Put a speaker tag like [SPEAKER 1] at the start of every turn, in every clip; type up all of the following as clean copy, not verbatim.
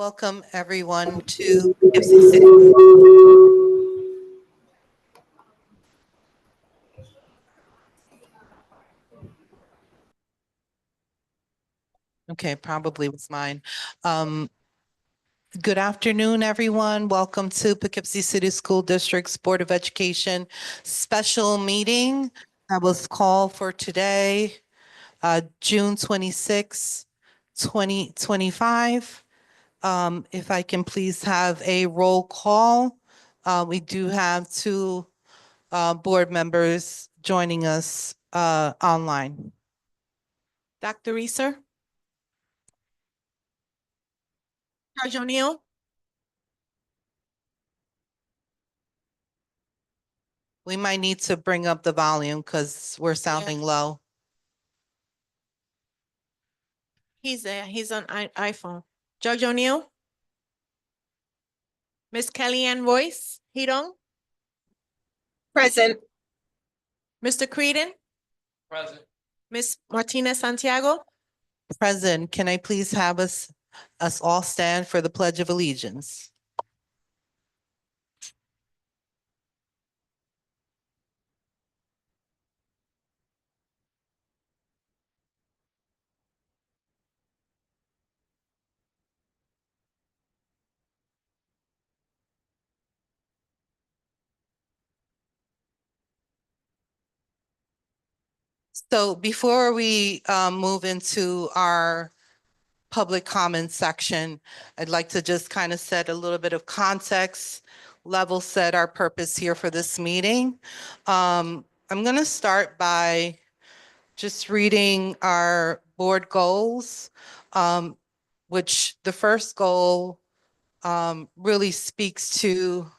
[SPEAKER 1] Welcome everyone to Poughkeepsie City. Okay, probably was mine. Good afternoon, everyone. Welcome to Poughkeepsie City School District's Board of Education special meeting that was called for today, June 26, 2025. If I can please have a roll call. We do have two board members joining us online.
[SPEAKER 2] Dr. Reeser? Judge O'Neill?
[SPEAKER 1] We might need to bring up the volume because we're sounding low.
[SPEAKER 2] He's there. He's on iPhone. Judge O'Neill? Miss Kellyanne Royce? Hidong?
[SPEAKER 3] Present.
[SPEAKER 2] Mr. Creedon?
[SPEAKER 4] Present.
[SPEAKER 2] Miss Martinez Santiago?
[SPEAKER 1] Present, can I please have us all stand for the Pledge of Allegiance? So before we move into our public comment section, I'd like to just kind of set a little bit of context, level set our purpose here for this meeting. I'm going to start by just reading our board goals, which the first goal really speaks to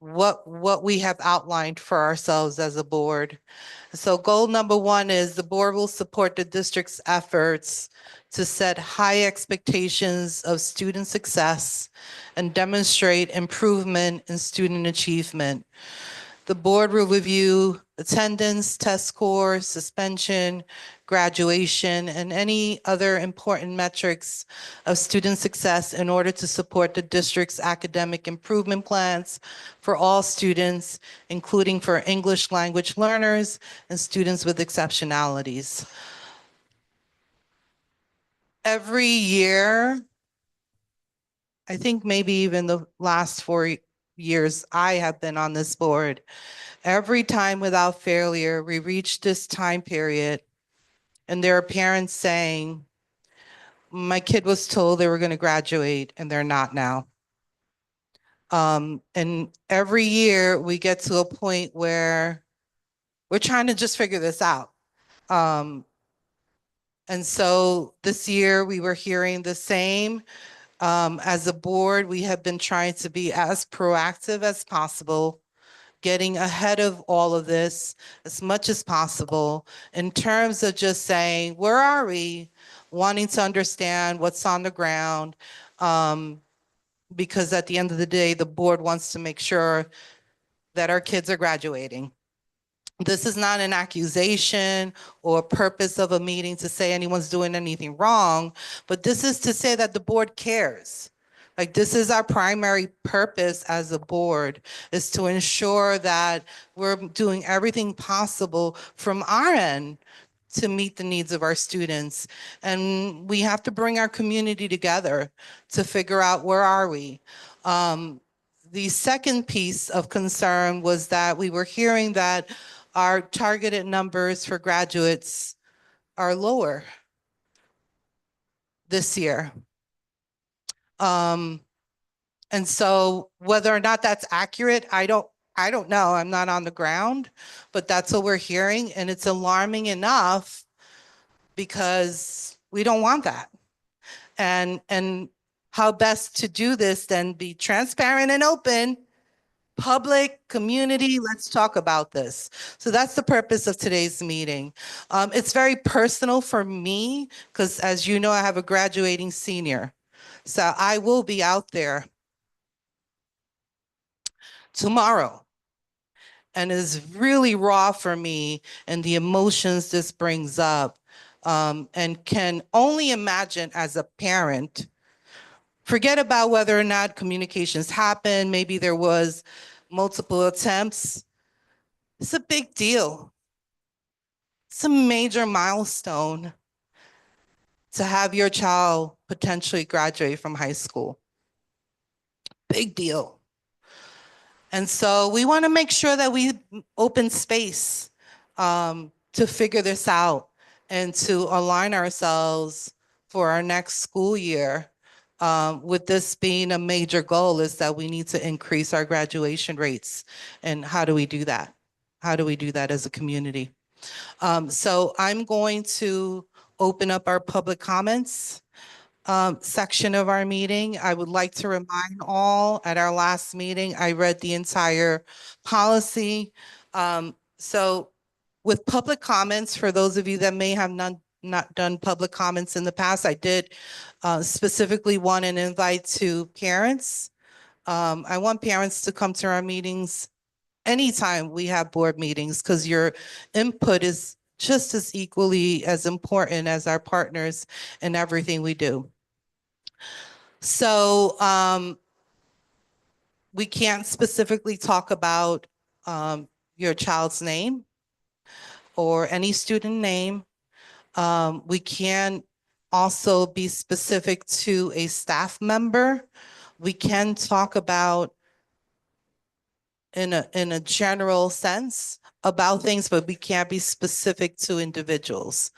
[SPEAKER 1] what we have outlined for ourselves as a board. So goal number one is the board will support the district's efforts to set high expectations of student success and demonstrate improvement in student achievement. The board will review attendance, test scores, suspension, graduation, and any other important metrics of student success in order to support the district's academic improvement plans for all students, including for English language learners and students with exceptionalities. Every year, I think maybe even the last 4 years I have been on this board, every time without failure, we reach this time period and there are parents saying, my kid was told they were going to graduate and they're not now. And every year we get to a point where we're trying to just figure this out. And so this year we were hearing the same. As a board, we have been trying to be as proactive as possible, getting ahead of all of this as much as possible in terms of just saying, where are we? Wanting to understand what's on the ground. Because at the end of the day, the board wants to make sure that our kids are graduating. This is not an accusation or purpose of a meeting to say anyone's doing anything wrong, but this is to say that the board cares. Like, this is our primary purpose as a board, is to ensure that we're doing everything possible from our end to meet the needs of our students. And we have to bring our community together to figure out where are we. The second piece of concern was that we were hearing that our targeted numbers for graduates are lower this year. And so whether or not that's accurate, I don't know. I'm not on the ground, but that's what we're hearing. And it's alarming enough because we don't want that. And how best to do this then be transparent and open, public, community, let's talk about this. So that's the purpose of today's meeting. It's very personal for me because, as you know, I have a graduating senior. So I will be out there tomorrow. And it's really raw for me and the emotions this brings up and can only imagine as a parent, forget about whether or not communications happened, maybe there was multiple attempts. It's a big deal. It's a major milestone to have your child potentially graduate from high school. Big deal. And so we want to make sure that we open space to figure this out and to align ourselves for our next school year. With this being a major goal, is that we need to increase our graduation rates. And how do we do that? How do we do that as a community? So I'm going to open up our public comments section of our meeting. I would like to remind all, at our last meeting, I read the entire policy. So with public comments, for those of you that may have not done public comments in the past, I did specifically want an invite to parents. I want parents to come to our meetings anytime we have board meetings, because your input is just as equally as important as our partners in everything we do. So we can't specifically talk about your child's name or any student name. We can also be specific to a staff member. We can talk about in a general sense about things, but we can't be specific to individuals.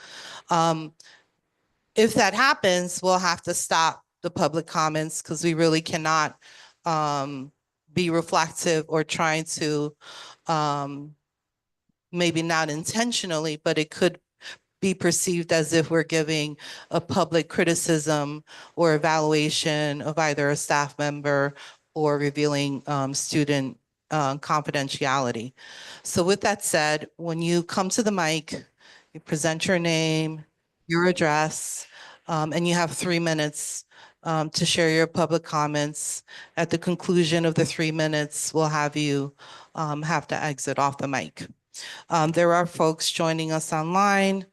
[SPEAKER 1] If that happens, we'll have to stop the public comments because we really cannot be reflective or trying to maybe not intentionally, but it could be perceived as if we're giving a public criticism or evaluation of either a staff member or revealing student confidentiality. So with that said, when you come to the mic, you present your name, your address, and you have 3 minutes to share your public comments. At the conclusion of the 3 minutes, we'll have you have to exit off the mic. There are folks joining us online,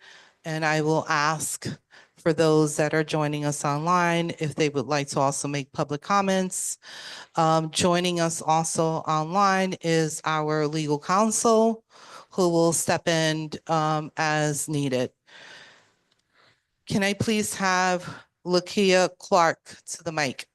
[SPEAKER 1] and I will ask for those that are joining us online if they would like to also make public comments. Joining us also online is our legal counsel, who will step in as needed. Can I please have Lakia Clark to the mic?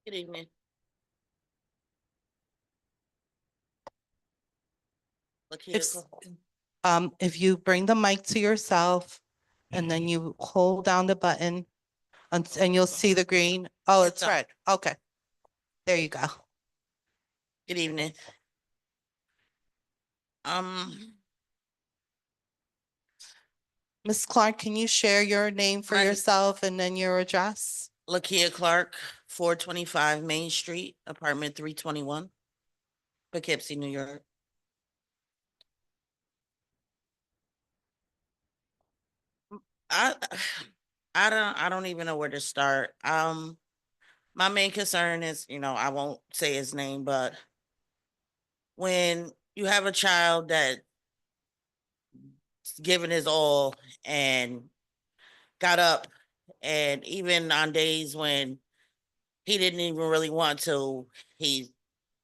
[SPEAKER 3] Good evening.
[SPEAKER 1] If you bring the mic to yourself and then you hold down the button and you'll see the green. Oh, it's
[SPEAKER 3] on.
[SPEAKER 1] red. Okay. There you go.
[SPEAKER 3] Good evening.
[SPEAKER 1] Ms. Clark, can you share your name for
[SPEAKER 3] My-
[SPEAKER 1] yourself and then your address?
[SPEAKER 3] Lakia Clark, 425 Main Street, apartment 321, Poughkeepsie, New York. I I don't even know where to start. My main concern is, I won't say his name, but when you have a child that's given his all and got up, and even on days when he didn't even really want to, he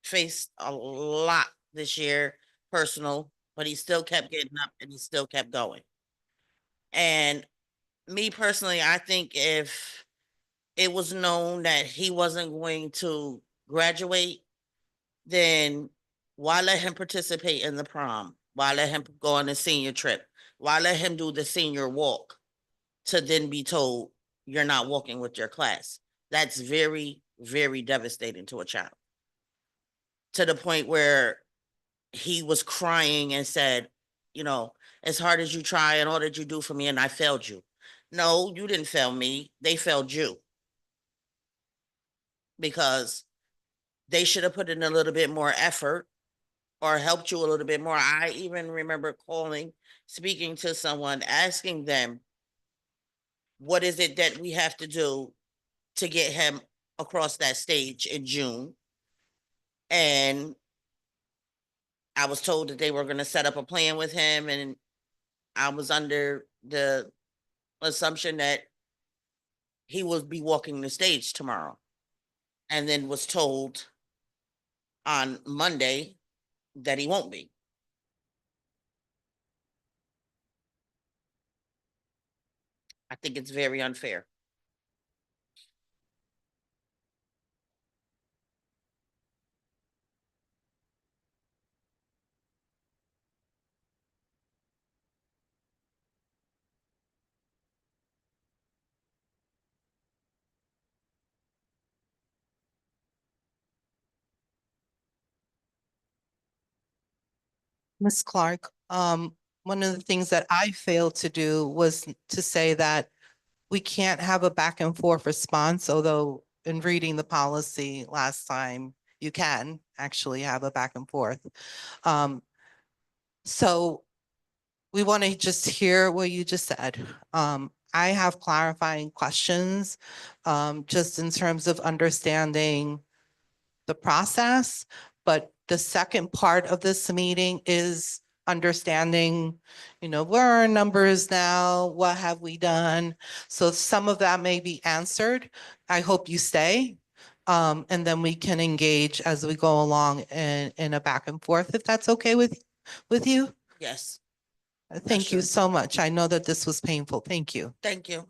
[SPEAKER 3] faced a lot this year, personal, but he still kept getting up and he still kept going. And me personally, I think if it was known that he wasn't going to graduate, then why let him participate in the prom? Why let him go on the senior trip? Why let him do the senior walk to then be told you're not walking with your class? That's very, very devastating to a child. To the point where he was crying and said, as hard as you try and all that you do for me, and I failed you. No, you didn't fail me. They failed you. Because they should have put in a little bit more effort or helped you a little bit more. I even remember calling, speaking to someone, asking them, what is it that we have to do to get him across that stage in June? And I was told that they were going to set up a plan with him, and I was under the assumption that he would be walking the stage tomorrow, and then was told on Monday that he won't be. I think it's very unfair.
[SPEAKER 1] Ms. Clark, one of the things that I failed to do was to say that we can't have a back and forth response, although in reading the policy last time, you can actually have a back and forth. So we want to just hear what you just said. I have clarifying questions, just in terms of understanding the process. But the second part of this meeting is understanding, where are our numbers now? What have we done? So some of that may be answered. I hope you stay. And then we can engage as we go along in a back and forth, if that's okay with you.
[SPEAKER 3] Yes,
[SPEAKER 1] Thank you
[SPEAKER 3] true.
[SPEAKER 1] so much. I know that this was painful. Thank you.
[SPEAKER 3] thank you.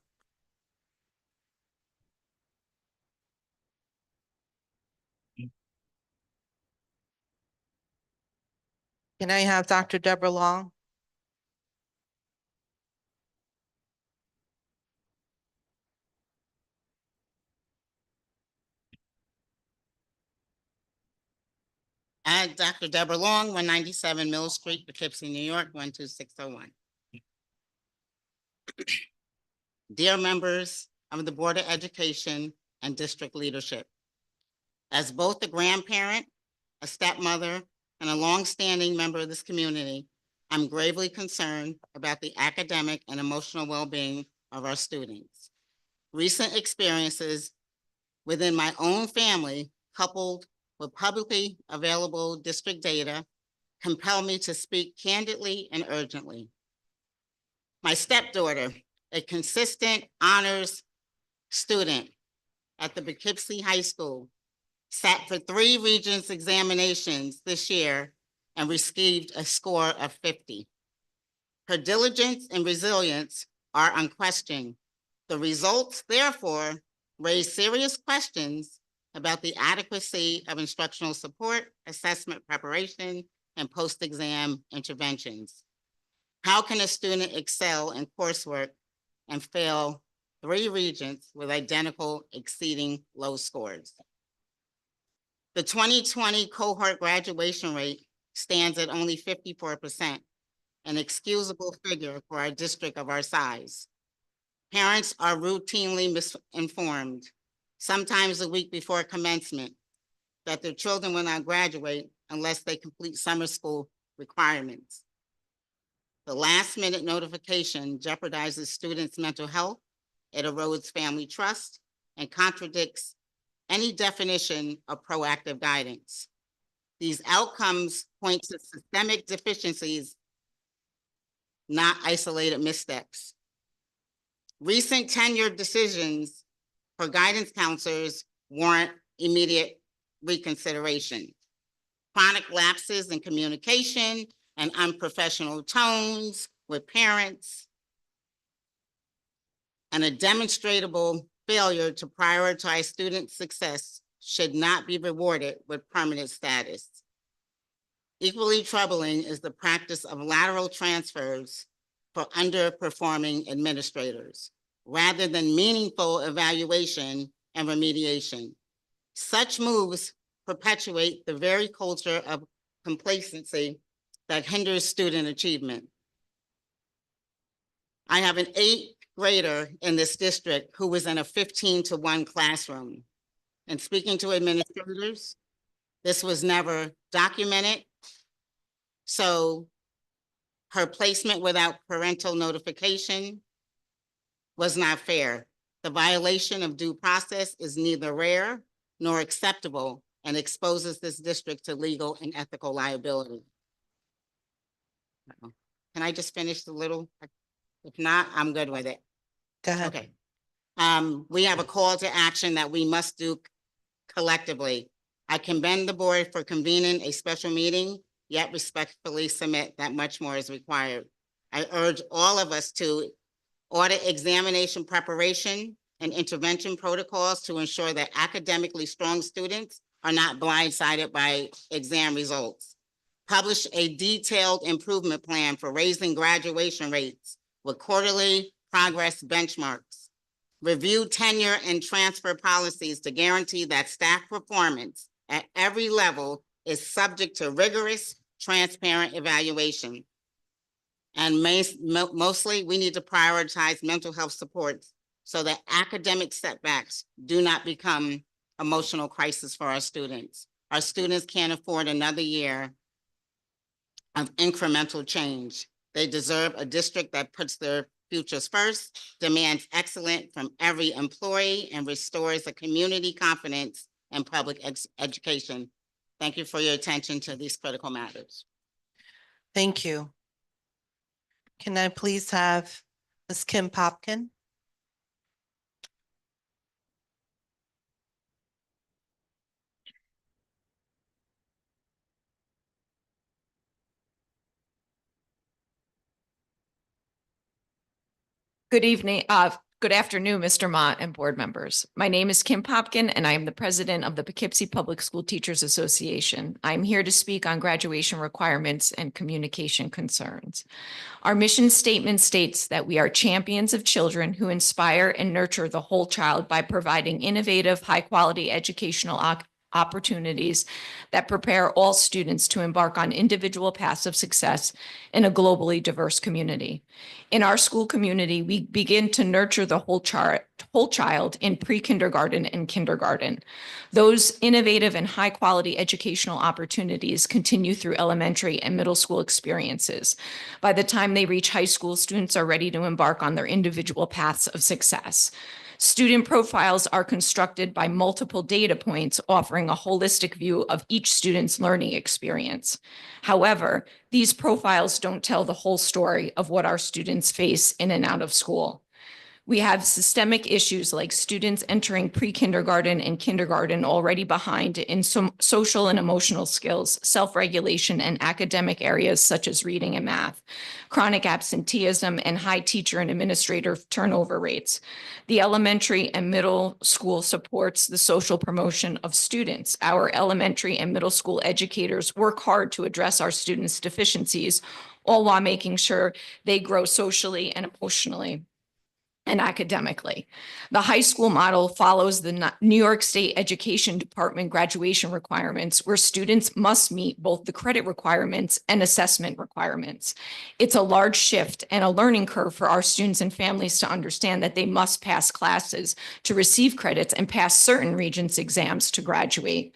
[SPEAKER 1] Can I have Dr. Deborah Long?
[SPEAKER 4] Dr. Deborah Long, 197 Mill Street, Poughkeepsie, New York, 12601. Dear members of the Board of Education and district leadership, as both a grandparent, a stepmother, and a longstanding member of this community, I'm gravely concerned about the academic and emotional well-being of our students. Recent experiences within my own family, coupled with publicly available district data, compel me to speak candidly and urgently. My stepdaughter, a consistent honors student at the Poughkeepsie High School, sat for 3 Regents examinations this year and received a score of 50. Her diligence and resilience are unquestioned. The results, therefore, raise serious questions about the adequacy of instructional support, assessment preparation, and post-exam interventions. How can a student excel in coursework and fail 3 Regents with identical exceeding low scores? The 2020 cohort graduation rate stands at only 54%, an excusable figure for a district of our size. Parents are routinely misinformed, sometimes a week before commencement, that their children will not graduate unless they complete summer school requirements. The last-minute notification jeopardizes students' mental health, it erodes family trust, and contradicts any definition of proactive guidance. These outcomes point to systemic deficiencies, not isolated missteps. Recent tenure decisions for guidance counselors warrant immediate reconsideration. Chronic lapses in communication and unprofessional tones with parents, and a demonstrable failure to prioritize student success should not be rewarded with permanent status. Equally troubling is the practice of lateral transfers for underperforming administrators, rather than meaningful evaluation and remediation. Such moves perpetuate the very culture of complacency that hinders student achievement. I have an 8th grader in this district who was in a 15-to-1 classroom. And speaking to administrators, this was never documented, So her placement without parental notification was not fair. The violation of due process is neither rare nor acceptable and exposes this district to legal and ethical liability. Can I just finish the little? If not, I'm good with it.
[SPEAKER 1] Go ahead.
[SPEAKER 4] Okay. We have a call to action that we must do collectively. I commend the board for convening a special meeting, yet respectfully submit that much more is required. I urge all of us to audit examination preparation and intervention protocols to ensure that academically strong students are not blindsided by exam results. Publish a detailed improvement plan for raising graduation rates with quarterly progress benchmarks. Review tenure and transfer policies to guarantee that staff performance at every level is subject to rigorous, transparent evaluation. And mostly, we need to prioritize mental health supports so that academic setbacks do not become emotional crisis for our students. Our students can't afford another year of incremental change. They deserve a district that puts their futures first, demands excellence from every employee, and restores a community confidence in public education. Thank you for your attention to these critical matters.
[SPEAKER 1] Thank you. Can I please have Ms. Kim Popkin?
[SPEAKER 5] Good evening, good afternoon, Mr. Mott and board members. My name is Kim Popkin, and I am the president of the Poughkeepsie Public School Teachers Association. I'm here to speak on graduation requirements and communication concerns. Our mission statement states that we are champions of children who inspire and nurture the whole child by providing innovative, high-quality educational opportunities that prepare all students to embark on individual paths of success in a globally diverse community. In our school community, we begin to nurture the whole child in pre-kindergarten and kindergarten. Those innovative and high-quality educational opportunities continue through elementary and middle school experiences. By the time they reach high school, students are ready to embark on their individual paths of success. Student profiles are constructed by multiple data points, offering a holistic view of each student's learning experience. However, these profiles don't tell the whole story of what our students face in and out of school. We have systemic issues like students entering pre-kindergarten and kindergarten already behind in some social and emotional skills, self-regulation, and academic areas such as reading and math, chronic absenteeism, and high teacher and administrator turnover rates. The elementary and middle school supports the social promotion of students. Our elementary and middle school educators work hard to address our students' deficiencies, all while making sure they grow socially and emotionally and academically. The high school model follows the New York State Education Department graduation requirements, where students must meet both the credit requirements and assessment requirements. It's a large shift and a learning curve for our students and families to understand that they must pass classes to receive credits and pass certain Regents exams to graduate.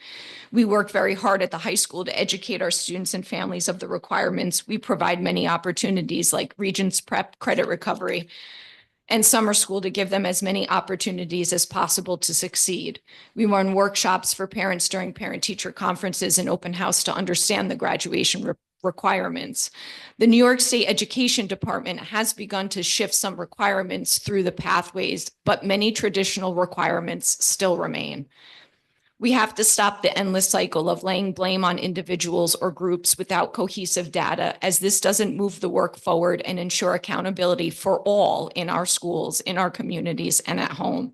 [SPEAKER 5] We work very hard at the high school to educate our students and families of the requirements. We provide many opportunities like Regents Prep, credit recovery, and summer school to give them as many opportunities as possible to succeed. We run workshops for parents during parent-teacher conferences and open house to understand the graduation requirements. The New York State Education Department has begun to shift some requirements through the pathways, but many traditional requirements still remain. We have to stop the endless cycle of laying blame on individuals or groups without cohesive data, as this doesn't move the work forward and ensure accountability for all in our schools, in our communities, and at home.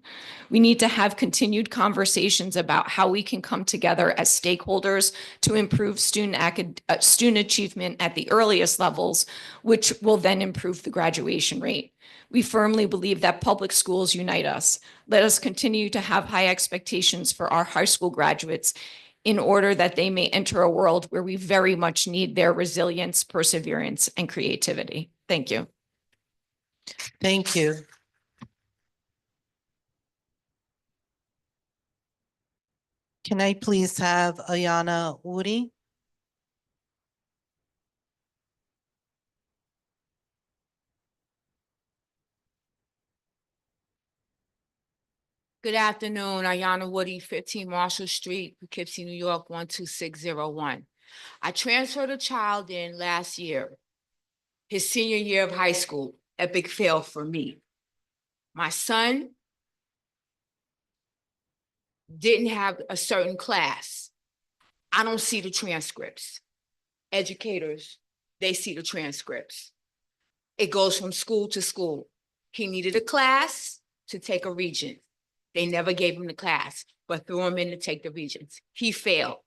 [SPEAKER 5] We need to have continued conversations about how we can come together as stakeholders to improve student achievement at the earliest levels, which will then improve the graduation rate. We firmly believe that public schools unite us. Let us continue to have high expectations for our high school graduates in order that they may enter a world where we very much need their resilience, perseverance, and creativity. Thank you.
[SPEAKER 1] Thank you. Can I please have Ayana Woody?
[SPEAKER 6] Good afternoon, Ayana Woody, 15 Marshall Street, Poughkeepsie, New York, 12601. I transferred a child in last year, his senior year of high school, epic fail for me. My son didn't have a certain class. I don't see the transcripts. Educators, they see the transcripts. It goes from school to school. He needed a class to take a region. They never gave him the class, but threw him in to take the regions. He failed.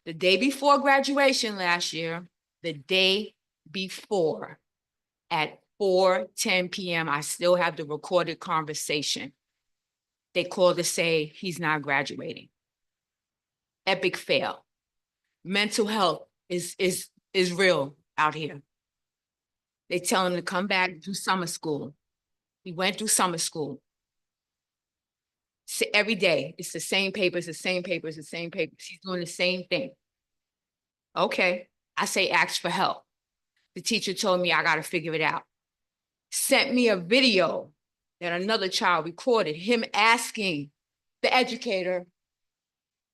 [SPEAKER 6] The day before graduation last year, the day before at 4:10 p.m., I still have the recorded conversation. They called to say he's not graduating. Epic fail. Mental health is real out here. They tell him to come back to summer school. He went through summer school. So every day, it's the same papers, the same papers, the same papers. He's doing the same thing. Okay, I say ask for help. The teacher told me I got to figure it out. Sent me a video that another child recorded, him asking the educator,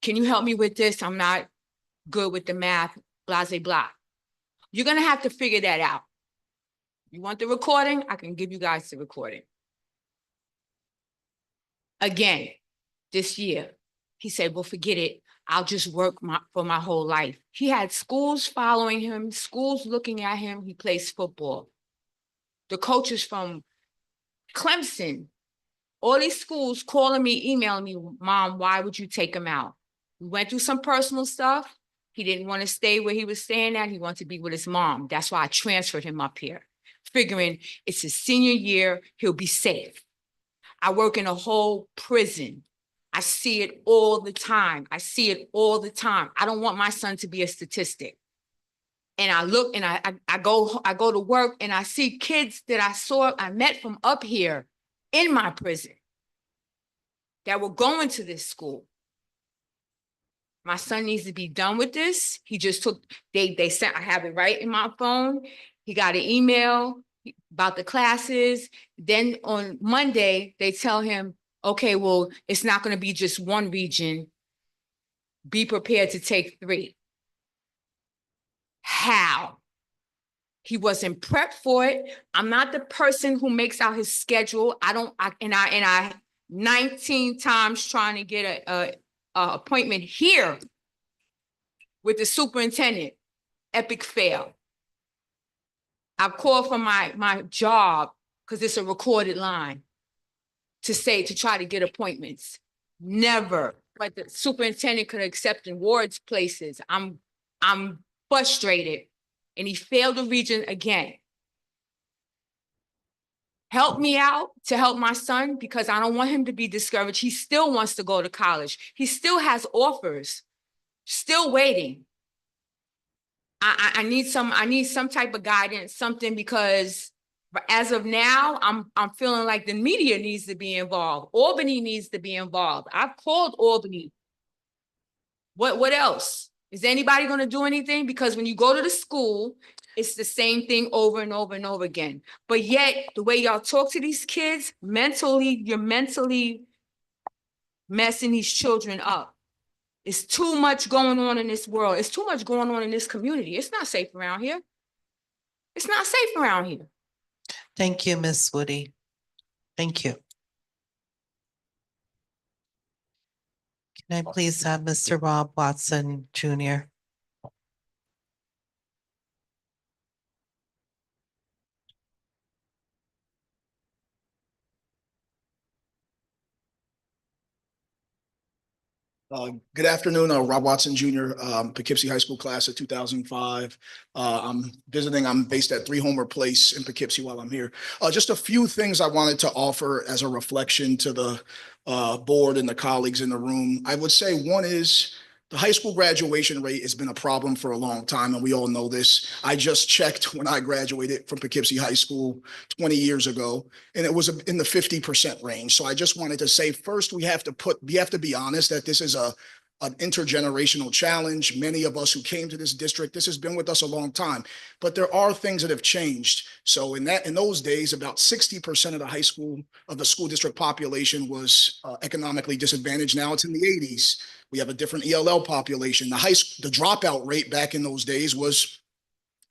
[SPEAKER 6] can you help me with this? I'm not good with the math, blah, blah, blah. You're going to have to figure that out. You want the recording? I can give you guys the recording. Again, this year, he said, well, forget it. I'll just work for my whole life. He had schools following him, schools looking at him. He plays football. The coaches from Clemson, all these schools calling me, emailing me, Mom, why would you take him out? We went through some personal stuff. He didn't want to stay where he was staying at. He wanted to be with his mom. That's why I transferred him up here, figuring it's his senior year, he'll be safe. I work in a whole prison. I see it all the time. I see it all the time. I don't want my son to be a statistic. And I look and I go to work and I see kids that I met from up here in my prison that were going to this school. My son needs to be done with this. He just took, they sent, I have it right in my phone. He got an email about the classes. Then on Monday, they tell him, okay, well, it's not going to be just one region. Be prepared to take 3. How? He wasn't prepped for it. I'm not the person who makes out his schedule. I 19 times trying to get a appointment here with the superintendent. Epic fail. I've called for my job because it's a recorded line to try to get appointments. Never. But the superintendent could accept awards places. I'm frustrated. And he failed the region again. Help me out to help my son because I don't want him to be discouraged. He still wants to go to college. He still has offers, still waiting. I need some type of guidance, something, because as of now, I'm feeling like the media needs to be involved. Albany needs to be involved. I've called Albany. What else? Is anybody going to do anything? Because when you go to the school, it's the same thing over and over and over again. But yet, the way y'all talk to these kids, you're mentally messing these children up. It's too much going on in this world. It's too much going on in this community. It's not safe around here. It's not safe around here.
[SPEAKER 1] Thank you, Ms. Woody. Thank you. Can I please have Mr. Rob Watson, Jr.?
[SPEAKER 7] Good afternoon, Rob Watson Jr., Poughkeepsie High School class of 2005. I'm based at 3 Homer Place in Poughkeepsie while I'm here. Just a few things I wanted to offer as a reflection to the board and the colleagues in the room. I would say one is the high school graduation rate has been a problem for a long time, and we all know this. I just checked when I graduated from Poughkeepsie High School 20 years ago, and it was in the 50% range. So I just wanted to say, first, we have to be honest that this is a an intergenerational challenge. Many of us who came to this district, this has been with us a long time, but there are things that have changed. So in those days, about 60% of the school district population was economically disadvantaged. Now it's in the 80s. We have a different ELL population. The dropout rate back in those days was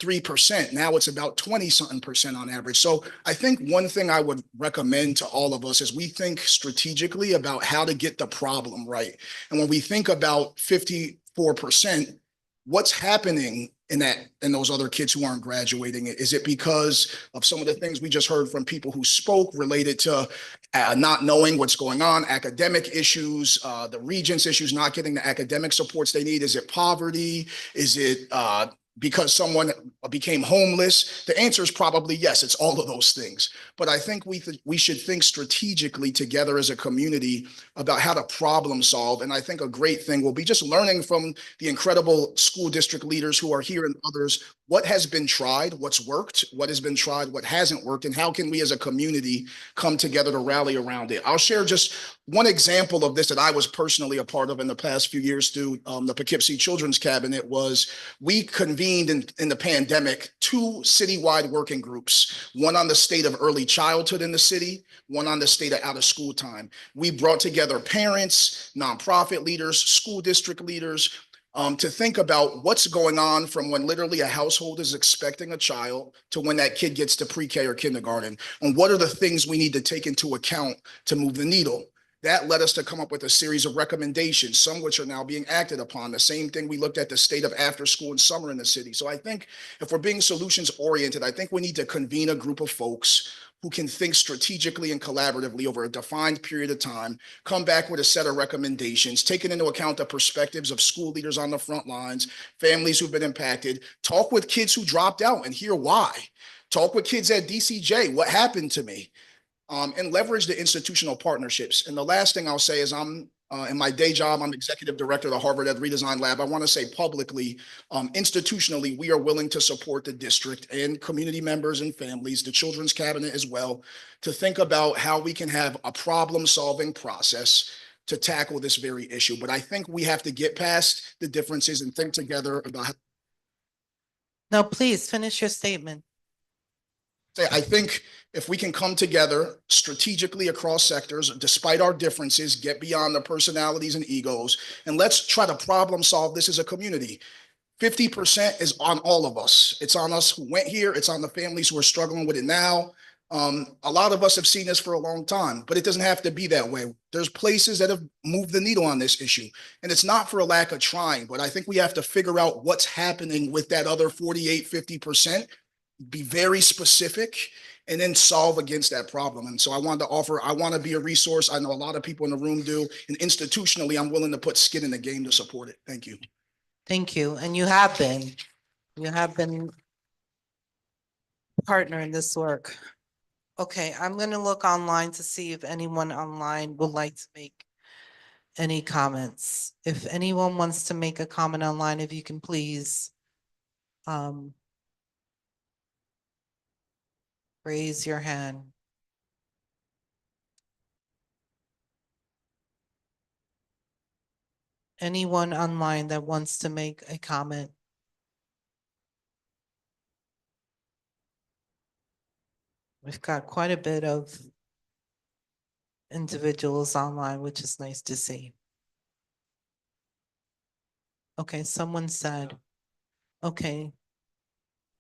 [SPEAKER 7] 3%. Now it's about 20-something% on average. So I think one thing I would recommend to all of us is we think strategically about how to get the problem right. And when we think about 54%, what's happening in those other kids who aren't graduating? Is it because of some of the things we just heard from people who spoke related to not knowing what's going on, academic issues, the regents issues, not getting the academic supports they need? Is it poverty? Is it because someone became homeless? The answer is probably yes. It's all of those things. But I think we should think strategically together as a community about how to problem solve. And I think a great thing will be just learning from the incredible school district leaders who are here and others, what has been tried, what's worked, what has been tried, what hasn't worked, and how can we as a community come together to rally around it. I'll share just one example of this that I was personally a part of in the past few years through the Poughkeepsie Children's Cabinet. Was we convened in the pandemic 2 citywide working groups, one on the state of early childhood in the city, one on the state of out of school time. We brought together parents, nonprofit leaders, school district leaders, to think about what's going on from when literally a household is expecting a child to when that kid gets to pre-K or kindergarten, and what are the things we need to take into account to move the needle. That led us to come up with a series of recommendations, some which are now being acted upon. The same thing, we looked at the state of after school and summer in the city. So I think if we're being solutions oriented, I think we need to convene a group of folks who can think strategically and collaboratively over a defined period of time, come back with a set of recommendations, taking into account the perspectives of school leaders on the front lines, families who've been impacted, talk with kids who dropped out and hear why, talk with kids at DCJ, what happened to me? And leverage the institutional partnerships. And the last thing I'll say is in my day job, I'm executive director of the Harvard Ed Redesign Lab. I want to say publicly, institutionally, we are willing to support the district and community members and families, the Children's Cabinet as well, to think about how we can have a problem-solving process to tackle this very issue. But I think we have to get past the differences and think together about how.
[SPEAKER 1] No, please finish your statement.
[SPEAKER 7] I think if we can come together strategically across sectors, despite our differences, get beyond the personalities and egos, and let's try to problem solve this as a community. 50% is on all of us. It's on us who went here. It's on the families who are struggling with it now. A lot of us have seen this for a long time, but it doesn't have to be that way. There's places that have moved the needle on this issue, and it's not for a lack of trying, but I think we have to figure out what's happening with that other 48, 50%. Be very specific and then solve against that problem. And so I want to be a resource. I know a lot of people in the room do, and institutionally, I'm willing to put skin in the game to support it. Thank you.
[SPEAKER 1] Thank you. And you have been partner in this work. Okay, I'm going to look online to see if anyone online would like to make any comments. If anyone wants to make a comment online, if you can please raise your hand. Anyone online that wants to make a comment? We've got quite a bit of individuals online, which is nice to see. Okay, someone said, okay.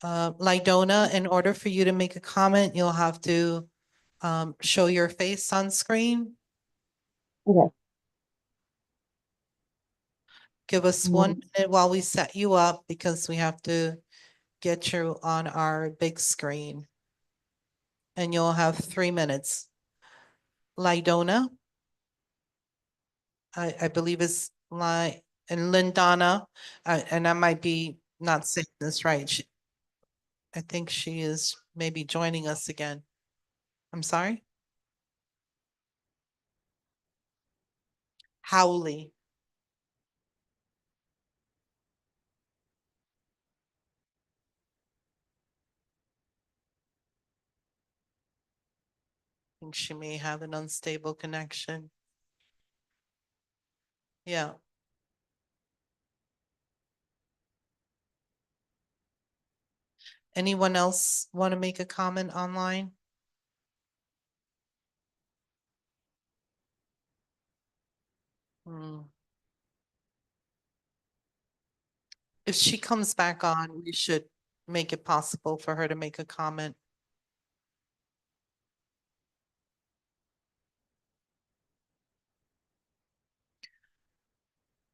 [SPEAKER 1] Lidona, in order for you to make a comment, you'll have to show your face on screen.
[SPEAKER 8] Okay.
[SPEAKER 1] Give us 1 minute while we set you up because we have to get you on our big screen. And you'll have 3 minutes. Lidona, I believe it's and Lindana, and I might be not saying this right. I think she is maybe joining us again. I'm sorry? Howley. I think she may have an unstable connection. Yeah. Anyone else want to make a comment online? Hmm. If she comes back on, we should make it possible for her to make a comment.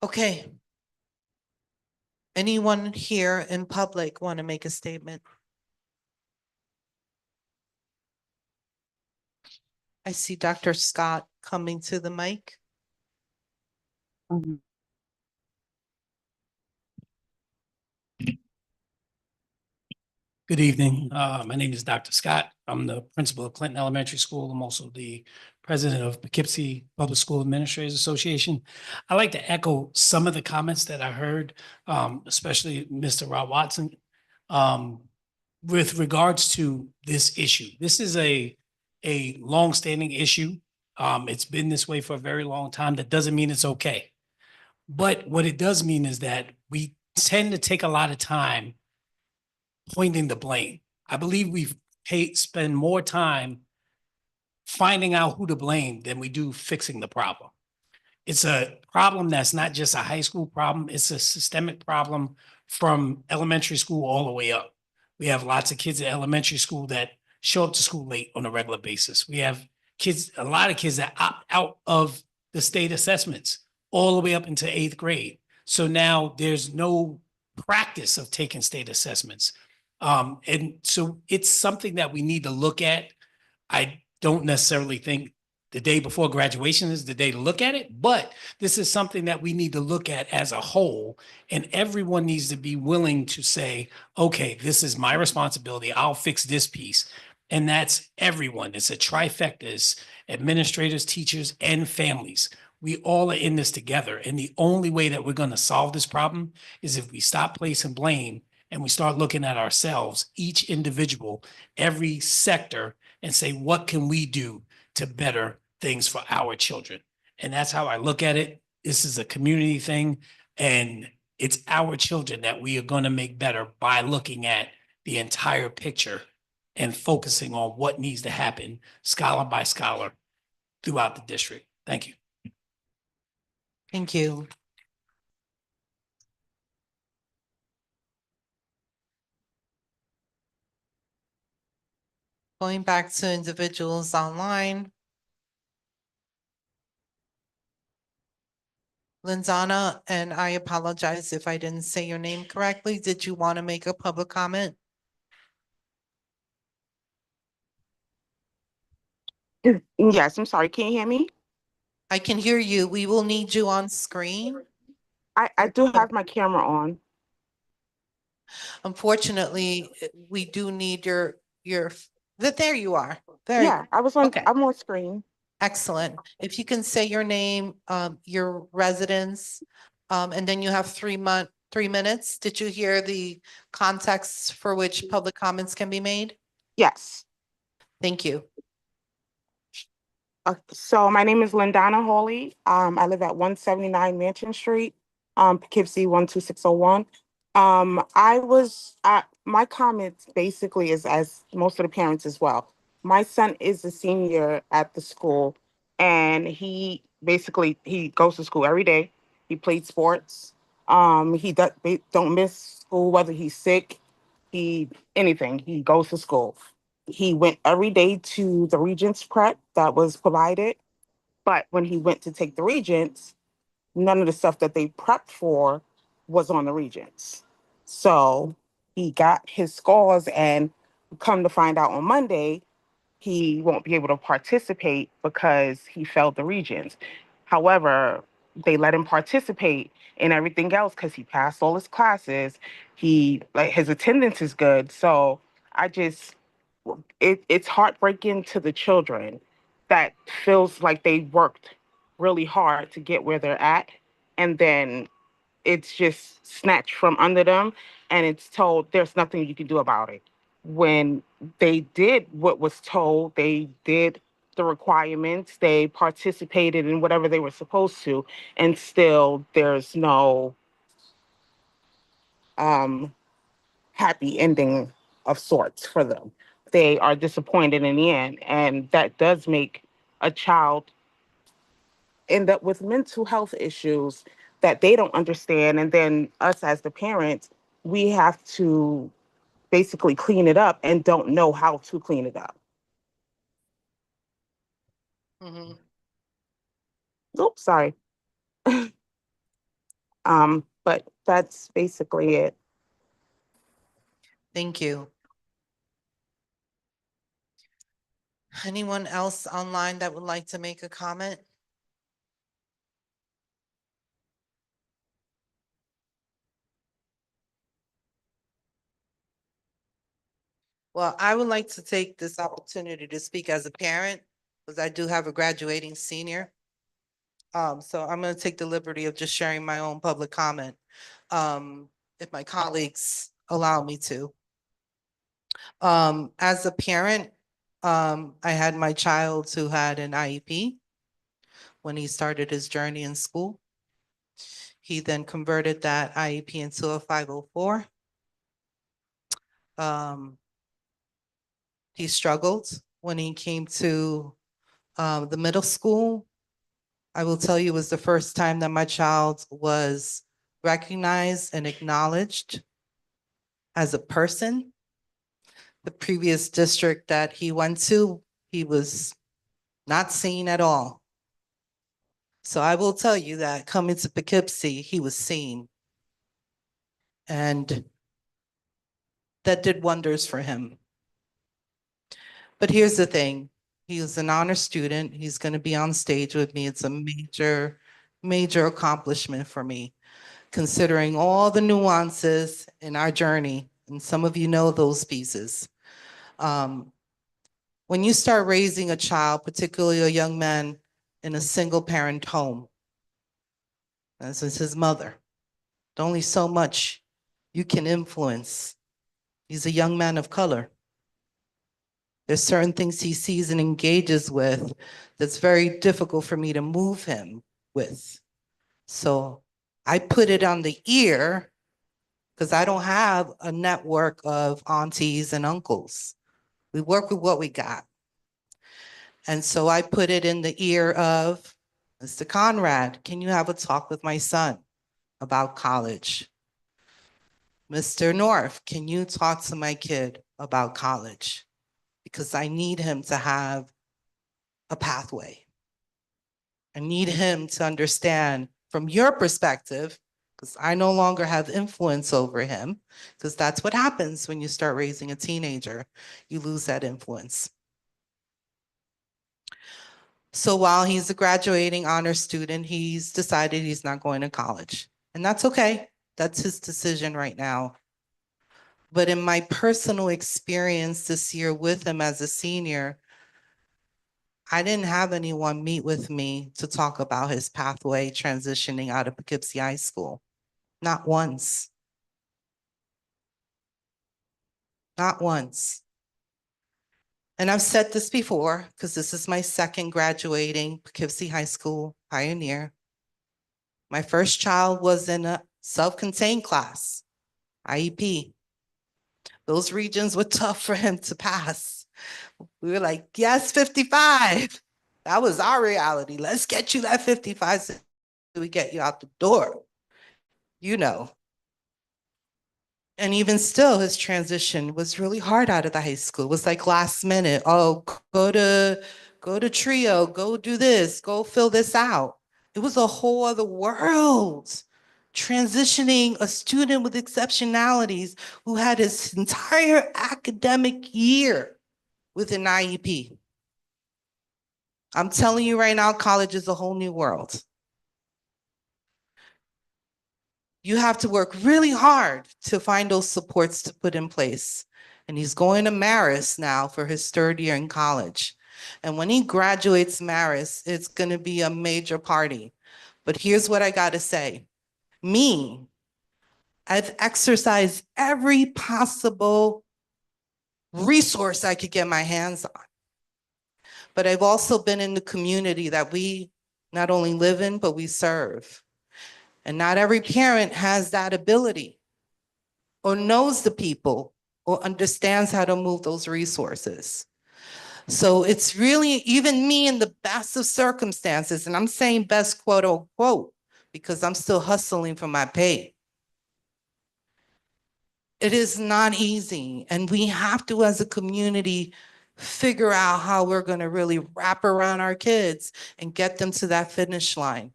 [SPEAKER 1] Okay. Anyone here in public want to make a statement? I see Dr. Scott coming to the mic.
[SPEAKER 8] Good evening. My name is Dr. Scott. I'm the principal of Clinton Elementary School. I'm also the president of Poughkeepsie Public School Administrators Association. I'd like to echo some of the comments that I heard, especially Mr. Rob Watson, with regards to this issue. This is a longstanding issue. It's been this way for a very long time. That doesn't mean it's okay. But what it does mean is that we tend to take a lot of time pointing the blame. I believe spend more time finding out who to blame than we do fixing the problem. It's a problem that's not just a high school problem. It's a systemic problem from elementary school all the way up. We have lots of kids at elementary school that show up to school late on a regular basis. We have a lot of kids that opt out of the state assessments all the way up into 8th grade. So now there's no practice of taking state assessments. And so it's something that we need to look at. I don't necessarily think the day before graduation is the day to look at it, but this is something that we need to look at as a whole. And everyone needs to be willing to say, okay, this is my responsibility. I'll fix this piece. And that's everyone. It's a trifecta. It's administrators, teachers, and families. We all are in this together. And the only way that we're going to solve this problem is if we stop placing blame and we start looking at ourselves, each individual, every sector, and say, what can we do to better things for our children? And that's how I look at it. This is a community thing, and it's our children that we are going to make better by looking at the entire picture and focusing on what needs to happen scholar by scholar throughout the district. Thank you.
[SPEAKER 1] Thank you. Going back to individuals online. Lizana, and I apologize if I didn't say your name correctly. Did you want to make a public comment?
[SPEAKER 9] Yes, I'm sorry. Can you hear me?
[SPEAKER 1] I can hear you. We will need you on screen.
[SPEAKER 9] I do have my camera on.
[SPEAKER 1] Unfortunately, we do need there you are.
[SPEAKER 9] Yeah, I was on,
[SPEAKER 1] Okay.
[SPEAKER 9] I'm on screen.
[SPEAKER 1] Excellent. If you can say your name, your residence, and then you have 3 minutes. Did you hear the context for which public comments can be made?
[SPEAKER 9] Yes.
[SPEAKER 1] Thank you.
[SPEAKER 9] So my name is Lindana Hawley. I live at 179 Mansion Street, Poughkeepsie 12601. My comments basically is as most of the parents as well. My son is a senior at the school, and he goes to school every day. He played sports. Don't miss school whether he's sick, anything. He goes to school. He went every day to the Regents prep that was provided. But when he went to take the Regents, none of the stuff that they prepped for was on the Regents. So he got his scores, and come to find out on Monday, he won't be able to participate because he failed the Regents. However, they let him participate in everything else because he passed all his classes. His attendance is good. So I just it's heartbreaking to the children that feels like they worked really hard to get where they're at, and then it's just snatched from under them, and it's told there's nothing you can do about it. When they did what was told, they did the requirements, they participated in whatever they were supposed to, and still there's no happy ending of sorts for them. They are disappointed in the end, and that does make a child end up with mental health issues that they don't understand. And then us as the parents, we have to basically clean it up and don't know how to clean it up.
[SPEAKER 1] Mhm.
[SPEAKER 9] Oops, sorry. But that's basically it.
[SPEAKER 1] Thank you. Anyone else online that would like to make a comment? Well, I would like to take this opportunity to speak as a parent, because I do have a graduating senior. So I'm going to take the liberty of just sharing my own public comment, if my colleagues allow me to. As a parent, I had my child who had an IEP when he started his journey in school. He then converted that IEP into a 504. He struggled when he came to the middle school. I will tell you, it was the first time that my child was recognized and acknowledged as a person. The previous district that he went to, he was not seen at all. So I will tell you that coming to Poughkeepsie, he was seen. And that did wonders for him. But here's the thing. He was an honor student. He's going to be on stage with me. It's a major, major accomplishment for me, considering all the nuances in our journey. And some of you know those pieces. When you start raising a child, particularly a young man in a single parent home, this is his mother, there's only so much you can influence. He's a young man of color. There's certain things he sees and engages with that's very difficult for me to move him with. So I put it on the ear because I don't have a network of aunties and uncles. We work with what we got. And so I put it in the ear of Mr. Conrad, can you have a talk with my son about college? Mr. North, can you talk to my kid about college? Because I need him to have a pathway. I need him to understand from your perspective, because I no longer have influence over him, because that's what happens when you start raising a teenager. You lose that influence. So while he's a graduating honor student, he's decided he's not going to college. And that's okay. That's his decision right now. But in my personal experience this year with him as a senior, I didn't have anyone meet with me to talk about his pathway transitioning out of Poughkeepsie High School. Not once. Not once. And I've said this before, because this is my second graduating Poughkeepsie High School pioneer. My first child was in a self-contained class, IEP. Those regions were tough for him to pass. We were like, yes, 55. That was our reality. Let's get you that 55 so we get you out the door. You know. And even still, his transition was really hard out of the high school. It was like last minute. Oh, go to Trio, go do this, go fill this out. It was a whole other world. Transitioning a student with exceptionalities who had his entire academic year with an IEP. I'm telling you right now, college is a whole new world. You have to work really hard to find those supports to put in place. And he's going to Marist now for his third year in college. And when he graduates Marist, it's going to be a major party. But here's what I got to say. I've exercised every possible resource I could get my hands on. But I've also been in the community that we not only live in, but we serve. And not every parent has that ability or knows the people or understands how to move those resources. So it's really, even me in the best of circumstances, and I'm saying best quote unquote, because I'm still hustling for my pay. It is not easy. And we have to, as a community, figure out how we're going to really wrap around our kids and get them to that finish line.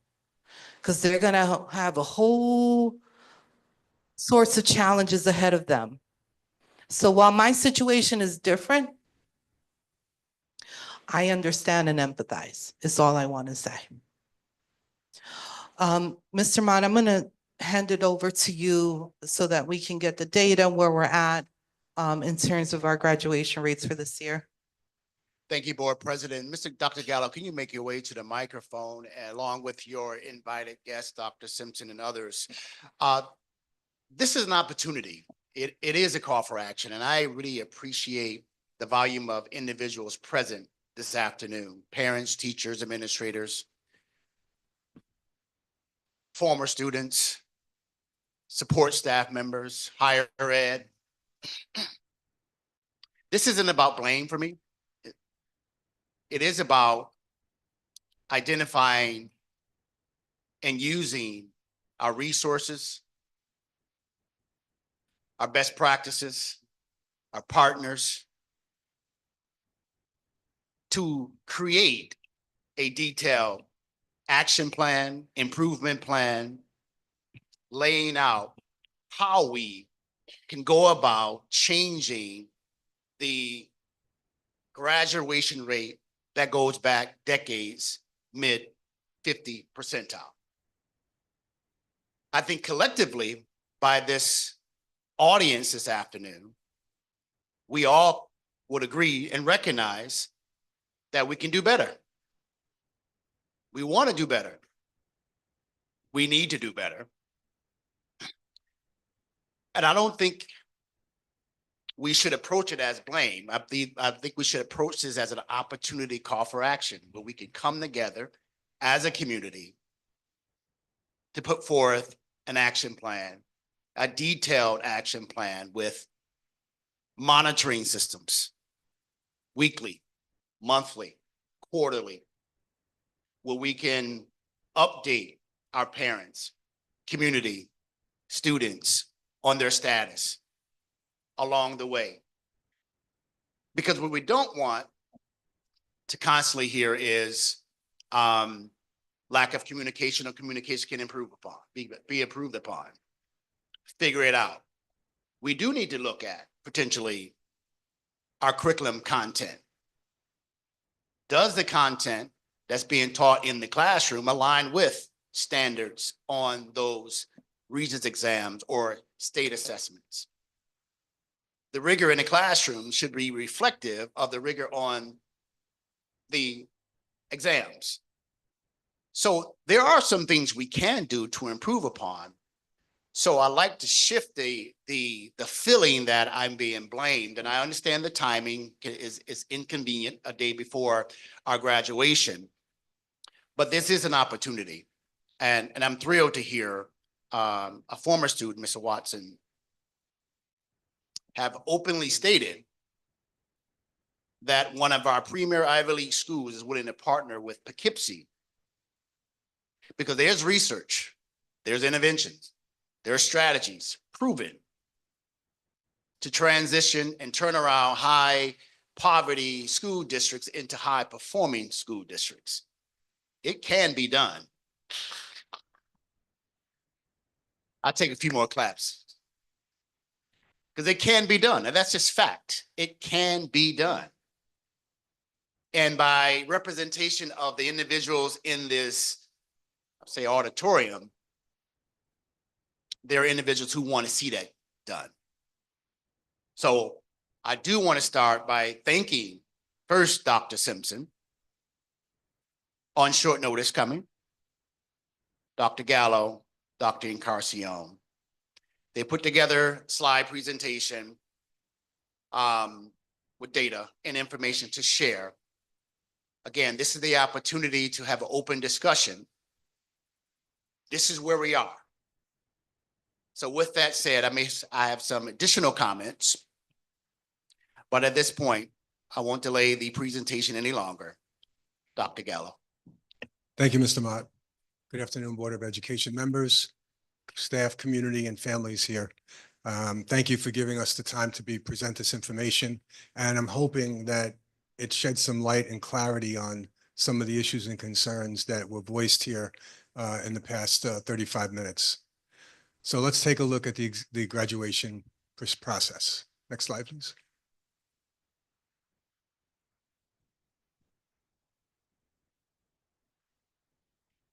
[SPEAKER 1] Because they're going to have a whole sorts of challenges ahead of them. So while my situation is different, I understand and empathize, is all I want to say. Mr. Mott, I'm going to hand it over to you so that we can get the data where we're at in terms of our graduation rates for this year.
[SPEAKER 10] Thank you, Board President. Dr. Gallo, can you make your way to the microphone along with your invited guest, Dr. Simpson and others? This is an opportunity. It is a call for action, and I really appreciate the volume of individuals present this afternoon, parents, teachers, administrators, former students, support staff members, higher ed. This isn't about blame for me. It is about identifying and using our resources, our best practices, our partners to create a detailed action plan, improvement plan, laying out how we can go about changing the graduation rate that goes back decades, mid 50 percentile. I think collectively by this audience this afternoon, we all would agree and recognize that we can do better. We want to do better. We need to do better. And I don't think we should approach it as blame. I think we should approach this as an opportunity call for action where we can come together as a community to put forth an action plan, a detailed action plan with monitoring systems, weekly, monthly, quarterly, where we can update our parents, community, students on their status along the way. Because what we don't want to constantly hear is lack of communication, or communication can improve upon, be improved upon. Figure it out. We do need to look at potentially our curriculum content. Does the content that's being taught in the classroom align with standards on those Regents exams or state assessments? The rigor in the classroom should be reflective of the rigor on the exams. So there are some things we can do to improve upon. So I like to shift the feeling that I'm being blamed, and I understand the timing is inconvenient a day before our graduation, but this is an opportunity, and I'm thrilled to hear a former student, Mr. Watson, have openly stated that one of our premier Ivy League schools is willing to partner with Poughkeepsie because there's research, there's interventions, there are strategies proven to transition and turn around high poverty school districts into high performing school districts. It can be done. I'll take a few more claps because it can be done. And that's just fact. It can be done. And by representation of the individuals in this, say, auditorium, there are individuals who want to see that done. So I do want to start by thanking first Dr. Simpson on short notice coming, Dr. Gallo, Dr. Encarnacion. They put together a slide presentation with data and information to share. Again, this is the opportunity to have an open discussion. This is where we are. So with that said, I have some additional comments But at this point, I won't delay the presentation any longer. Dr. Gallo.
[SPEAKER 11] Thank you, Mr. Mott. Good afternoon, Board of Education members, staff, community, and families here. Thank you for giving us the time to present this information. And I'm hoping that it sheds some light and clarity on some of the issues and concerns that were voiced here in the past 35 minutes. So let's take a look at the graduation process. Next slide, please.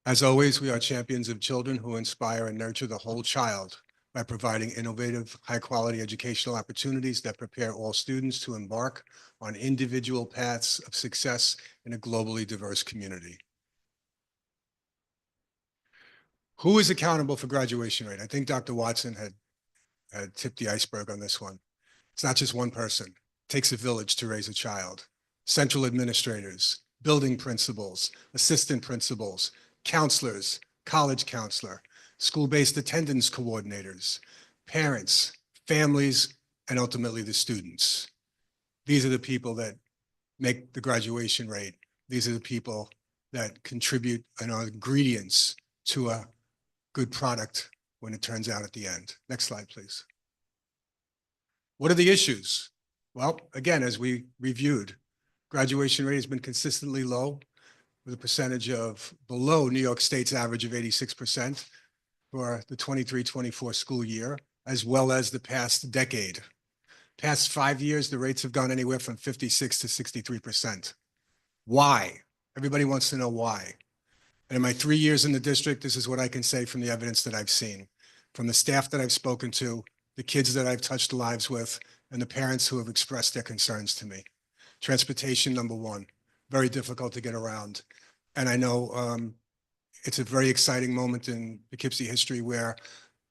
[SPEAKER 11] As always, we are champions of children who inspire and nurture the whole child by providing innovative, high-quality educational opportunities that prepare all students to embark on individual paths of success in a globally diverse community. Who is accountable for graduation rate? I think Dr. Watson had tipped the iceberg on this one. It's not just one person. It takes a village to raise a child. Central administrators, building principals, assistant principals, counselors, college counselor, school-based attendance coordinators, parents, families, and ultimately the students. These are the people that make the graduation rate. These are the people that contribute and are ingredients to a good product when it turns out at the end. Next slide, please. What are the issues? Well, again, as we reviewed, graduation rate has been consistently low, with a percentage of below New York State's average of 86% for the 23-24 school year, as well as the past decade. Past 5 years, the rates have gone anywhere from 56 to 63%. Why? Everybody wants to know why. And in my 3 years in the district, this is what I can say from the evidence that I've seen, from the staff that I've spoken to, the kids that I've touched lives with, and the parents who have expressed their concerns to me. Transportation, number one, very difficult to get around. And I know it's a very exciting moment in Poughkeepsie history where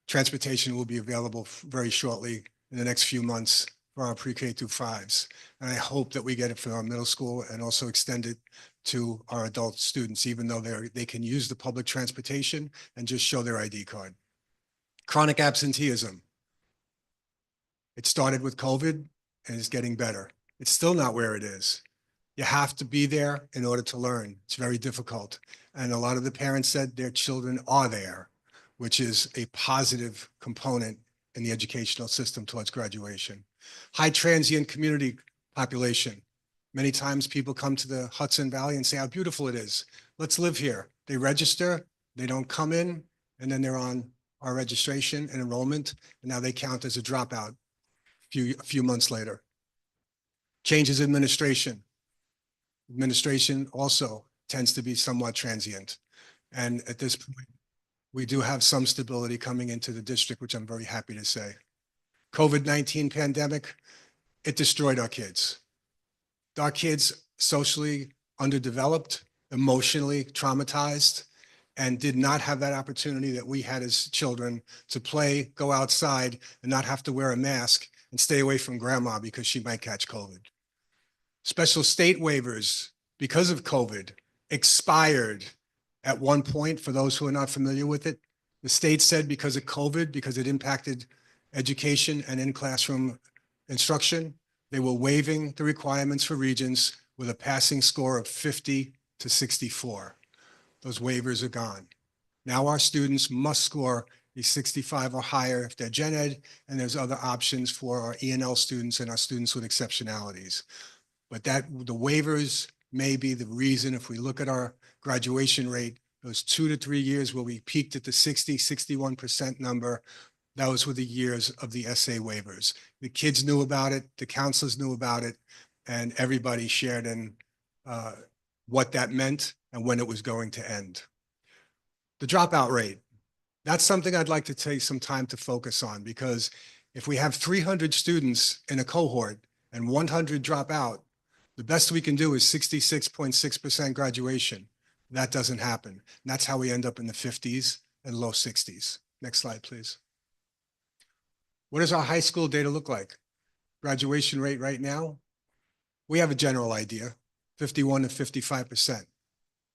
[SPEAKER 11] transportation will be available very shortly in the next few months for our pre-K through 5s. And I hope that we get it for our middle school and also extend it to our adult students, even though they can use the public transportation and just show their ID card. Chronic absenteeism. It started with COVID and is getting better. It's still not where it is. You have to be there in order to learn. It's very difficult. And a lot of the parents said their children are there, which is a positive component in the educational system towards graduation. High transient community population. Many times people come to the Hudson Valley and say how beautiful it is. Let's live here. They register, they don't come in, and then they're on our registration and enrollment, and now they count as a dropout a few months later. Changes in administration. Administration also tends to be somewhat transient. And at this point, we do have some stability coming into the district, which I'm very happy to say. COVID-19 pandemic, it destroyed our kids. Our kids socially underdeveloped, emotionally traumatized, and did not have that opportunity that we had as children to play, go outside, and not have to wear a mask and stay away from grandma because she might catch COVID. Special state waivers because of COVID expired at one point. For those who are not familiar with it, the state said because of COVID, because it impacted education and in-classroom instruction, they were waiving the requirements for regions with a passing score of 50 to 64. Those waivers are gone. Now our students must score a 65 or higher if they're gen ed, and there's other options for our E&L students and our students with exceptionalities. But the waivers may be the reason. If we look at our graduation rate, those 2 to 3 years where we peaked at the 61% number, those were the years of the essay waivers. The kids knew about it, the counselors knew about it, and everybody shared in what that meant and when it was going to end. The dropout rate, that's something I'd like to take some time to focus on, because if we have 300 students in a cohort and 100 drop out, the best we can do is 66.6% graduation. That doesn't happen. And that's how we end up in the 50s and low 60s. Next slide, please. What does our high school data look like? Graduation rate right now, we have a general idea, 51 to 55%.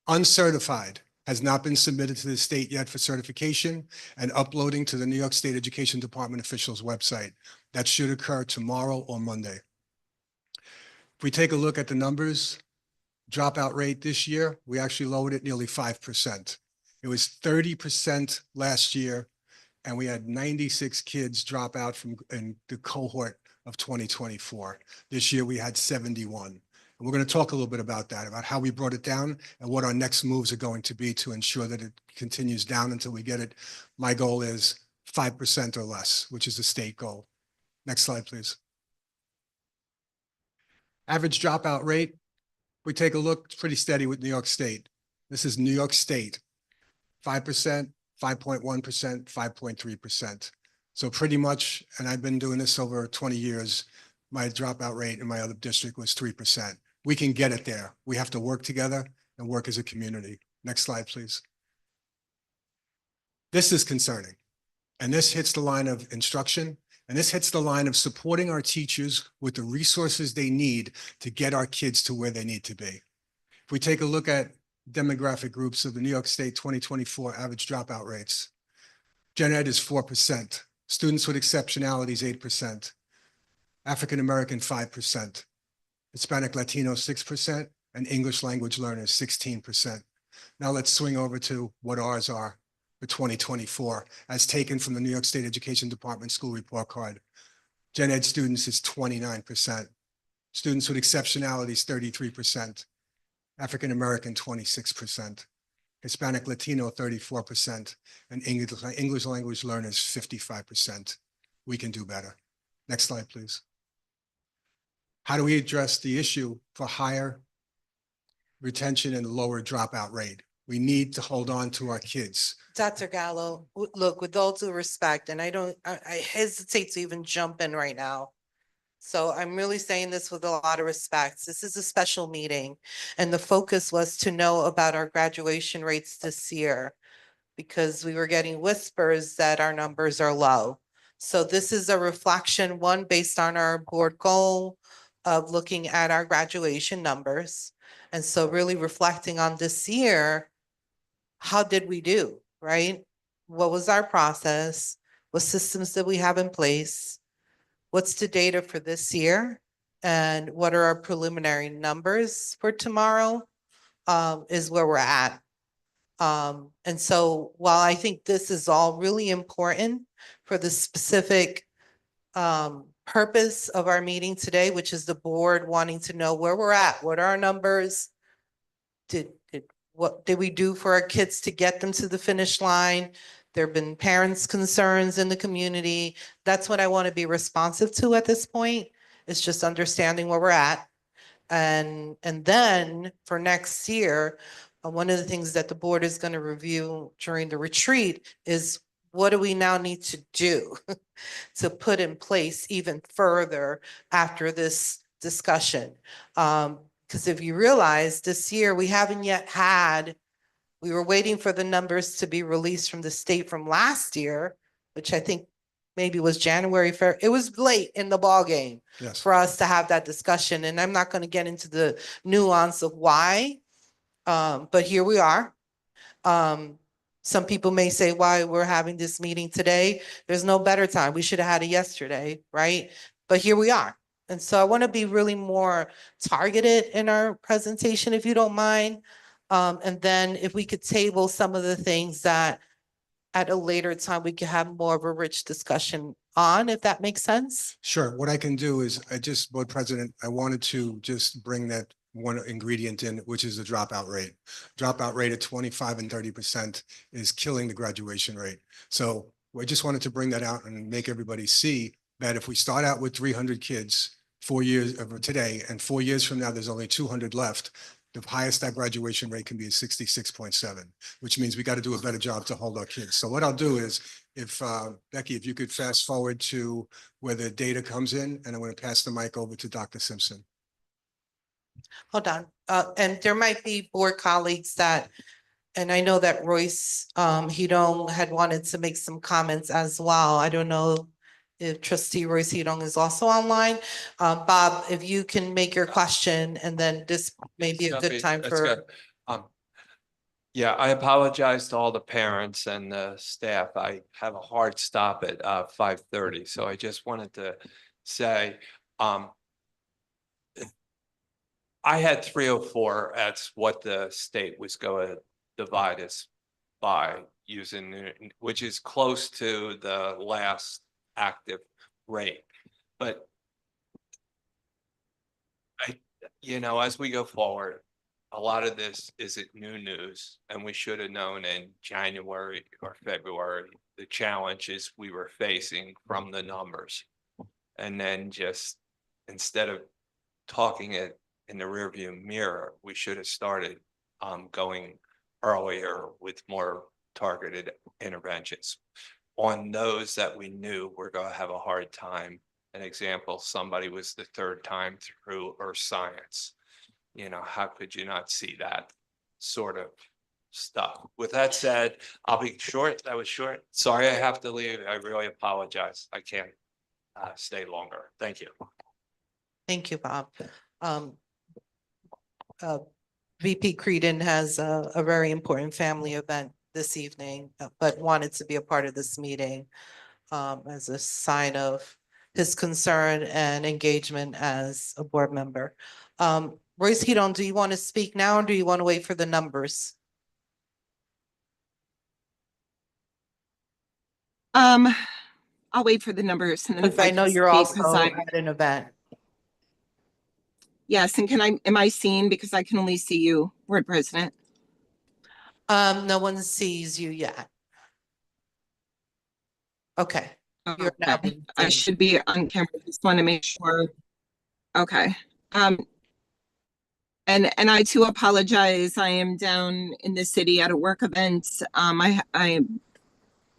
[SPEAKER 11] Uncertified has not been submitted to the state yet for certification and uploading to the New York State Education Department officials website. That should occur tomorrow or Monday. If we take a look at the numbers, dropout rate this year, we actually lowered it nearly 5%. It was 30% last year, and we had 96 kids drop out from in the cohort of 2024. This year, we had 71. And we're going to talk a little bit about that, about how we brought it down and what our next moves are going to be to ensure that it continues down until we get it. My goal is 5% or less, which is the state goal. Next slide, please. Average dropout rate, we take a look, it's pretty steady with New York State. This is New York State, 5%, 5.1%, 5.3%. So pretty much, and I've been doing this over 20 years, my dropout rate in my other district was 3%. We can get it there. We have to work together and work as a community. Next slide, please. This is concerning. And this hits the line of instruction, and this hits the line of supporting our teachers with the resources they need to get our kids to where they need to be. If we take a look at demographic groups of the New York State 2024 average dropout rates, Gen Ed is 4%, students with exceptionalities 8%, African American 5%, Hispanic Latino 6%, and English language learners 16%. Now let's swing over to what ours are for 2024, as taken from the New York State Education Department school report card. Gen Ed students is 29%. Students with exceptionalities, 33%. African American, 26%. Hispanic Latino, 34%. And English language learners, 55%. We can do better. Next slide, please. How do we address the issue for higher retention and lower dropout rate? We need to hold on to our kids.
[SPEAKER 1] Dr. Gallo, look, with all due respect, and I hesitate to even jump in right now. So I'm really saying this with a lot of respect. This is a special meeting, and the focus was to know about our graduation rates this year, because we were getting whispers that our numbers are low. So this is a reflection, one, based on our board goal of looking at our graduation numbers. And so really reflecting on this year, how did we do, right? What was our process? What systems did we have in place? What's the data for this year? And what are our preliminary numbers for tomorrow? Is where we're at. And so while I think this is all really important for the specific purpose of our meeting today, which is the board wanting to know where we're at, what are our numbers? What did we do for our kids to get them to the finish line? There have been parents' concerns in the community. That's what I want to be responsive to at this point. It's just understanding where we're at. And then for next year, one of the things that the board is going to review during the retreat is what do we now need to do to put in place even further after this discussion? Because if you realize this year, we haven't yet had, we were waiting for the numbers to be released from the state from last year, which I think maybe was January, February. It was late in the ball game for us to have that discussion. And I'm not going to get into the nuance of why, but here we are. Some people may say why we're having this meeting today. There's no better time. We should have had it yesterday, right? But here we are. And so I want to be really more targeted in our presentation, if you don't mind. And then if we could table some of the things that at a later time, we could have more of a rich discussion on, if that makes sense.
[SPEAKER 11] Sure. What I can do is Board President, I wanted to just bring that one ingredient in, which is the dropout rate. Dropout rate at 25 and 30% is killing the graduation rate. So I just wanted to bring that out and make everybody see that if we start out with 300 kids 4 years of today, and 4 years from now, there's only 200 left, the highest that graduation rate can be is 66.7, which means we got to do a better job to hold our kids. So what I'll do is, if Becky, if you could fast forward to where the data comes in, and I'm going to pass the mic over to Dr. Simpson.
[SPEAKER 1] Hold on. And there might be board colleagues that, and I know that Royce Hidong had wanted to make some comments as well. I don't know if Trustee Royce Hidong is also online. Bob, if you can make your question, and then this may be a good time for.
[SPEAKER 12] Yeah, I apologize to all the parents and the staff. I have a hard stop at 5:30, so I just wanted to say I had 304. That's what the state was going to divide us by using, which is close to the last active rate. But as we go forward, a lot of this isn't new news, and we should have known in January or February the challenges we were facing from the numbers. And then just instead of talking it in the rearview mirror, we should have started going earlier with more targeted interventions on those that we knew were going to have a hard time. An example, somebody was the third time through earth science. How could you not see that sort of stuff? With that said, I'll be short. That was short. Sorry, I have to leave. I really apologize. I can't stay longer. Thank you.
[SPEAKER 1] Thank you, Bob. VP Creedon has a very important family event this evening, but wanted to be a part of this meeting as a sign of his concern and engagement as a board member. Royce Hedon, do you want to speak now or do you want to wait for the numbers?
[SPEAKER 13] I'll wait for the numbers and then
[SPEAKER 1] Because
[SPEAKER 13] if
[SPEAKER 1] I
[SPEAKER 13] I
[SPEAKER 1] know
[SPEAKER 13] can
[SPEAKER 1] you're
[SPEAKER 13] speak, 'cause
[SPEAKER 1] also
[SPEAKER 13] I,
[SPEAKER 1] at an event.
[SPEAKER 13] yes, and am I seen because I can only see you, board president?
[SPEAKER 1] No one sees you yet. Okay. You're now
[SPEAKER 13] Okay,
[SPEAKER 1] being
[SPEAKER 13] I
[SPEAKER 1] seen.
[SPEAKER 13] should be on camera, just want to make sure. Okay, and I too apologize, I am down in the city at a work event.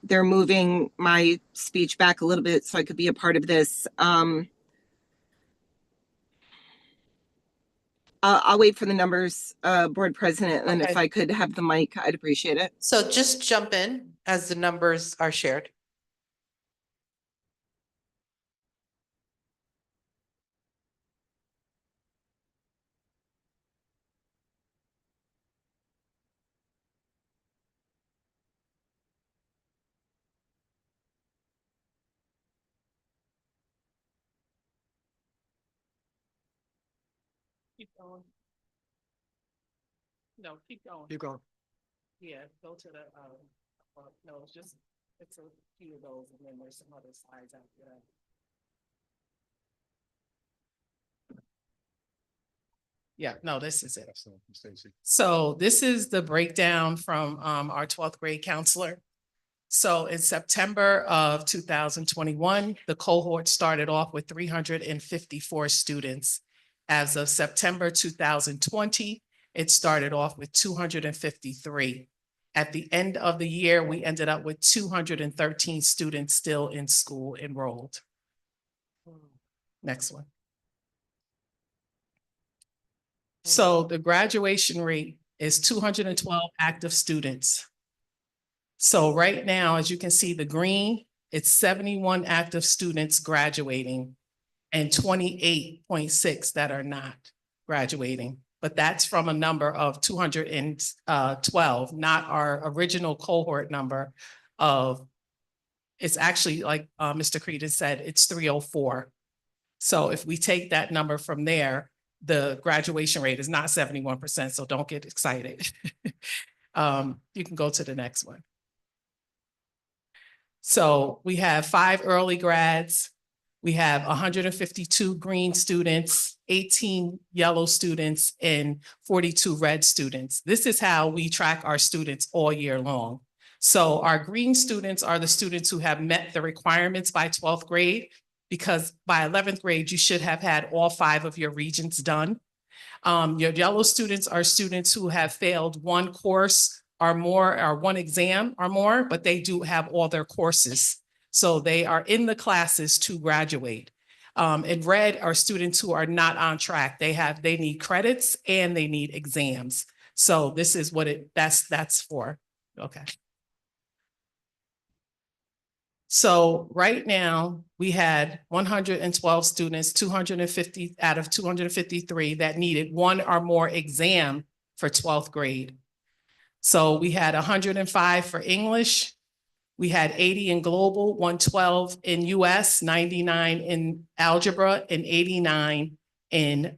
[SPEAKER 13] They're moving my speech back a little bit so I could be a part of this. I'll wait for the numbers, board president, and if
[SPEAKER 1] Okay.
[SPEAKER 13] I could have the mic, I'd appreciate it.
[SPEAKER 1] So just jump in as the numbers are shared.
[SPEAKER 2] Keep going. No, keep going.
[SPEAKER 11] Keep going.
[SPEAKER 2] Yeah, go to the, no, it's a few of those and then there's some other slides after that. Yeah, no, this is it.
[SPEAKER 11] Excellent, Stacy.
[SPEAKER 2] So this is the breakdown from our 12th grade counselor. So in September of 2021, the cohort started off with 354 students. As of September 2020, it started off with 253. At the end of the year, we ended up with 213 students still in school enrolled. Next one. So the graduation rate is 212 active students. So right now, as you can see, the green, it's 71 active students graduating and 28.6 that are not graduating. But that's from a number of 212, not our original cohort number of, it's actually like Mr. Creedon said, it's 304. So if we take that number from there, the graduation rate is not 71%, so don't get excited. You can go to the next one. So we have 5 early grads. We have 152 green students, 18 yellow students, and 42 red students. This is how we track our students all year long. So our green students are the students who have met the requirements by 12th grade, because by 11th grade, you should have had all 5 of your regions done. Your yellow students are students who have failed one course or more, or one exam or more, but they do have all their courses. So they are in the classes to graduate. And red are students who are not on track. They need credits and they need exams. So this is what that's for. Okay. So right now we had 112 students, 250 out of 253 that needed one or more exam for 12th grade. So we had 105 for English. We had 80 in global, 112 in US, 99 in algebra, and 89 in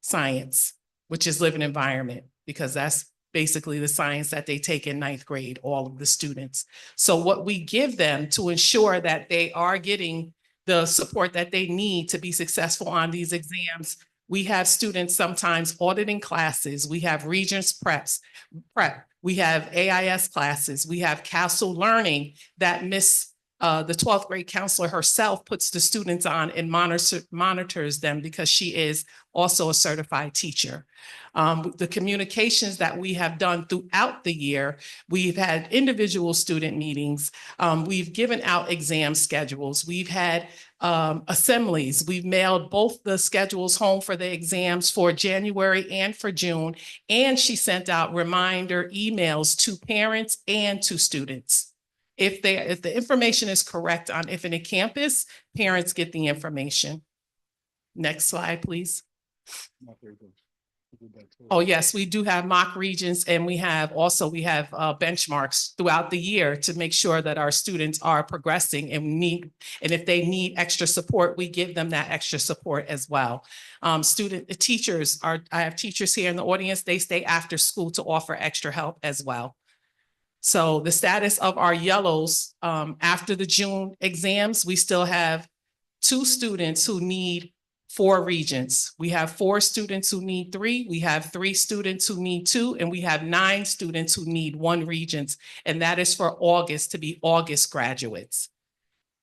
[SPEAKER 2] science, which is living environment, because that's basically the science that they take in ninth grade, all of the students. So what we give them to ensure that they are getting the support that they need to be successful on these exams, we have students sometimes auditing classes, we have Regents prep, we have AIS classes, we have Castle Learning that the 12th grade counselor herself puts the students on and monitors them because she is also a certified teacher. The communications that we have done throughout the year, we've had individual student meetings, we've given out exam schedules, we've had assemblies, we've mailed both the schedules home for the exams for January and for June, and she sent out reminder emails to parents and to students. If the information is correct on if in a campus, parents get the information. Next slide, please. Oh, yes, we do have mock regions, and we have benchmarks throughout the year to make sure that our students are progressing, and if they need extra support, we give them that extra support as well. I have teachers here in the audience, they stay after school to offer extra help as well. So the status of our yellows, after the June exams, we still have 2 students who need 4 regents. We have 4 students who need 3, we have 3 students who need 2, and we have 9 students who need 1 regents. And that is for August, to be August graduates.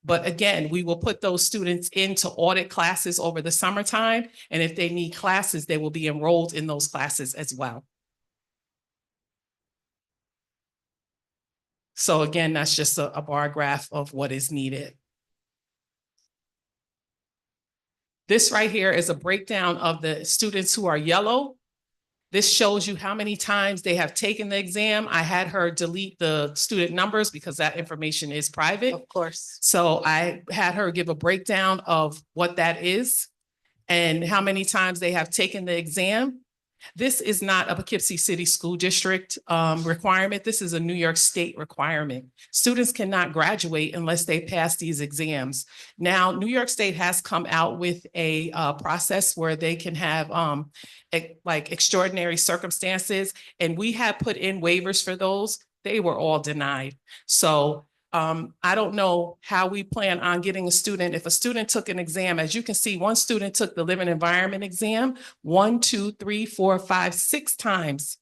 [SPEAKER 2] But again, we will put those students into audit classes over the summertime. And if they need classes, they will be enrolled in those classes as well. So again, that's just a bar graph of what is needed. This right here is a breakdown of the students who are yellow. This shows you how many times they have taken the exam. I had her delete the student numbers because that information is private.
[SPEAKER 1] Of course.
[SPEAKER 2] So I had her give a breakdown of what that is and how many times they have taken the exam. This is not a Poughkeepsie City School District requirement. This is a New York State requirement. Students cannot graduate unless they pass these exams. Now, New York State has come out with a process where they can have like extraordinary circumstances, and we have put in waivers for those. They were all denied. So I don't know how we plan on getting a student. If a student took an exam, as you can see, one student took the living environment exam 1, 2, 3, 4, 5, 6 times.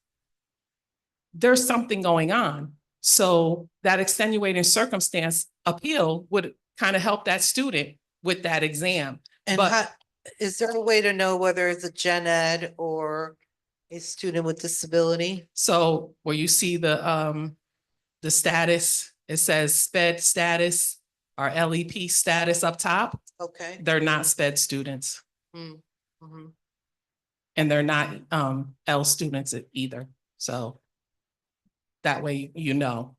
[SPEAKER 2] There's something going on. So that extenuating circumstance appeal would kind of help that student with that exam.
[SPEAKER 1] And is there a way to know whether it's a gen ed or a student with disability?
[SPEAKER 2] So where you see the status, it says SPED status or LEP status up top.
[SPEAKER 1] Okay.
[SPEAKER 2] They're not SPED students.
[SPEAKER 1] Mm-hmm.
[SPEAKER 2] And they're not L students either. So that way you know.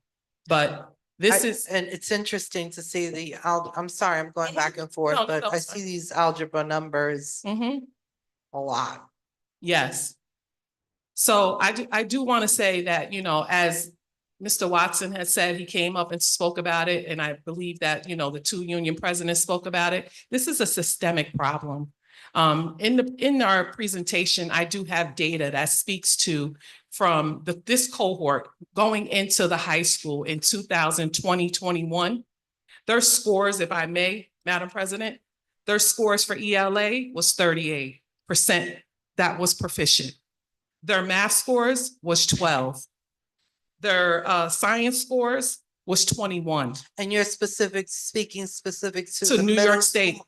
[SPEAKER 2] But this is.
[SPEAKER 1] And it's interesting to see I'm sorry, I'm going back and forth,
[SPEAKER 2] No,
[SPEAKER 1] but
[SPEAKER 2] no,
[SPEAKER 1] I see these algebra numbers a lot.
[SPEAKER 2] Yes. So I do want to say that, as Mr. Watson has said, he came up and spoke about it. And I believe that, the 2 union presidents spoke about it. This is a systemic problem. In our presentation, I do have data that speaks to from this cohort going into the high school in 2020-21. Their scores, if I may, Madam President, their scores for ELA was 38%. That was proficient. Their math scores was 12. Their science scores was 21.
[SPEAKER 1] And you're speaking specific to
[SPEAKER 2] To
[SPEAKER 1] the
[SPEAKER 2] New
[SPEAKER 1] middle
[SPEAKER 2] York State.
[SPEAKER 1] school,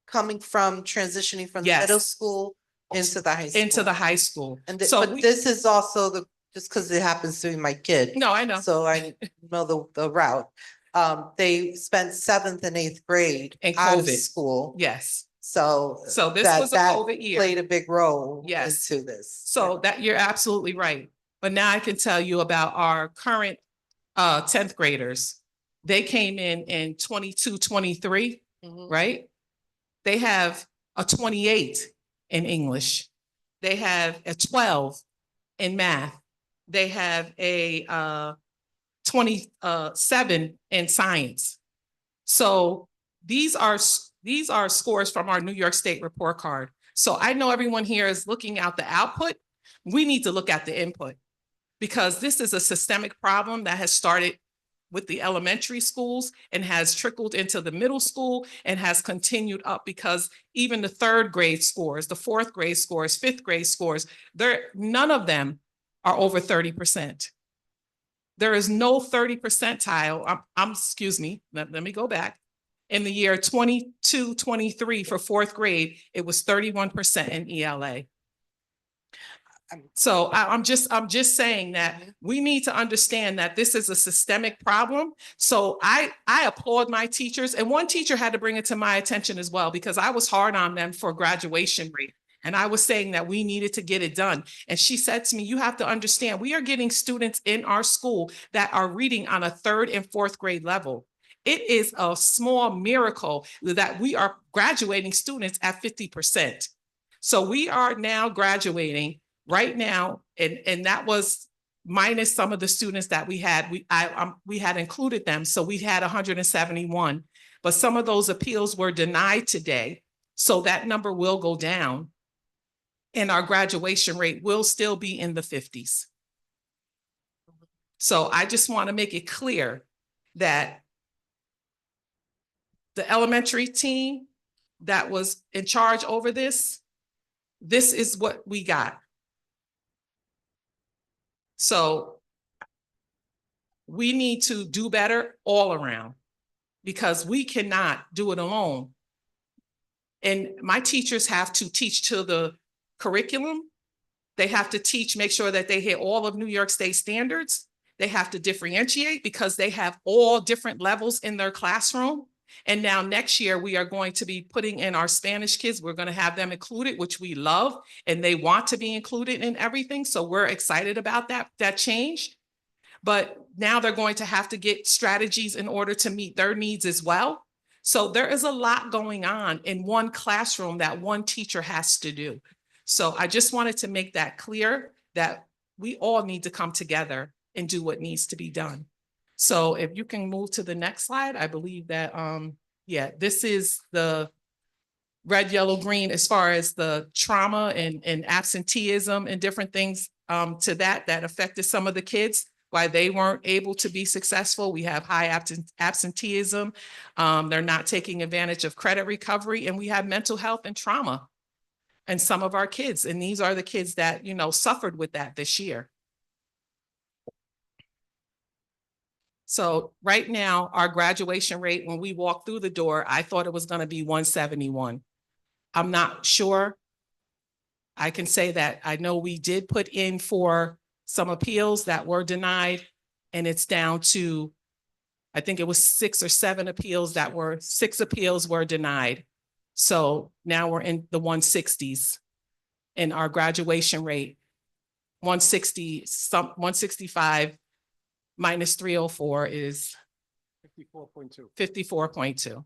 [SPEAKER 1] coming from transitioning from the
[SPEAKER 2] Yes.
[SPEAKER 1] middle school into the high school.
[SPEAKER 2] Into the high school.
[SPEAKER 1] And
[SPEAKER 2] So
[SPEAKER 1] but this is also just because it happens to be my kid.
[SPEAKER 2] No, I know.
[SPEAKER 1] So I know the route. They spent 7th and 8th grade
[SPEAKER 2] And
[SPEAKER 1] out of
[SPEAKER 2] COVID.
[SPEAKER 1] school.
[SPEAKER 2] Yes.
[SPEAKER 1] So
[SPEAKER 2] this was a COVID year.
[SPEAKER 1] played a big role
[SPEAKER 2] Yes.
[SPEAKER 1] into this.
[SPEAKER 2] So that you're absolutely right. But now I can tell you about our current 10th graders. They came in 22-23, right? They have a 28 in English. They have a 12 in math. They have a 27 in science. So these are scores from our New York State report card. So I know everyone here is looking at the output. We need to look at the input, because this is a systemic problem that has started with the elementary schools and has trickled into the middle school and has continued up, because even the third grade scores, the fourth grade scores, fifth grade scores, none of them are over 30%. There is no 30 percentile. Excuse me, let me go back. In the year 22-23 for fourth grade, it was 31% in ELA. So I'm just saying that we need to understand that this is a systemic problem. So I applaud my teachers, and one teacher had to bring it to my attention as well, because I was hard on them for graduation rate. And I was saying that we needed to get it done. And she said to me, you have to understand, we are getting students in our school that are reading on a third and fourth grade level. It is a small miracle that we are graduating students at 50%. So we are now graduating right now, and that was minus some of the students that we had. We had included them, so we had 171, but some of those appeals were denied today, so that number will go down, and our graduation rate will still be in the 50s. So I just want to make it clear that the elementary team that was in charge over this is what we got. So we need to do better all around, because we cannot do it alone. And my teachers have to teach to the curriculum. They have to teach, make sure that they hit all of New York State standards. They have to differentiate, because they have all different levels in their classroom. And now next year, we are going to be putting in our Spanish kids. We're going to have them included, which we love, and they want to be included in everything. So we're excited about that change. But now they're going to have to get strategies in order to meet their needs as well. So there is a lot going on in one classroom that one teacher has to do. So I just wanted to make that clear, that we all need to come together and do what needs to be done. So if you can move to the next slide, I believe that, yeah, this is the red, yellow, green, as far as the trauma and absenteeism and different things to that affected some of the kids, why they weren't able to be successful. We have high absenteeism. They're not taking advantage of credit recovery, and we have mental health and trauma in some of our kids. And these are the kids that, you know, suffered with that this year. So right now, our graduation rate, when we walked through the door, I thought it was going to be 171. I'm not sure. I can say that I know we did put in for some appeals that were denied, and it's down to, I think it was 6 or 7 appeals that were, 6 appeals were denied. So now we're in the 160s, and our graduation rate, 165 minus 304 is
[SPEAKER 11] 54.2.
[SPEAKER 2] 54.2.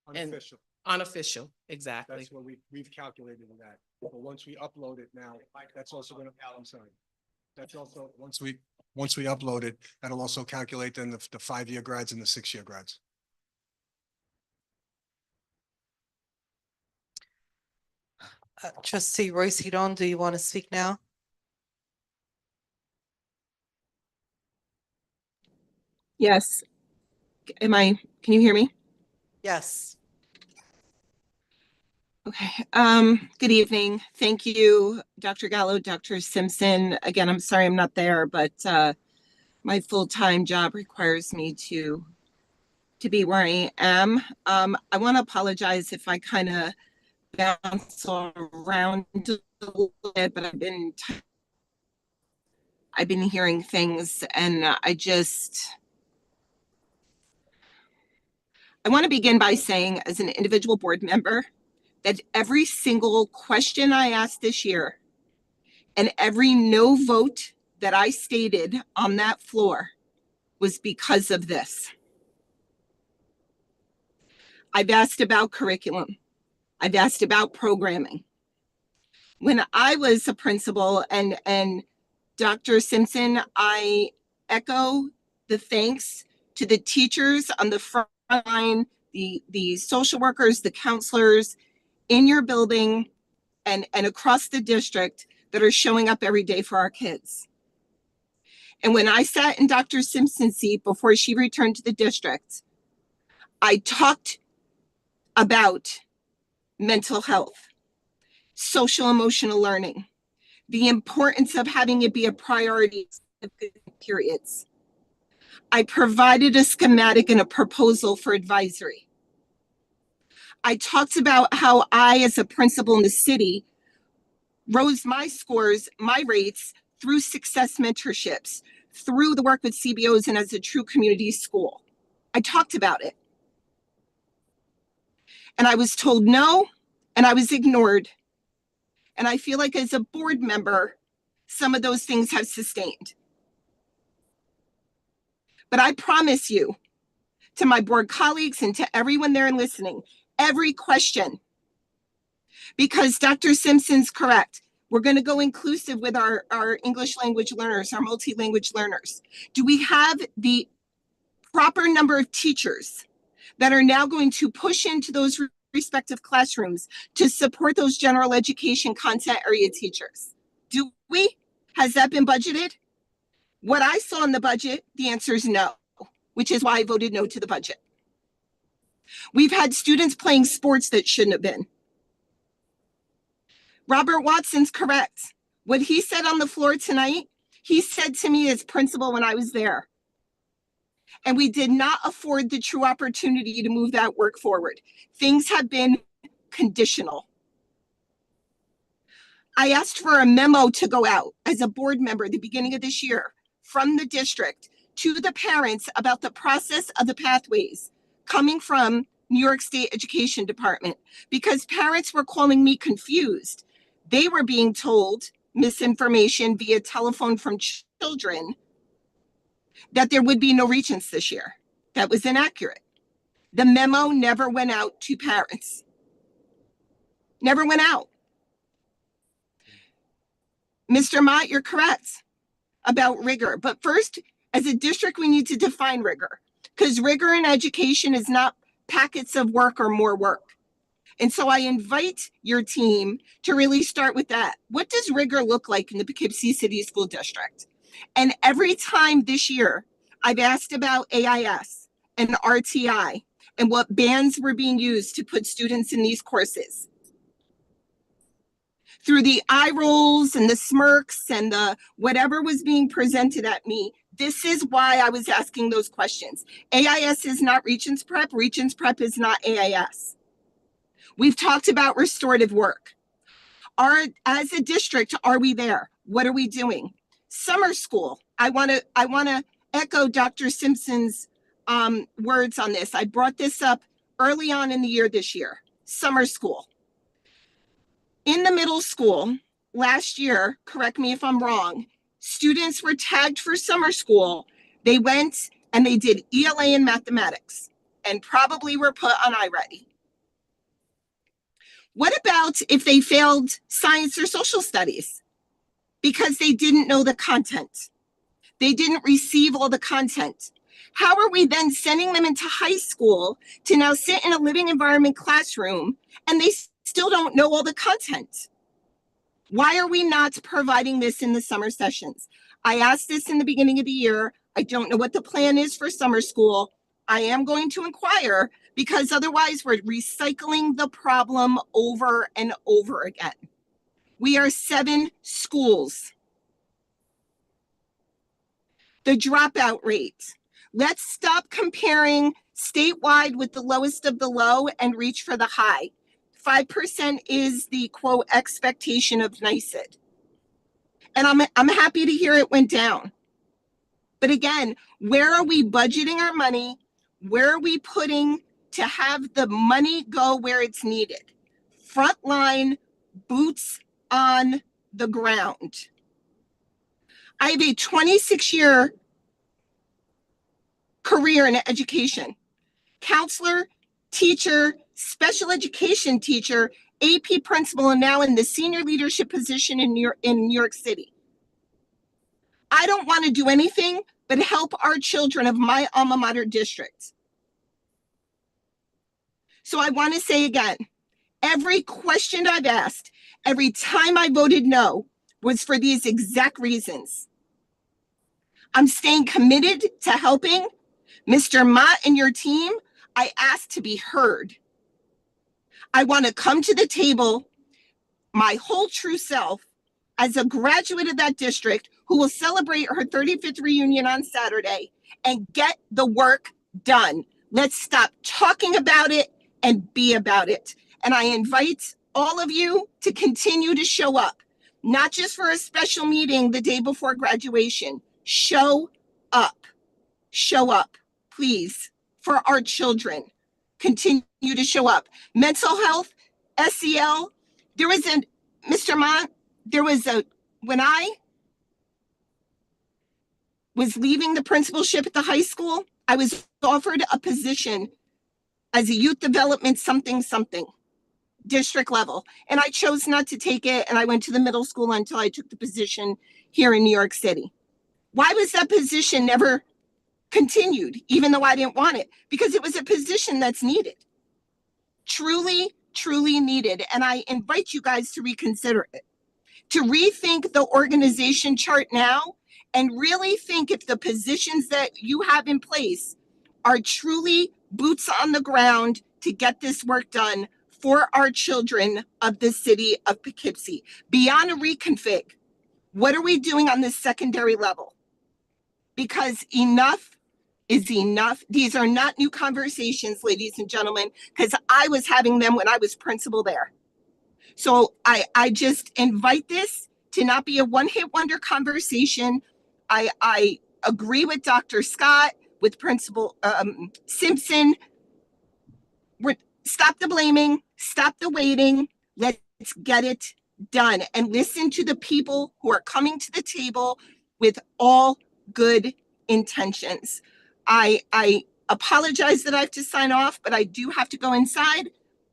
[SPEAKER 11] Unofficial.
[SPEAKER 2] Unofficial, exactly.
[SPEAKER 11] That's what we've calculated in that. But once we upload it now, that's also gonna, I'm sorry. That's also, once we upload it, that'll also calculate then the 5-year grads and the 6-year grads.
[SPEAKER 1] Trustee Royce Hidon, do you want to speak now?
[SPEAKER 13] Yes. Can you hear me?
[SPEAKER 1] Yes.
[SPEAKER 13] Okay. Good evening. Thank you, Dr. Gallo, Dr. Simpson. Again, I'm sorry I'm not there, but my full-time job requires me to be where I am. I want to apologize if I kind of bounce around a little bit, but I've been hearing things, and I want to begin by saying, as an individual board member, that every single question I asked this year and every no vote that I stated on that floor was because of this. I've asked about curriculum. I've asked about programming. When I was a principal, and Dr. Simpson, I echo the thanks to the teachers on the front line, the social workers, the counselors in your building and across the district that are showing up every day for our kids. And when I sat in Dr. Simpson's seat before she returned to the district, I talked about mental health, social emotional learning, the importance of having it be a priority in periods. I provided a schematic and a proposal for advisory. I talked about how I, as a principal in the city, rose my scores, my rates through success mentorships, through the work with CBOs and as a true community school. I talked about it. And I was told no, and I was ignored. And I feel like as a board member, some of those things have sustained. But I promise you, to my board colleagues and to everyone there and listening, every question, because Dr. Simpson's correct. We're going to go inclusive with our English language learners, our multi-language learners. Do we have the proper number of teachers that are now going to push into those respective classrooms to support those general education content area teachers? Do we? Has that been budgeted? What I saw in the budget, the answer is no, which is why I voted no to the budget. We've had students playing sports that shouldn't have been. Robert Watson's correct. What he said on the floor tonight, he said to me as principal when I was there. And we did not afford the true opportunity to move that work forward. Things have been conditional. I asked for a memo to go out as a board member at the beginning of this year from the district to the parents about the process of the pathways coming from New York State Education Department, because parents were calling me confused. They were being told misinformation via telephone from children that there would be no regents this year. That was inaccurate. The memo never went out to parents. Never went out. Mr. Mott, you're correct about rigor. But first, as a district, we need to define rigor, because rigor in education is not packets of work or more work. And so I invite your team to really start with that. What does rigor look like in the Poughkeepsie City School District? And every time this year, I've asked about AIS and RTI and what bands were being used to put students in these courses. Through the eye rolls and the smirks and the whatever was being presented at me, this is why I was asking those questions. AIS is not Regents Prep. Regents Prep is not AIS. We've talked about restorative work. As a district, are we there? What are we doing? Summer school. I want to echo Dr. Simpson's words on this. I brought this up early on in the year this year. Summer school. In the middle school, last year, correct me if I'm wrong, students were tagged for summer school. They went and they did ELA and mathematics and probably were put on iReady. What about if they failed science or social studies because they didn't know the content? They didn't receive all the content. How are we then sending them into high school to now sit in a living environment classroom and they still don't know all the content? Why are we not providing this in the summer sessions? I asked this in the beginning of the year. I don't know what the plan is for summer school. I am going to inquire, because otherwise we're recycling the problem over and over again. We are 7 schools. The dropout rate. Let's stop comparing statewide with the lowest of the low and reach for the high. 5% is the quote expectation of NYSED. And I'm happy to hear it went down. But again, where are we budgeting our money? Where are we putting to have the money go where it's needed? Frontline, boots on the ground. I have a 26-year career in education. Counselor, teacher, special education teacher, AP principal, and now in the senior leadership position in New York City. I don't want to do anything but help our children of my alma mater district. So I want to say again, every question I've asked, every time I voted no, was for these exact reasons. I'm staying committed to helping. Mr. Mott and your team, I asked to be heard. I want to come to the table, my whole true self, as a graduate of that district who will celebrate her 35th reunion on Saturday, and get the work done. Let's stop talking about it and be about it. And I invite all of you to continue to show up, not just for a special meeting the day before graduation. Show up. Show up, please, for our children. Continue to show up. Mental health, SEL, there was a, Mr. Mott, when I was leaving the principalship at the high school, I was offered a position as a youth development something, district level. And I chose not to take it. And I went to the middle school until I took the position here in New York City. Why was that position never continued, even though I didn't want it? Because it was a position that's needed. Truly, truly needed. And I invite you guys to reconsider it, to rethink the organization chart now, and really think if the positions that you have in place are truly boots on the ground to get this work done for our children of the city of Poughkeepsie. Beyond a reconfig, what are we doing on this secondary level? Because enough is enough. These are not new conversations, ladies and gentlemen, because I was having them when I was principal there. So I just invite this to not be a one-hit wonder conversation. I agree with Dr. Scott, with Principal Simpson. Stop the blaming, stop the waiting. Let's get it done and listen to the people who are coming to the table with all good intentions. I apologize that I have to sign off, but I do have to go inside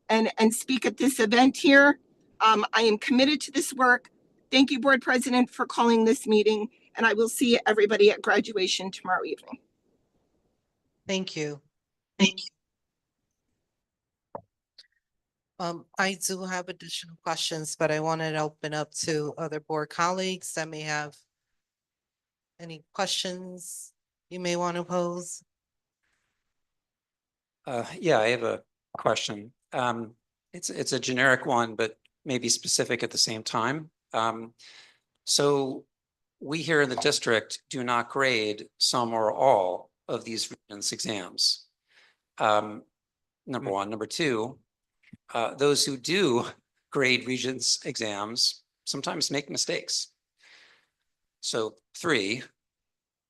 [SPEAKER 13] and speak at this event here. I am committed to this work. Thank you, Board President, for calling this meeting, and I will see everybody at graduation tomorrow evening.
[SPEAKER 1] Thank you. I do have additional questions, but I wanted to open up to other board colleagues that may have any questions you may want to pose.
[SPEAKER 14] Yeah, I have a question. It's a generic one, but maybe specific at the same time. So we here in the district do not grade some or all of these Regents exams. Number one. Number two, those who do grade Regents exams sometimes make mistakes. So three,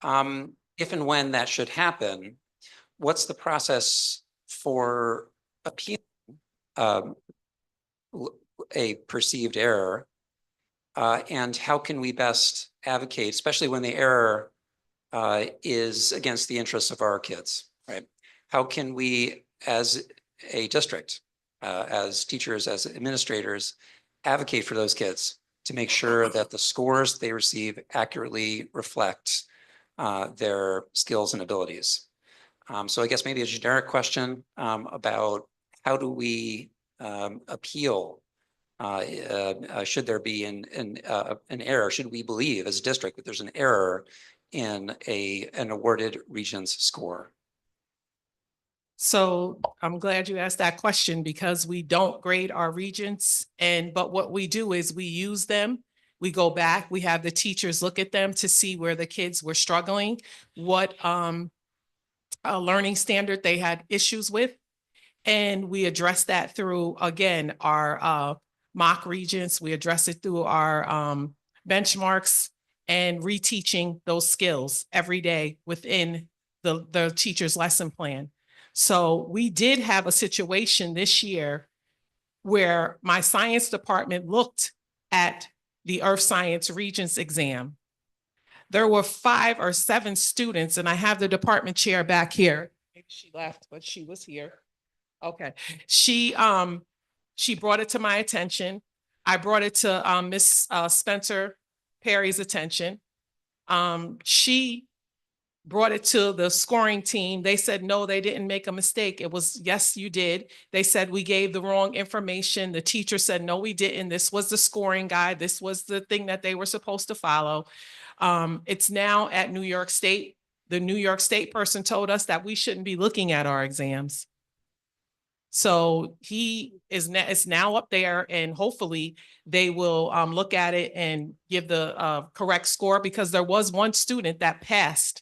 [SPEAKER 14] if and when that should happen, what's the process for appealing a perceived error? And how can we best advocate, especially when the error is against the interests of our kids, right? How can we, as a district, as teachers, as administrators, advocate for those kids to make sure that the scores they receive accurately reflect their skills and abilities? So I guess maybe a generic question about how do we appeal should there be an error? Should we believe as a district that there's an error in an awarded Regents score?
[SPEAKER 2] So I'm glad you asked that question, because we don't grade our Regents, but what we do is we use them. We go back, we have the teachers look at them to see where the kids were struggling, what learning standard they had issues with. And we address that through, again, our mock Regents. We address it through our benchmarks and reteaching those skills every day within the teacher's lesson plan. So we did have a situation this year where my science department looked at the Earth Science Regents exam. There were 5 or 7 students, and I have the department chair back here. Maybe she left, but she was here. Okay. She brought it to my attention. I brought it to Miss Spencer Perry's attention. She brought it to the scoring team. They said, no, they didn't make a mistake. It was, yes, you did. They said we gave the wrong information. The teacher said, no, we didn't. This was the scoring guide. This was the thing that they were supposed to follow. It's now at New York State. The New York State person told us that we shouldn't be looking at our exams. So it's now up there, and hopefully they will look at it and give the correct score, because there was one student that passed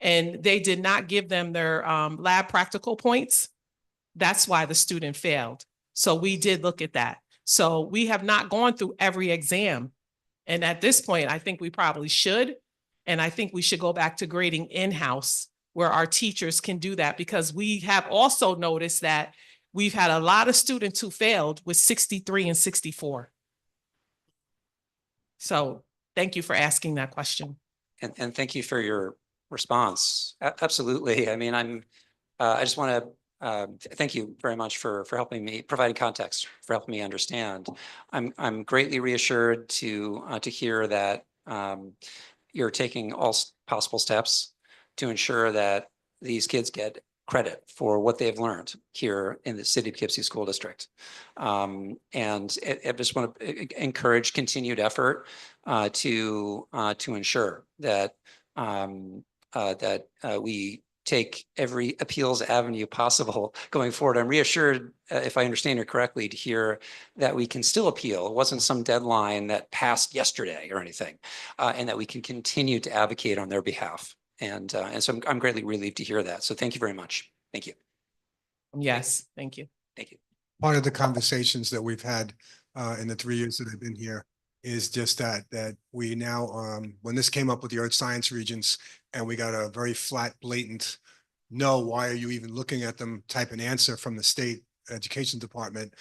[SPEAKER 2] and they did not give them their lab practical points. That's why the student failed. So we did look at that. So we have not gone through every exam. And at this point, I think we probably should. And I think we should go back to grading in-house, where our teachers can do that, because we have also noticed that we've had a lot of students who failed with 63 and 64. So thank you for asking that question.
[SPEAKER 14] And thank you for your response. Absolutely. I mean, I just want to thank you very much for helping me, providing context, for helping me understand. I'm greatly reassured to hear that you're taking all possible steps to ensure that these kids get credit for what they've learned here in the City of Poughkeepsie School District. And I just want to encourage continued effort to ensure that we take every appeals avenue possible going forward. I'm reassured, if I understand it correctly, to hear that we can still appeal. It wasn't some deadline that passed yesterday or anything, and that we can continue to advocate on their behalf. And so I'm greatly relieved to hear that. So thank you very much. Thank you.
[SPEAKER 2] Yes, thank you.
[SPEAKER 14] Thank you.
[SPEAKER 11] Part of the conversations that we've had in the 3 years that I've been here is just that we now, when this came up with the earth science regents, and we got a very flat, blatant, no, why are you even looking at them type an answer from the state education department.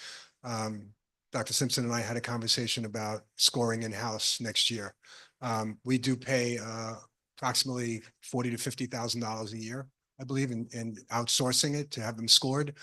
[SPEAKER 11] Dr. Simpson and I had a conversation about scoring in-house next year. We do pay approximately $40,000 to $50,000 a year, I believe, in outsourcing it to have them scored.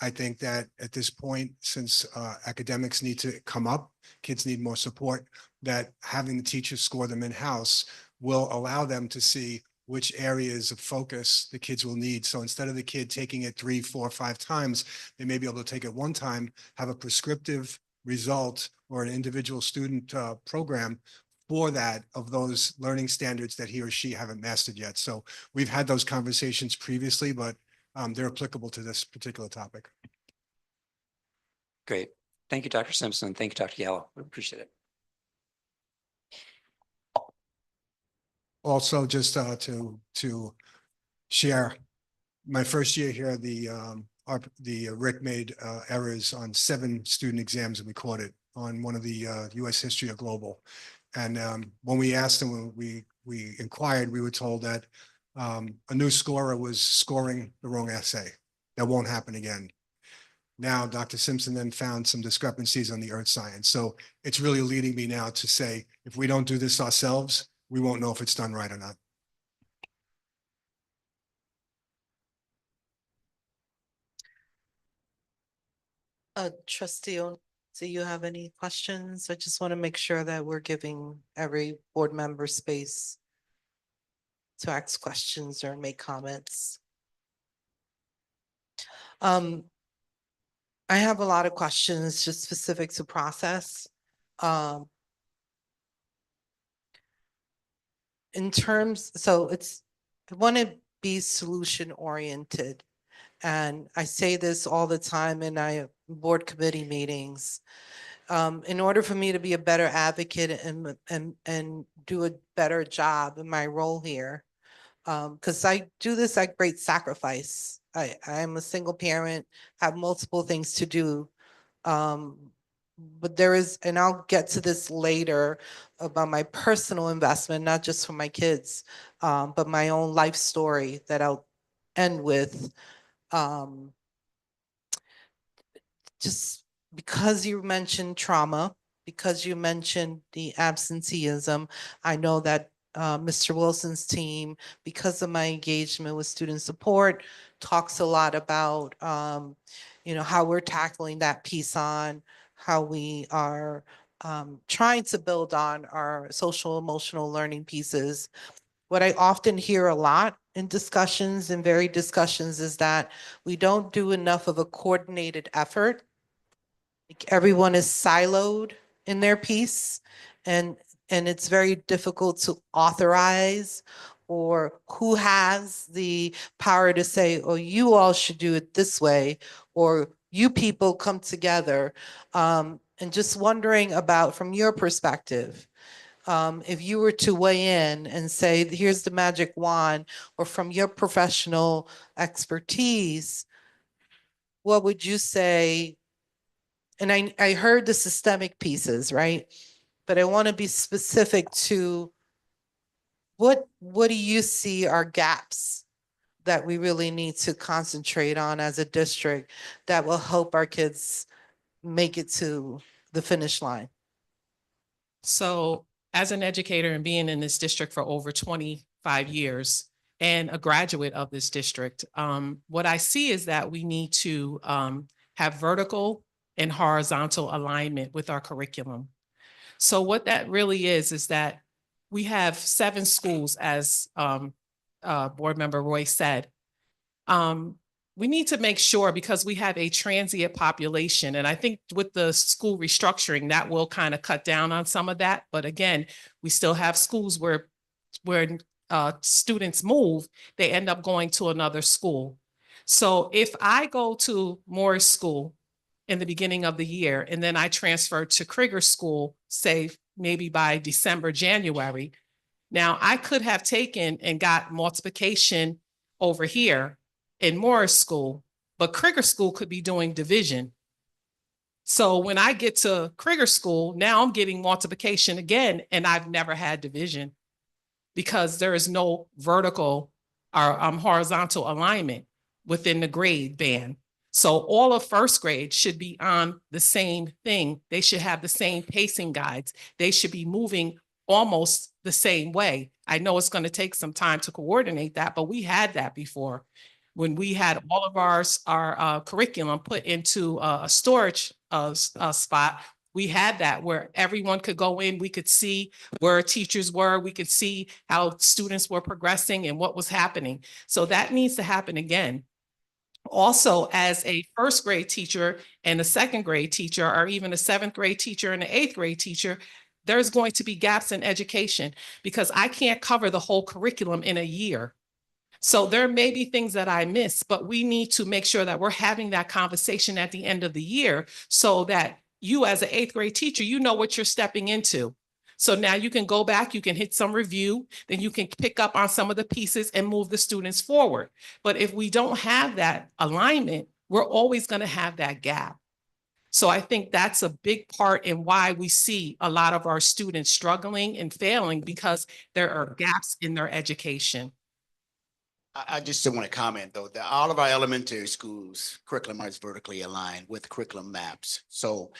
[SPEAKER 11] I think that at this point, since academics need to come up, kids need more support, that having the teachers score them in-house will allow them to see which areas of focus the kids will need. So instead of the kid taking it 3, 4, 5 times, they may be able to take it one time, have a prescriptive result or an individual student program for that, of those learning standards that he or she haven't mastered yet. So we've had those conversations previously, but they're applicable to this particular topic.
[SPEAKER 14] Great. Thank you, Dr. Simpson. Thank you, Dr. Gallo. We appreciate it.
[SPEAKER 11] Also, just to share, my first year here, the RIC made errors on 7 student exams that we caught on one of the U.S. history or global. And when we asked them, when we inquired, we were told that a new scorer was scoring the wrong essay. That won't happen again. Now, Dr. Simpson then found some discrepancies on the earth science. So it's really leading me now to say, if we don't do this ourselves, we won't know if it's done right or not.
[SPEAKER 1] Trustee, do you have any questions? I just want to make sure that we're giving every board member space to ask questions or make comments. I have a lot of questions just specific to process. In terms, so I want to be solution oriented. And I say this all the time in our board committee meetings. In order for me to be a better advocate and do a better job in my role here, because I do this at great sacrifice. I'm a single parent, have multiple things to do. But there is, and I'll get to this later about my personal investment, not just for my kids, but my own life story that I'll end with. Just because you mentioned trauma, because you mentioned the absenteeism, I know that Mr. Wilson's team, because of my engagement with student support, talks a lot about how we're tackling that piece on how we are trying to build on our social emotional learning pieces. what I often hear a lot in discussions and varied discussions is that we don't do enough of a coordinated effort. Like, everyone is siloed in their piece, and it's very difficult to authorize or who has the power to say, oh, you all should do it this way, or you people come together. And just wondering about, from your perspective, if you were to weigh in and say, here's the magic wand, or from your professional expertise, what would you say? And I heard the systemic pieces, right? But I want to be specific to what do you see are gaps that we really need to concentrate on as a district that will help our kids make it to the finish line?
[SPEAKER 2] So as an educator and being in this district for over 25 years and a graduate of this district, what I see is that we need to have vertical and horizontal alignment with our curriculum. So what that really is that we have 7 schools, as Board Member Roy said. We need to make sure, because we have a transient population, and I think with the school restructuring, that will kind of cut down on some of that. But again, we still have schools where students move, they end up going to another school. So if I go to Morris School in the beginning of the year, and then I transfer to Krieger School, say maybe by December, January, now I could have taken and got multiplication over here in Morris School, but Krieger School could be doing division. So when I get to Krieger School, now I'm getting multiplication again, and I've never had division because there is no vertical or horizontal alignment within the grade band. So all of first grade should be on the same thing. They should have the same pacing guides. They should be moving almost the same way. I know it's going to take some time to coordinate that, but we had that before. When we had all of our curriculum put into a storage spot, we had that where everyone could go in, we could see where teachers were, we could see how students were progressing and what was happening. So that needs to happen again. Also, as a first grade teacher and a second grade teacher, or even a 7th grade teacher and an 8th grade teacher, there's going to be gaps in education because I can't cover the whole curriculum in a year. So there may be things that I miss, but we need to make sure that we're having that conversation at the end of the year so that you, as an 8th grade teacher, you know what you're stepping into. So now you can go back, you can hit some review, then you can pick up on some of the pieces and move the students forward. But if we don't have that alignment, we're always going to have that gap. So I think that's a big part in why we see a lot of our students struggling and failing, because there are gaps in their education.
[SPEAKER 10] I just still want to comment, though, that all of our elementary schools curriculum is vertically aligned with curriculum maps. So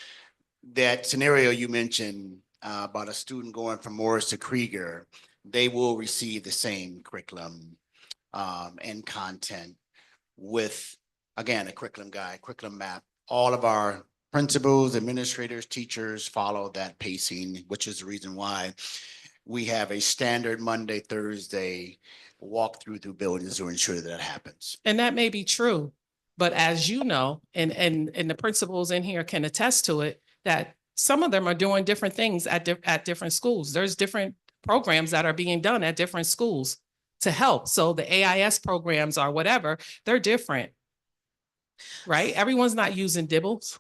[SPEAKER 10] that scenario you mentioned about a student going from Morris to Krieger, they will receive the same curriculum and content with, again, a curriculum guide, curriculum map. All of our principals, administrators, teachers follow that pacing, which is the reason why we have a standard Monday, Thursday walk through buildings to ensure that that happens.
[SPEAKER 2] And that may be true, but as you know, and the principals in here can attest to it, that some of them are doing different things at different schools. There's different programs that are being done at different schools to help. So the AIS programs or whatever, they're different, right? Everyone's not using Dibbles.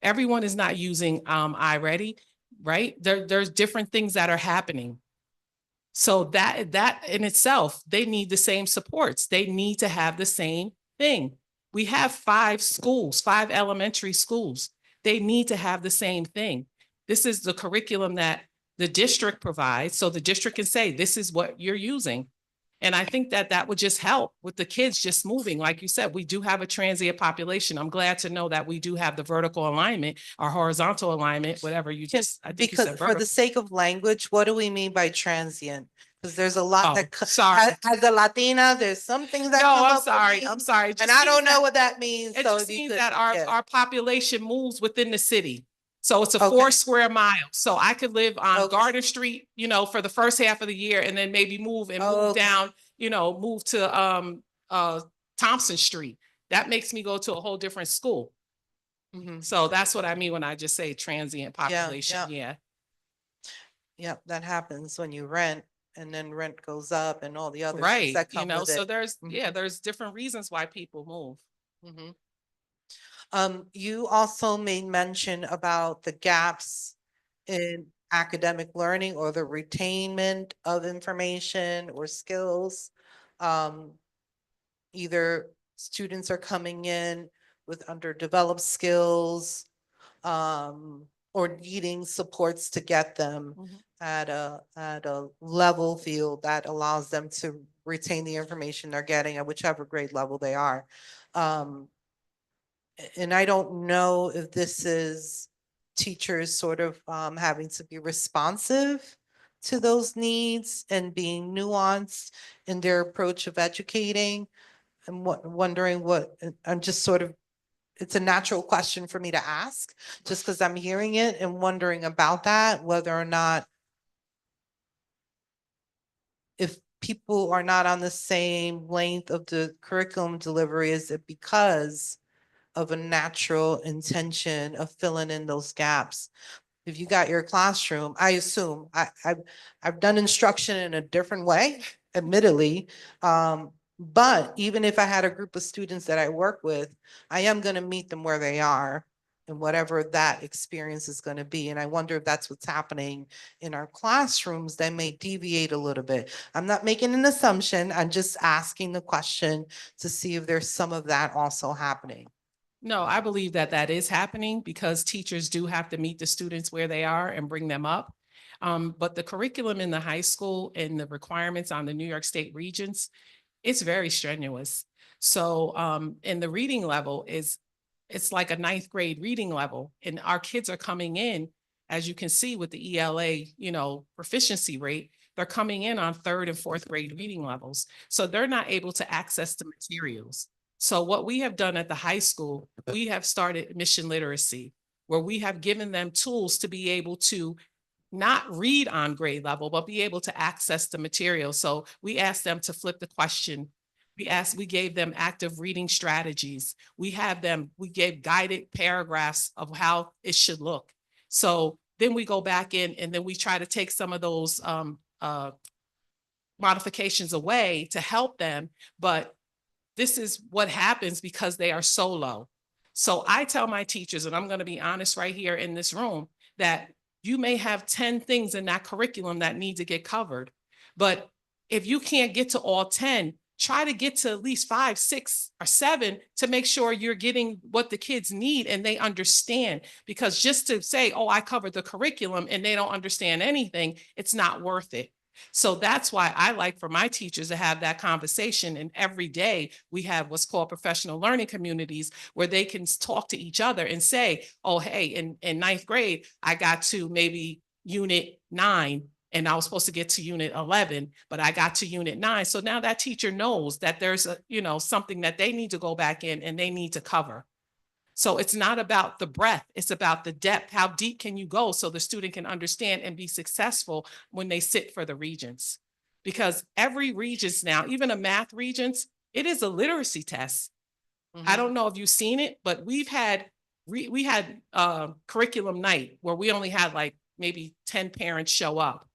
[SPEAKER 2] Everyone is not using iReady, right? There's different things that are happening. So that in itself, they need the same supports. They need to have the same thing. We have 5 schools, 5 elementary schools. They need to have the same thing. This is the curriculum that the district provides. So the district can say, this is what you're using. And I think that would just help with the kids just moving. Like you said, we do have a transient population. I'm glad to know that we do have the vertical alignment or horizontal alignment, whatever you just, I think you
[SPEAKER 1] Because
[SPEAKER 2] said
[SPEAKER 1] for
[SPEAKER 2] vertical.
[SPEAKER 1] the sake of language, what do we mean by transient? Because there's a lot
[SPEAKER 2] Oh,
[SPEAKER 1] that,
[SPEAKER 2] sorry.
[SPEAKER 1] as a Latina, there's some things that
[SPEAKER 2] No,
[SPEAKER 1] come
[SPEAKER 2] I'm
[SPEAKER 1] up with
[SPEAKER 2] sorry.
[SPEAKER 1] me,
[SPEAKER 2] I'm sorry.
[SPEAKER 1] and I don't know what that means.
[SPEAKER 2] It
[SPEAKER 1] So
[SPEAKER 2] just
[SPEAKER 1] if you
[SPEAKER 2] means
[SPEAKER 1] could-
[SPEAKER 2] that
[SPEAKER 1] yeah.
[SPEAKER 2] our population moves within the city. So it's a
[SPEAKER 1] Okay.
[SPEAKER 2] 4 square miles. So I could live on
[SPEAKER 1] Okay.
[SPEAKER 2] Garden Street, for the first half of the year and then maybe move
[SPEAKER 1] Okay.
[SPEAKER 2] down, move to Thompson Street. That makes me go to a whole different school.
[SPEAKER 1] Mhm.
[SPEAKER 2] So that's what I mean when I just say transient population.
[SPEAKER 1] yeah.
[SPEAKER 2] Yeah.
[SPEAKER 1] Yep, that happens when you rent and then rent goes up and all the other things
[SPEAKER 2] Right.
[SPEAKER 1] that come with
[SPEAKER 2] So
[SPEAKER 1] it.
[SPEAKER 2] there's different reasons why people move.
[SPEAKER 1] Mhm. You also made mention about the gaps in academic learning or the retainment of information or skills. Either students are coming in with underdeveloped skills, or needing supports to get them at a level field that allows them to retain the information they're getting at whichever grade level they are. And I don't know if this is teachers sort of having to be responsive to those needs and being nuanced in their approach of educating. I'm wondering I'm just sort of, it's a natural question for me to ask, just because I'm hearing it and wondering about that, whether or not if people are not on the same length of the curriculum delivery, is it because of a natural intention of filling in those gaps? If you got your classroom, I assume, I've done instruction in a different way, admittedly. But even if I had a group of students that I work with, I am gonna meet them where they are and whatever that experience is gonna be. And I wonder if that's what's happening in our classrooms that may deviate a little bit. I'm not making an assumption, I'm just asking the question to see if there's some of that also happening.
[SPEAKER 2] No, I believe that that is happening because teachers do have to meet the students where they are and bring them up. But the curriculum in the high school and the requirements on the New York State regents, it's very strenuous. So in the reading level it's like a 9th grade reading level. And our kids are coming in, as you can see with the ELA, proficiency rate, they're coming in on 3rd and 4th grade reading levels. So they're not able to access the materials. So what we have done at the high school, we have started mission literacy, where we have given them tools to be able to not read on grade level, but be able to access the material. So we asked them to flip the question. We gave them active reading strategies. We gave guided paragraphs of how it should look. So then we go back in and then we try to take some of those modifications away to help them. But this is what happens because they are so low. So I tell my teachers, and I'm going to be honest right here in this room, that you may have 10 things in that curriculum that need to get covered. But if you can't get to all 10, try to get to at least 5, 6, or 7 to make sure you're getting what the kids need and they understand. Because just to say, oh, I covered the curriculum and they don't understand anything, it's not worth it. So that's why I like for my teachers to have that conversation. And every day we have what's called professional learning communities where they can talk to each other and say, oh, hey, in 9th grade, I got to maybe unit 9 and I was supposed to get to unit 11, but I got to unit 9. So now that teacher knows that there's something that they need to go back in and they need to cover. So it's not about the breadth, it's about the depth. How deep can you go so the student can understand and be successful when they sit for the regents? Because every regents now, even a math regents, it is a literacy test. I don't know if you've seen it, but we had curriculum night where we only had like maybe 10 parents show up.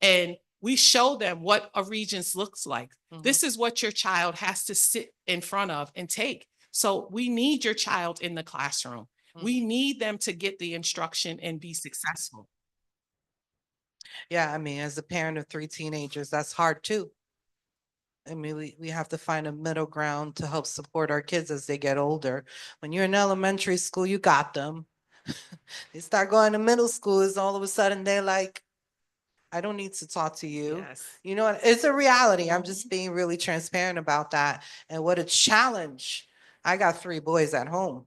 [SPEAKER 2] And we show them what a regents looks like. This is what your child has to sit in front of and take. So we need your child in the classroom. We need them to get the instruction and be successful.
[SPEAKER 1] Yeah, I mean, as a parent of 3 teenagers, that's hard too. I mean, we have to find a middle ground to help support our kids as they get older. When you're in elementary school, you got them. They start going to middle school, is all of a sudden they're like, I don't need to talk to you.
[SPEAKER 2] Yes.
[SPEAKER 1] You know, it's a reality. I'm just being really transparent about that. And what a challenge. I got 3 boys at home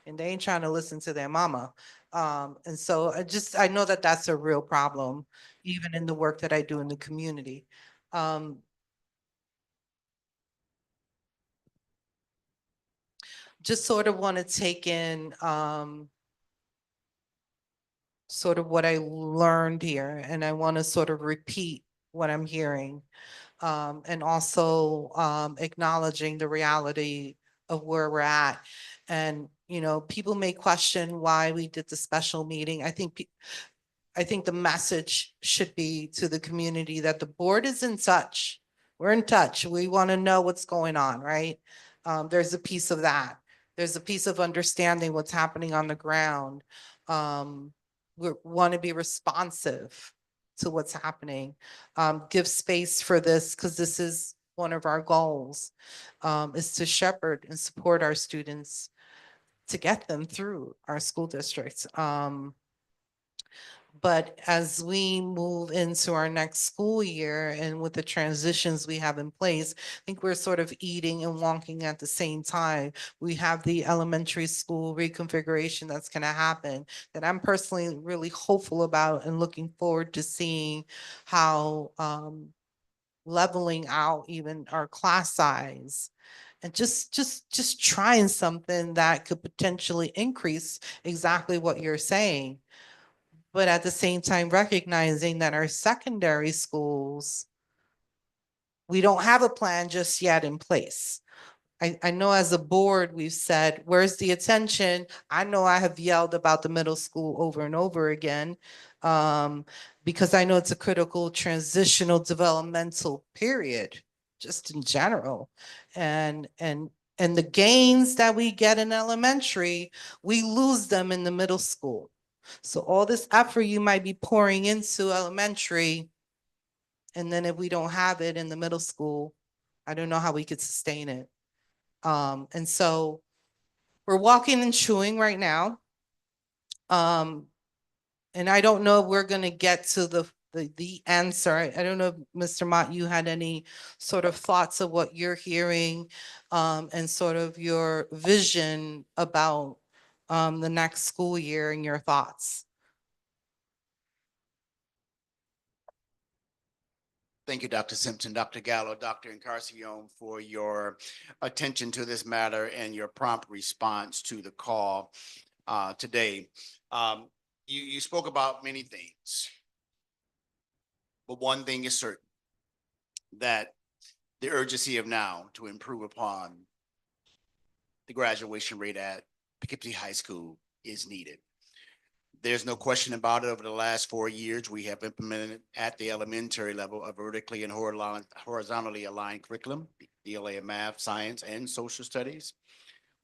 [SPEAKER 1] and they ain't trying to listen to their mama. And so I know that that's a real problem, even in the work that I do in the community. Just sort of want to take in sort of what I learned here, and I want to sort of repeat what I'm hearing. And also acknowledging the reality of where we're at. And, you know, people may question why we did the special meeting. I think the message should be to the community that the board is in touch. We're in touch. We want to know what's going on, right? There's a piece of that. There's a piece of understanding what's happening on the ground. We want to be responsive to what's happening. Give space for this because this is one of our goals, is to shepherd and support our students to get them through our school districts. But as we move into our next school year and with the transitions we have in place, I think we're sort of eating and walking at the same time. We have the elementary school reconfiguration that's going to happen that I'm personally really hopeful about and looking forward to seeing how leveling out even our class size and just trying something that could potentially increase exactly what you're saying, but at the same time recognizing that our secondary schools, we don't have a plan just yet in place. I know as a board, we've said, where's the attention? I know I have yelled about the middle school over and over again, because I know it's a critical transitional developmental period, just in general. And the gains that we get in elementary, we lose them in the middle school. So all this effort you might be pouring into elementary, and then if we don't have it in the middle school, I don't know how we could sustain it. And so we're walking and chewing right now. And I don't know if we're gonna get to the answer. I don't know if Mr. Mott, you had any sort of thoughts of what you're hearing, and sort of your vision about the next school year and your thoughts.
[SPEAKER 10] Thank you, Dr. Simpson, Dr. Gallo, Dr. Encarnacion, for your attention to this matter and your prompt response to the call today. You spoke about many things, but one thing is certain, that the urgency of now to improve upon the graduation rate at Poughkeepsie High School is needed. There's no question about it. Over the last 4 years, we have implemented at the elementary level a vertically and horizontally aligned curriculum, ELA in math, science, and social studies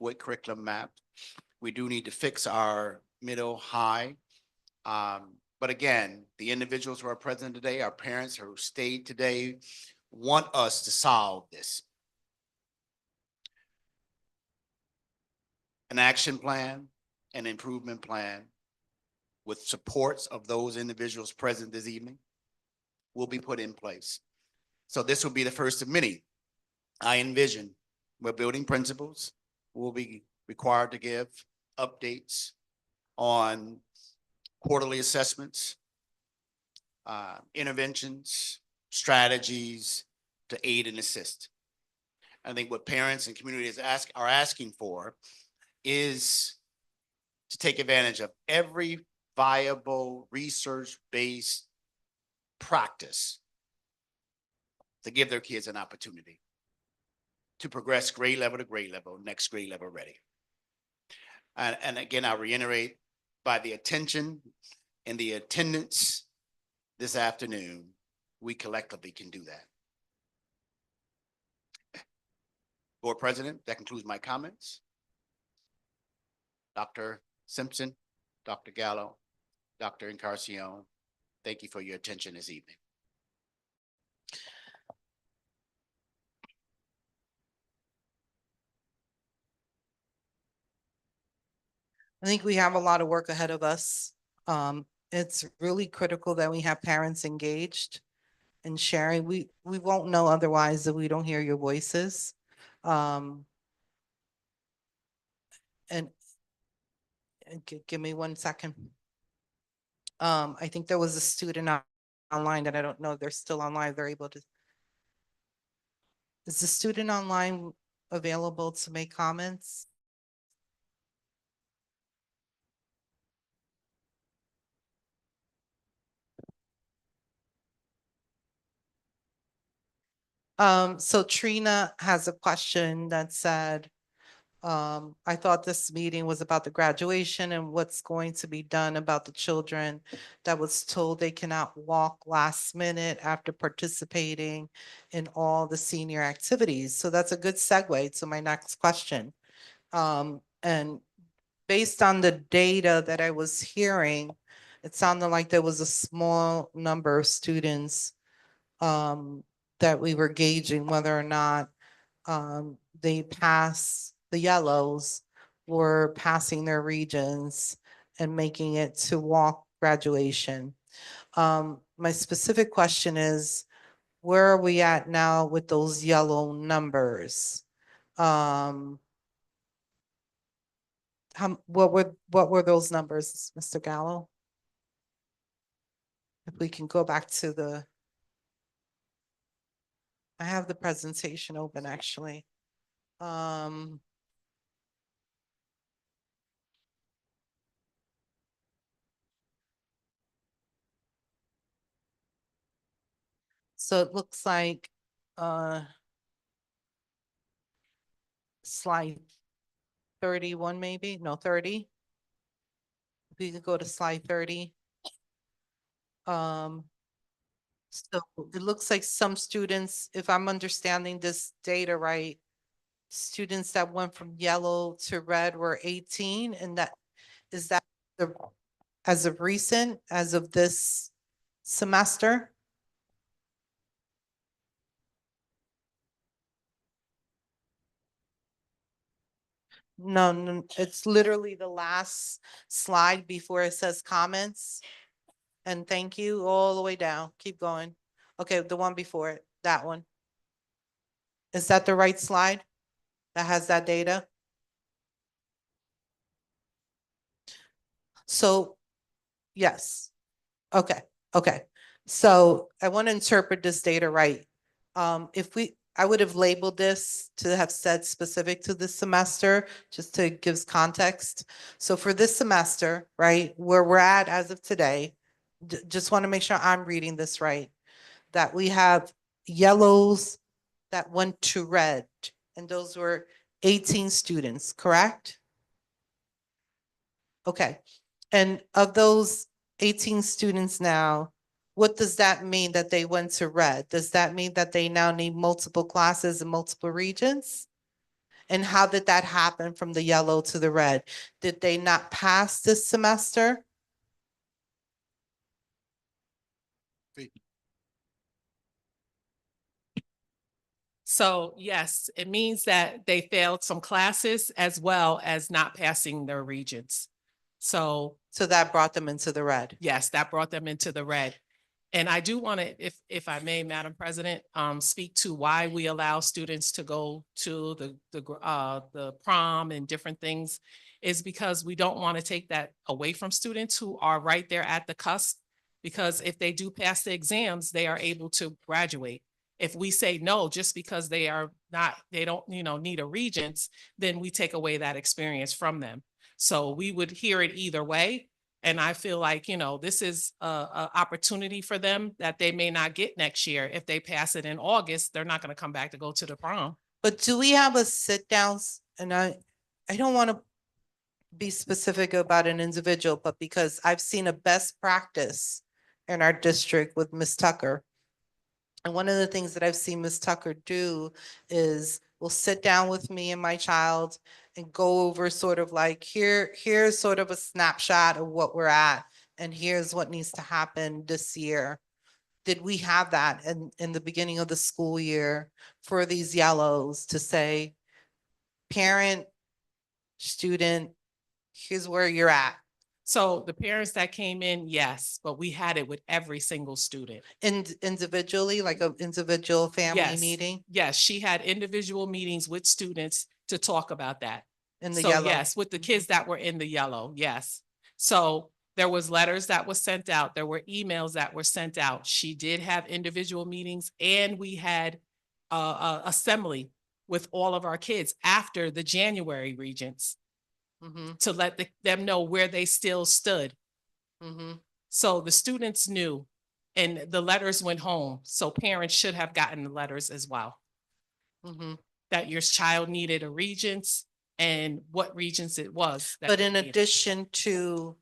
[SPEAKER 10] with curriculum mapped. We do need to fix our middle high. But again, the individuals who are present today, our parents who stayed today, want us to solve this. An action plan, an improvement plan, with supports of those individuals present this evening will be put in place. So this will be the first of many. I envision we're building principles. We'll be required to give updates on quarterly assessments, interventions, strategies to aid and assist. I think what parents and communities are asking for is to take advantage of every viable research-based practice to give their kids an opportunity to progress grade level to grade level, next grade level ready. And again, I reiterate, by the attention and the attendance this afternoon, we collectively can do that. Board President, that concludes my comments. Dr. Simpson, Dr. Gallo, Dr. Encarnacion, thank you for your attention this evening.
[SPEAKER 1] I think we have a lot of work ahead of us. It's really critical that we have parents engaged and sharing. We won't know otherwise if we don't hear your voices. And give me 1 second. I think there was a student online that I don't know if they're still online. They're able to. Is the student online available to make comments? So Trina has a question that said, I thought this meeting was about the graduation and what's going to be done about the children that was told they cannot walk last minute after participating in all the senior activities. So that's a good segue to my next question. And based on the data that I was hearing, it sounded like there was a small number of students that we were gauging whether or not they pass the yellows were passing their regions and making it to walk graduation. My specific question is, where are we at now with those yellow numbers? What were those numbers, Mr. Gallo? If we can go back to I have the presentation open actually. So it looks like, slide 31 maybe, no, 30. If we could go to slide 30. So it looks like some students, if I'm understanding this data right, students that went from yellow to red were 18, and is that as of recent, as of this semester? No, no, it's literally the last slide before it says comments. And thank you all the way down. Keep going. Okay, the one before it, that one. Is that the right slide that has that data? So, yes. Okay, okay. So I want to interpret this data right. I would have labeled this to have said specific to this semester, just to give context. So for this semester, right, where we're at as of today, just want to make sure I'm reading this right, that we have yellows that went to red, and those were 18 students, correct? Okay. And of those 18 students now, what does that mean that they went to red? Does that mean that they now need multiple classes in multiple regions? And how did that happen from the yellow to the red? Did they not pass this semester?
[SPEAKER 2] So yes, it means that they failed some classes as well as not passing their regions. So
[SPEAKER 1] So that brought them into the red.
[SPEAKER 2] yes, that brought them into the red. And I do want to, if I may, Madam President, speak to why we allow students to go to the prom and different things, is because we don't want to take that away from students who are right there at the cusp. Because if they do pass the exams, they are able to graduate. If we say no, just because they are not, they don't, need a regents, then we take away that experience from them. So we would hear it either way. And I feel like, this is a opportunity for them that they may not get next year. If they pass it in August, they're not going to come back to go to the prom.
[SPEAKER 1] But do we have a sit downs? And I don't want to be specific about an individual, but because I've seen a best practice in our district with Ms. Tucker. And one of the things that I've seen Ms. Tucker do is will sit down with me and my child and go over sort of like, here's sort of a snapshot of what we're at, and here's what needs to happen this year. Did we have that in the beginning of the school year for these yellows to say, parent, student, here's where you're at?
[SPEAKER 2] So the parents that came in, yes, but we had it with every single student.
[SPEAKER 1] Individually, like an individual family
[SPEAKER 2] Yes.
[SPEAKER 1] meeting
[SPEAKER 2] Yes, she had individual meetings with students to talk about that.
[SPEAKER 1] in the
[SPEAKER 2] So
[SPEAKER 1] yellow?
[SPEAKER 2] yes, with the kids that were in the yellow, yes. So there was letters that was sent out. There were emails that were sent out. She did have individual meetings, and we had assembly with all of our kids after the January regents to let them know where they still stood.
[SPEAKER 1] Mm-hmm.
[SPEAKER 2] So the students knew And the letters went home, so parents should have gotten the letters as well.
[SPEAKER 1] Mhm.
[SPEAKER 2] That your child needed a Regents and what Regents it was. that
[SPEAKER 1] But
[SPEAKER 2] they
[SPEAKER 1] in
[SPEAKER 2] needed.
[SPEAKER 1] addition to,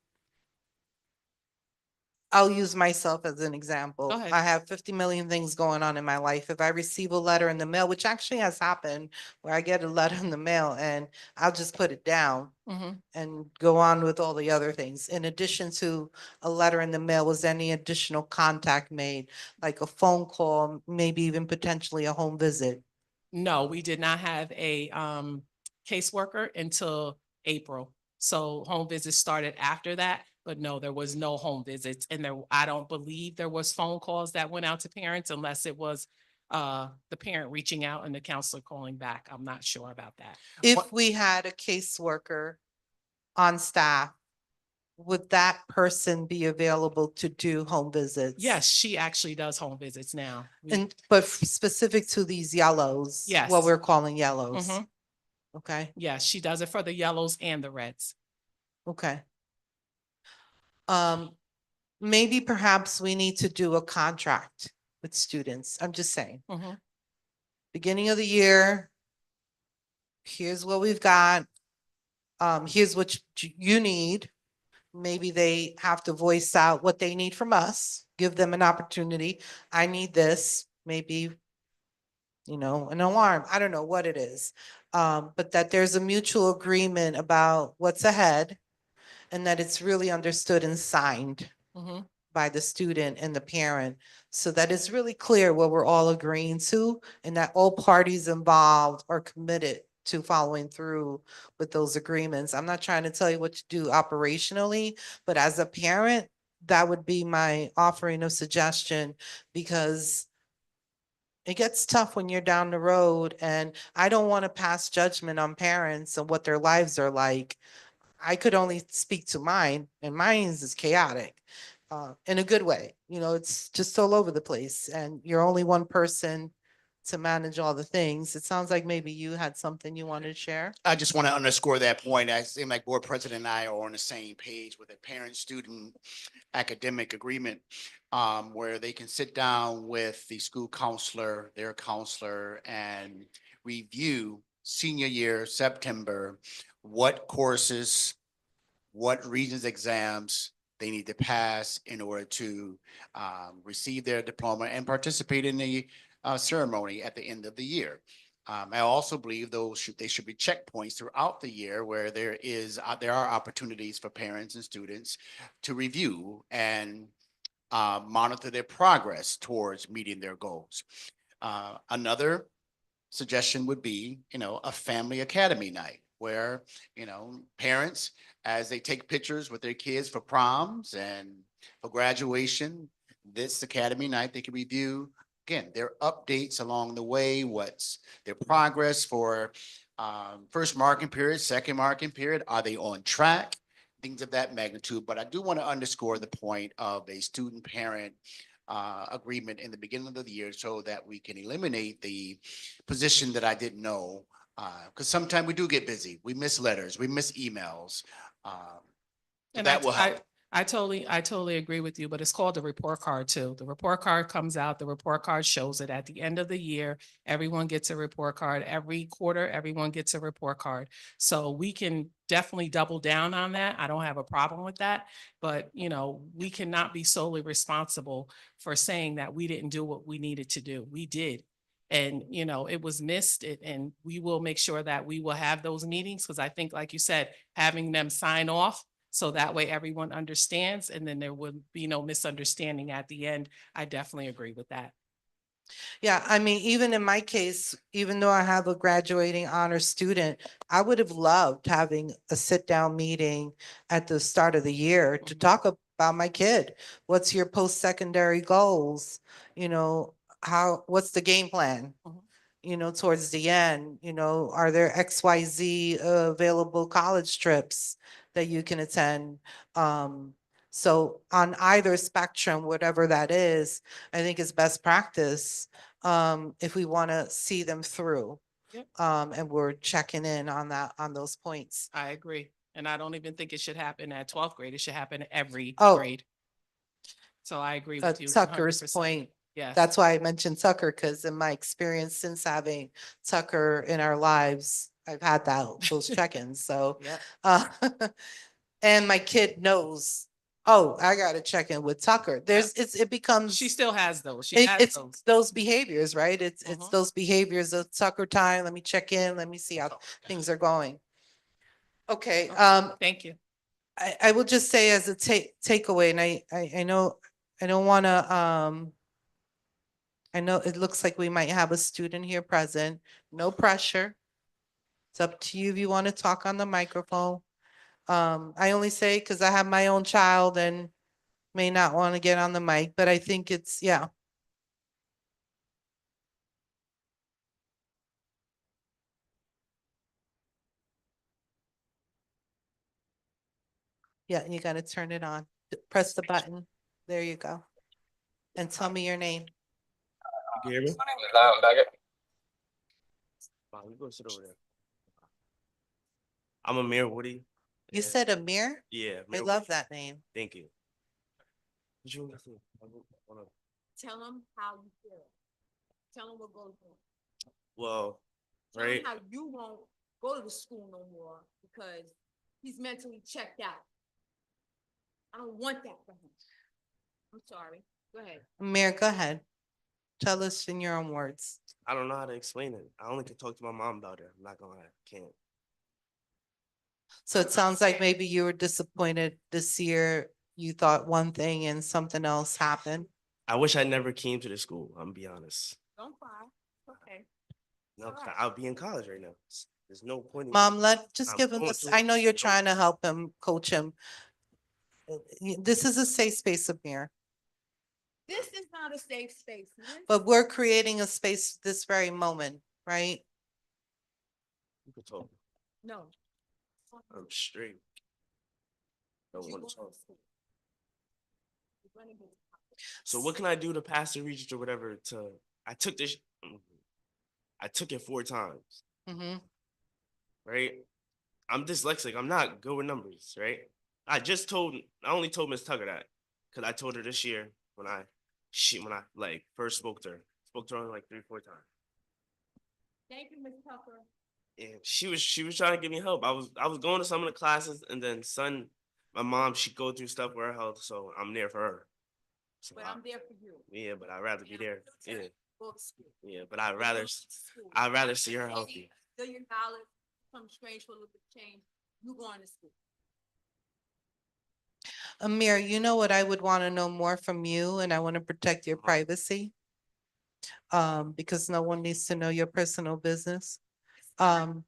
[SPEAKER 1] I'll use myself as an example.
[SPEAKER 2] Go ahead.
[SPEAKER 1] I have 50 million things going on in my life. If I receive a letter in the mail, which actually has happened, where I get a letter in the mail and I'll just put it down
[SPEAKER 2] Mhm.
[SPEAKER 1] and go on with all the other things. In addition to a letter in the mail, was any additional contact made, like a phone call, maybe even potentially a home visit?
[SPEAKER 2] No, we did not have a caseworker until April. So home visits started after that, but no, there was no home visits. And I don't believe there was phone calls that went out to parents unless it was the parent reaching out and the counselor calling back. I'm not sure about that.
[SPEAKER 1] If we had a caseworker on staff, would that person be available to do home visits?
[SPEAKER 2] Yes, she actually does home visits now.
[SPEAKER 1] And, but specific to these yellows?
[SPEAKER 2] Yes.
[SPEAKER 1] What we're calling yellows?
[SPEAKER 2] Mhm.
[SPEAKER 1] Okay,
[SPEAKER 2] Yes, she does it for the yellows and the reds.
[SPEAKER 1] okay. Maybe perhaps we need to do a contract with students. I'm just saying.
[SPEAKER 2] Mhm.
[SPEAKER 1] Beginning of the year, here's what we've got. Here's what you need. Maybe they have to voice out what they need from us, give them an opportunity. I need this, maybe, an alarm. I don't know what it is. But that there's a mutual agreement about what's ahead and that it's really understood and signed
[SPEAKER 2] Mhm.
[SPEAKER 1] by the student and the parent, so that it's really clear what we're all agreeing to and that all parties involved are committed to following through with those agreements. I'm not trying to tell you what to do operationally, but as a parent, that would be my offering of suggestion, because it gets tough when you're down the road, and I don't want to pass judgment on parents and what their lives are like. I could only speak to mine, and mine is chaotic, in a good way. It's just all over the place, and you're only one person to manage all the things. It sounds like maybe you had something you wanted to share.
[SPEAKER 10] I just want to underscore that point. I seem like board president and I are on the same page with a parent-student academic agreement, where they can sit down with the school counselor, their counselor, and review senior year, September, what courses, what Regents exams they need to pass in order to receive their diploma and participate in the ceremony at the end of the year. I also believe they should be checkpoints throughout the year where there are opportunities for parents and students to review and monitor their progress towards meeting their goals. Another suggestion would be, a family academy night where, parents, as they take pictures with their kids for proms and for graduation, this academy night, they can review, again, their updates along the way, what's their progress for first marking period, second marking period, are they on track? Things of that magnitude. But I do want to underscore the point of a student parent agreement in the beginning of the year so that we can eliminate the position that I didn't know. Because sometimes we do get busy. We miss letters, we miss emails.
[SPEAKER 2] And
[SPEAKER 10] That will help.
[SPEAKER 2] I totally agree with you, but it's called the report card too. The report card comes out, the report card shows it at the end of the year. Everyone gets a report card. Every quarter, everyone gets a report card. So we can definitely double down on that. I don't have a problem with that. But, we cannot be solely responsible for saying that we didn't do what we needed to do. We did. And, it was missed, and we will make sure that we will have those meetings, because I think, like you said, having them sign off, so that way everyone understands, and then there would be no misunderstanding at the end. I definitely agree with that.
[SPEAKER 1] Yeah, I mean, even in my case, even though I have a graduating honor student, I would have loved having a sit-down meeting at the start of the year to talk about my kid. What's your post-secondary goals? What's the game plan? Towards the end, are there XYZ available college trips that you can attend? So on either spectrum, whatever that is, I think it's best practice if we want to see them through.
[SPEAKER 2] Yep.
[SPEAKER 1] And we're checking in on those points.
[SPEAKER 2] I agree. And I don't even think it should happen at 12th grade. It should happen every
[SPEAKER 1] Oh.
[SPEAKER 2] grade. So I agree with you.
[SPEAKER 1] Tucker's
[SPEAKER 2] 100%.
[SPEAKER 1] point.
[SPEAKER 2] Yes.
[SPEAKER 1] That's why I mentioned Tucker, because in my experience since having Tucker in our lives, I've had those check-ins, so.
[SPEAKER 2] Yep.
[SPEAKER 1] Uh, and my kid knows, oh, I gotta check in with Tucker. It becomes.
[SPEAKER 2] She still has those. She
[SPEAKER 1] It,
[SPEAKER 2] has
[SPEAKER 1] it's
[SPEAKER 2] those.
[SPEAKER 1] those behaviors, right? It's
[SPEAKER 2] Mhm.
[SPEAKER 1] those behaviors of Tucker time. Let me check in. Let me see how things are going. Okay,
[SPEAKER 2] Thank you.
[SPEAKER 1] I will just say as a takeaway, and I know, I don't wanna, I know it looks like we might have a student here present. No pressure. It's up to you if you want to talk on the microphone. I only say because I have my own child and may not want to get on the mic, but I think it's, yeah. Yeah, you gotta turn it on. Press the button. There you go. And tell me your name.
[SPEAKER 15] You hear me? Wow, you go sit over there. I'm Amir Woody.
[SPEAKER 1] You
[SPEAKER 15] and-
[SPEAKER 1] said Amir?
[SPEAKER 15] Yeah.
[SPEAKER 1] I
[SPEAKER 15] Amir
[SPEAKER 1] love
[SPEAKER 15] Woody.
[SPEAKER 1] that name.
[SPEAKER 15] Thank you. What you want to say?
[SPEAKER 6] Tell them how you feel. Tell them what goes on.
[SPEAKER 15] Well,
[SPEAKER 6] Tell
[SPEAKER 15] right.
[SPEAKER 6] him how you won't go to the school no more because he's mentally checked out. I don't want that for him. I'm sorry. Go ahead.
[SPEAKER 1] Amir, go ahead. Tell us in your own words.
[SPEAKER 15] I don't know how to explain it. I only can talk to my mom about it. I'm not gonna lie. I can't.
[SPEAKER 1] So it sounds like maybe you were disappointed this year. You thought one thing and something else happened.
[SPEAKER 15] I wish I never came to the school. I'm gonna be honest.
[SPEAKER 6] Don't cry. Okay.
[SPEAKER 15] No, 'cause I'll be in college right now. There's no point. in-
[SPEAKER 1] Mom, just
[SPEAKER 15] I'm
[SPEAKER 1] give him
[SPEAKER 15] going
[SPEAKER 1] this.
[SPEAKER 15] to-
[SPEAKER 1] I know you're
[SPEAKER 15] no-
[SPEAKER 1] trying to help him, coach him. This is a safe space, Amir,
[SPEAKER 6] This is not a safe space, man.
[SPEAKER 1] but we're creating a space this very moment, right?
[SPEAKER 15] You can talk.
[SPEAKER 6] No.
[SPEAKER 15] I'm straight. Don't
[SPEAKER 6] You're
[SPEAKER 15] want to
[SPEAKER 6] going
[SPEAKER 15] talk.
[SPEAKER 6] to school. You're gonna get-
[SPEAKER 15] So what can I do to pass the regents or whatever I took this, I took it 4 times,
[SPEAKER 1] Mm-hmm.
[SPEAKER 15] right? I'm dyslexic. I'm not good with numbers, right? I only told Miss Tucker that because I told her this year when I like first spoke to her only like 3-4 times.
[SPEAKER 6] Thank you, Ms. Tucker.
[SPEAKER 15] And she was trying to give me help. I was going to some of the classes and then my mom, she go through stuff with her health, so I'm there for her. So
[SPEAKER 6] But I'm there for you.
[SPEAKER 15] yeah, but I'd rather be there. Yeah.
[SPEAKER 6] Go to school.
[SPEAKER 15] Yeah, but I'd rather see her healthy.
[SPEAKER 6] Still your knowledge, some strange for a little bit of change. You going to school.
[SPEAKER 1] Amir, you know what I would want to know more from you, and I want to protect your
[SPEAKER 15] Uh-huh.
[SPEAKER 1] privacy. Because no one needs to know your personal business.
[SPEAKER 6] Because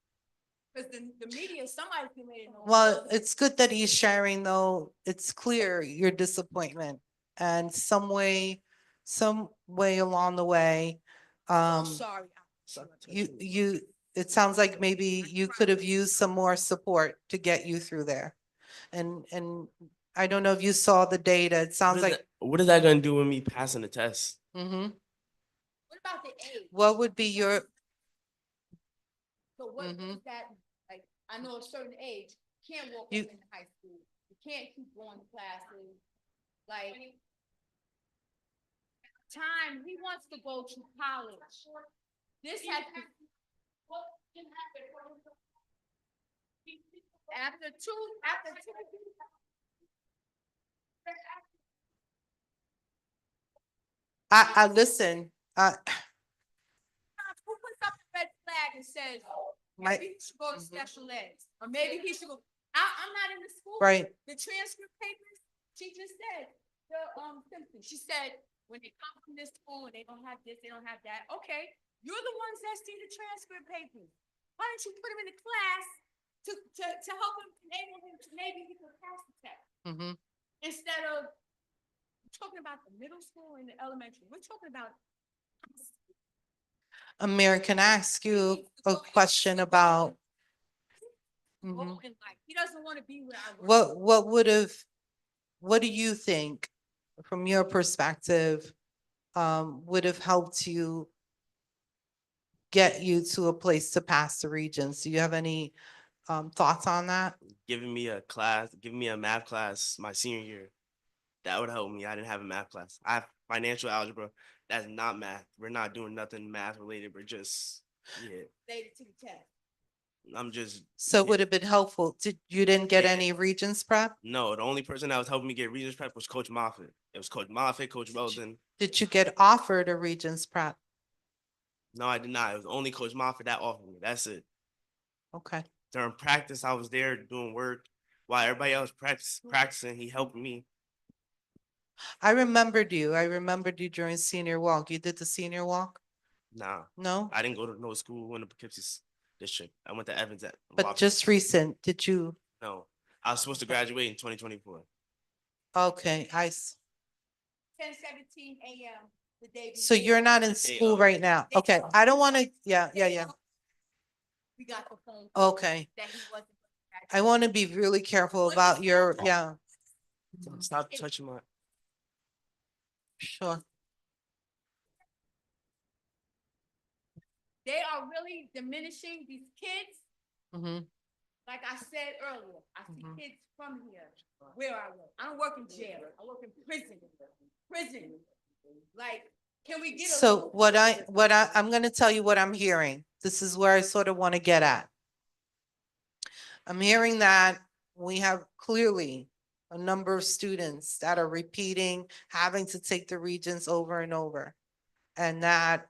[SPEAKER 6] the media, somebody can make it know.
[SPEAKER 1] Well, it's good that he's sharing, though. It's clear your disappointment and some way along the way.
[SPEAKER 6] I'm sorry.
[SPEAKER 1] It sounds like maybe you could have used some more support to get you through there. And I don't know if you saw the data. It sounds like,
[SPEAKER 15] What is that gonna do with me passing the test?
[SPEAKER 1] mhm.
[SPEAKER 6] What about the age?
[SPEAKER 1] What would be your,
[SPEAKER 6] So what
[SPEAKER 1] Mhm.
[SPEAKER 6] is that, like, I know a certain age, you can't walk
[SPEAKER 1] You-
[SPEAKER 6] up in high school. You can't keep going to classes. Like, time, he wants to go to college. This has to. After two.
[SPEAKER 1] I listen,
[SPEAKER 6] Who puts up the red flag and says,
[SPEAKER 1] My-
[SPEAKER 6] maybe he should go to
[SPEAKER 1] Mhm.
[SPEAKER 6] special ed, or maybe he should go, I'm not in the school.
[SPEAKER 1] right.
[SPEAKER 6] The transcript papers, she just said, Simpson, she said, when they come from this school and they don't have this, they don't have that, okay, you're the ones that see the transcript papers. Why don't you put him in the class to help him, enable him to maybe he could pass the test?
[SPEAKER 1] Mhm.
[SPEAKER 6] Instead of talking about the middle school and the elementary, we're talking about.
[SPEAKER 1] Amir, can I ask you a question about? Mhm.
[SPEAKER 6] Goal in life. He doesn't want to be where I work.
[SPEAKER 1] What do you think, from your perspective, would have helped you get you to a place to pass the Regents? Do you have any thoughts on that?
[SPEAKER 15] Giving me a math class my senior year. That would help me. I didn't have a math class. I have financial algebra. That's not math. We're not doing nothing math related. We're just, yeah.
[SPEAKER 6] Related to the test.
[SPEAKER 15] I'm just.
[SPEAKER 1] So
[SPEAKER 15] yeah.
[SPEAKER 1] would have been helpful. You didn't get
[SPEAKER 15] Yeah.
[SPEAKER 1] any Regents prep?
[SPEAKER 15] No, the only person that was helping me get Regents prep was Coach Moffitt. It was Coach Moffitt, Coach Weldon.
[SPEAKER 1] Did you get offered a Regents prep?
[SPEAKER 15] No, I did not. It was only Coach Moffitt that offered me. That's it.
[SPEAKER 1] Okay.
[SPEAKER 15] During practice, I was there doing work while everybody else practicing. He helped me.
[SPEAKER 1] I remembered you. I remembered you during senior walk. You did the senior walk?
[SPEAKER 15] Nah,
[SPEAKER 1] No?
[SPEAKER 15] I didn't go to no school in the Poughkeepsie district. I went to Evans at.
[SPEAKER 1] But just recent, did you?
[SPEAKER 15] No, I was supposed to graduate in 2024.
[SPEAKER 1] Okay,
[SPEAKER 6] 10:17 a.m. the day before.
[SPEAKER 1] so you're not in
[SPEAKER 15] Day
[SPEAKER 1] school
[SPEAKER 15] of.
[SPEAKER 1] right now? Okay, I don't want to, yeah.
[SPEAKER 6] We got the phone call
[SPEAKER 1] Okay,
[SPEAKER 6] that he wasn't.
[SPEAKER 1] I want to be really careful about your, yeah,
[SPEAKER 15] Stop touching my.
[SPEAKER 1] sure.
[SPEAKER 6] They are really diminishing these kids.
[SPEAKER 1] Hmm.
[SPEAKER 6] Like I said earlier, I see
[SPEAKER 1] Mhm.
[SPEAKER 6] kids from here, where I work. I don't work in jail. I work in prison. Prison. Like, can we get a?
[SPEAKER 1] So I'm going to tell you what I'm hearing. This is where I sort of want to get at. I'm hearing that we have clearly a number of students that are repeating, having to take the Regents over and over. And that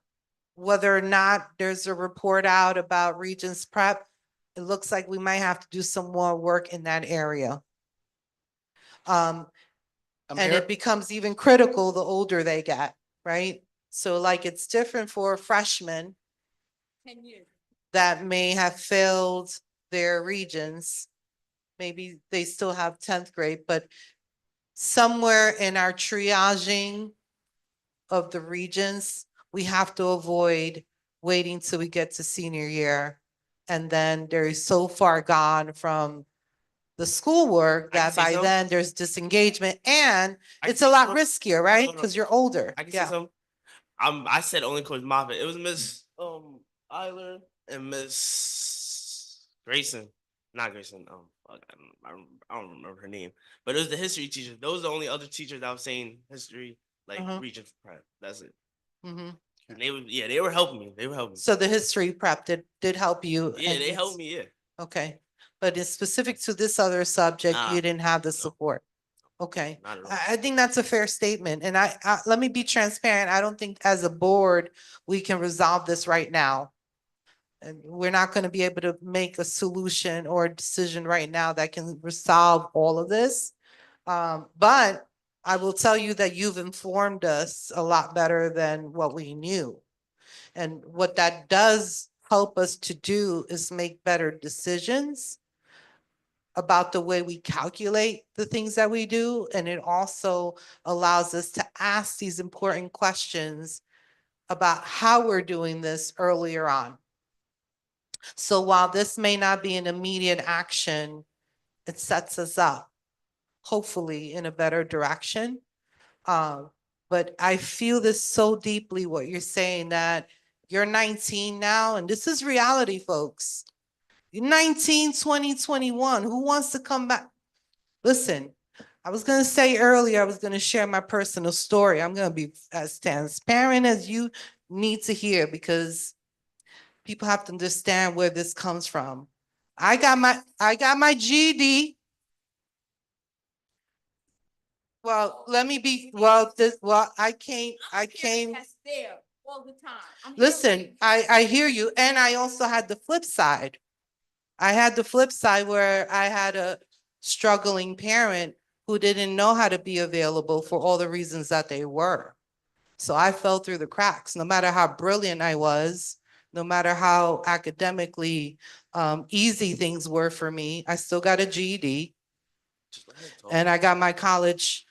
[SPEAKER 1] whether or not there's a report out about Regents prep, it looks like we might have to do some more work in that area. And it becomes even critical the older they get, right? So like it's different for freshmen
[SPEAKER 6] 10 years.
[SPEAKER 1] that may have failed their Regents. Maybe they still have 10th grade, but somewhere in our triaging of the Regents, we have to avoid waiting till we get to senior year. And then they're so far gone from the schoolwork
[SPEAKER 15] I can
[SPEAKER 1] that
[SPEAKER 15] say
[SPEAKER 1] by
[SPEAKER 15] something?
[SPEAKER 1] then there's disengagement and
[SPEAKER 15] I can
[SPEAKER 1] it's a
[SPEAKER 15] say
[SPEAKER 1] lot
[SPEAKER 15] something?
[SPEAKER 1] riskier, right?
[SPEAKER 15] No, no.
[SPEAKER 1] Because you're older.
[SPEAKER 15] I can say
[SPEAKER 1] Yeah.
[SPEAKER 15] something. I said only Coach Moffitt. It was Miss Eiler and Miss Grayson. Not Grayson. Fuck, I don't remember her name. But it was the history teacher. Those are the only other teachers that was saying history, like Regent prep. That's it.
[SPEAKER 1] Mhm.
[SPEAKER 15] And they were helping me. They were helping me.
[SPEAKER 1] So the history prep did help you.
[SPEAKER 15] Yeah,
[SPEAKER 1] and
[SPEAKER 15] they
[SPEAKER 1] it's-
[SPEAKER 15] helped me. Yeah.
[SPEAKER 1] Okay, but it's specific to this other subject,
[SPEAKER 15] Nah,
[SPEAKER 1] you didn't have the
[SPEAKER 15] no.
[SPEAKER 1] support. Okay,
[SPEAKER 15] Not at all.
[SPEAKER 1] I think that's a fair statement, and let me be transparent, I don't think as a board, we can resolve this right now. And we're not gonna be able to make a solution or a decision right now that can resolve all of this. But I will tell you that you've informed us a lot better than what we knew. And what that does help us to do is make better decisions about the way we calculate the things that we do. And it also allows us to ask these important questions about how we're doing this earlier on. So while this may not be an immediate action, it sets us up, hopefully, in a better direction. But I feel this so deeply, what you're saying, that you're 19 now, and this is reality, folks. You're 19, 20, 21. Who wants to come back? Listen, I was going to say earlier, I was going to share my personal story. I'm going to be as transparent as you need to hear because people have to understand where this comes from. I got my GED. Well, let me be, I came.
[SPEAKER 6] That's there all the time. I'm here
[SPEAKER 1] Listen,
[SPEAKER 6] waiting.
[SPEAKER 1] I hear you. And I also had the flip side. I had the flip side where I had a struggling parent who didn't know how to be available for all the reasons that they were. So I fell through the cracks, no matter how brilliant I was, no matter how academically easy things were for me. I still got a GED
[SPEAKER 15] Just let her talk.
[SPEAKER 1] and I got my college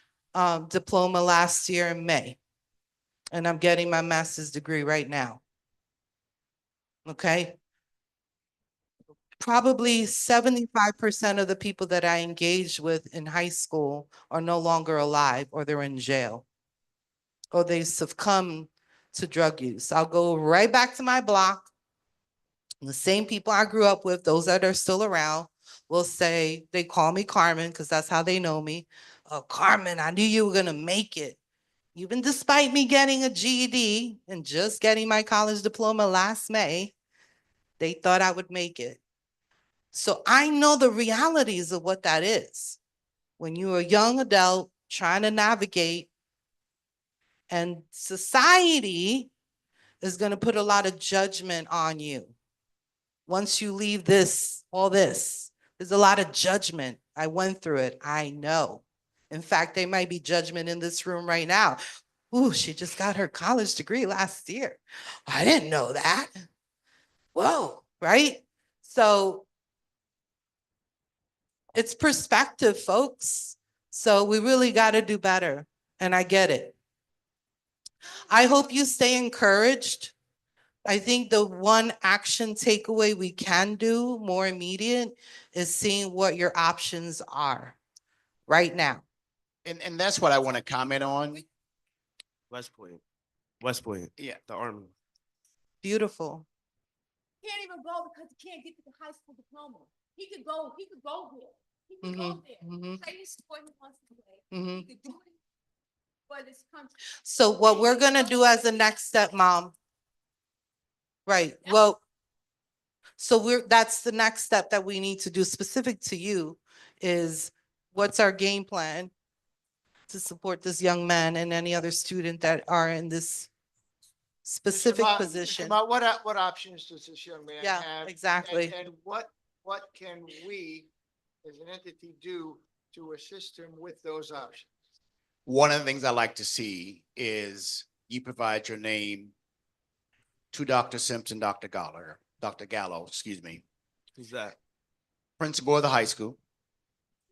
[SPEAKER 1] diploma last year in May. And I'm getting my master's degree right now. Okay. Probably 75% of the people that I engaged with in high school are no longer alive or they're in jail. Or they succumb to drug use. I'll go right back to my block. The same people I grew up with, those that are still around, will say, they call me Carmen because that's how they know me. oh, Carmen, I knew you were gonna make it. Even despite me getting a GED and just getting my college diploma last May, they thought I would make it. So I know the realities of what that is. When you're a young adult trying to navigate, and society is going to put a lot of judgment on you. Once you leave this, all this, there's a lot of judgment. I went through it. I know. In fact, there might be judgment in this room right now. Ooh, she just got her college degree last year. I didn't know that. Whoa, right? So it's perspective, folks. So we really got to do better. And I get it. I hope you stay encouraged. I think the one action takeaway we can do more immediate is seeing what your options are right now.
[SPEAKER 10] And that's what I want to comment on.
[SPEAKER 15] West Point. West Point.
[SPEAKER 10] Yeah.
[SPEAKER 15] The Army.
[SPEAKER 1] Beautiful.
[SPEAKER 6] Can't even go because he can't get to the high school diploma. He could go there. He could
[SPEAKER 1] Mhm,
[SPEAKER 6] go there.
[SPEAKER 1] mhm.
[SPEAKER 6] Play the sport he wants to play.
[SPEAKER 1] Mhm.
[SPEAKER 6] He could do it for this country.
[SPEAKER 1] So what we're gonna do as a next step, Mom. Right, well, so that's the next step that we need to do specific to you is what's our game plan to support this young man and any other student that are in this specific position?
[SPEAKER 16] What options does this young man
[SPEAKER 1] Yeah,
[SPEAKER 16] have?
[SPEAKER 1] exactly.
[SPEAKER 16] And what can we, as an entity, do to assist him with those options?
[SPEAKER 10] One of the things I like to see is you provide your name to Dr. Simpson, Dr. Gallo, excuse me,
[SPEAKER 15] Who's that?
[SPEAKER 10] principal of the high school,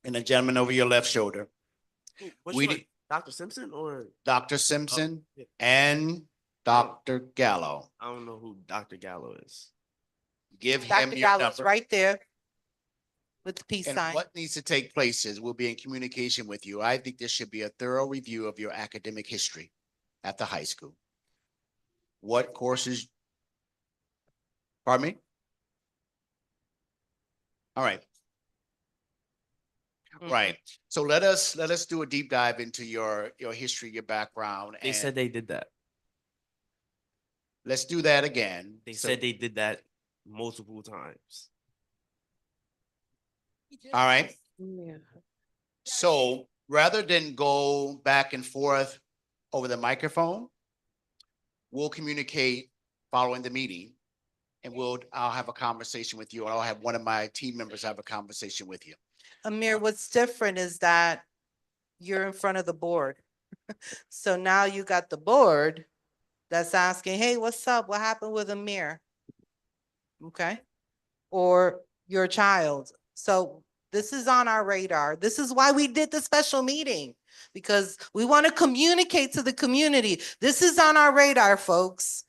[SPEAKER 10] and the gentleman over your left shoulder,
[SPEAKER 15] Which
[SPEAKER 10] We
[SPEAKER 15] one?
[SPEAKER 10] did-
[SPEAKER 15] Dr. Simpson or
[SPEAKER 10] Dr. Simpson
[SPEAKER 15] yeah.
[SPEAKER 10] and Dr. Gallo.
[SPEAKER 15] I don't know who Dr. Gallo is.
[SPEAKER 10] Give him
[SPEAKER 1] Dr.
[SPEAKER 10] your
[SPEAKER 1] Gallo's
[SPEAKER 10] number.
[SPEAKER 1] right there with the peace
[SPEAKER 10] And
[SPEAKER 1] sign.
[SPEAKER 10] what needs to take place is we'll be in communication with you. I think there should be a thorough review of your academic history at the high school. What courses? Pardon me? All right. Right. So let us do a deep dive into your history, your background.
[SPEAKER 15] They
[SPEAKER 10] and
[SPEAKER 15] said they did that.
[SPEAKER 10] Let's do that again.
[SPEAKER 15] They
[SPEAKER 10] So-
[SPEAKER 15] said they did that multiple times.
[SPEAKER 10] All right. So rather than go back and forth over the microphone, we'll communicate following the meeting and I'll have a conversation with you. I'll have one of my team members have a conversation with you.
[SPEAKER 1] Amir, what's different is that you're in front of the board. So now you got the board that's asking, hey, what's up? What happened with Amir? Okay? Or your child. So this is on our radar. This is why we did the special meeting, because we want to communicate to the community. This is on our radar, folks.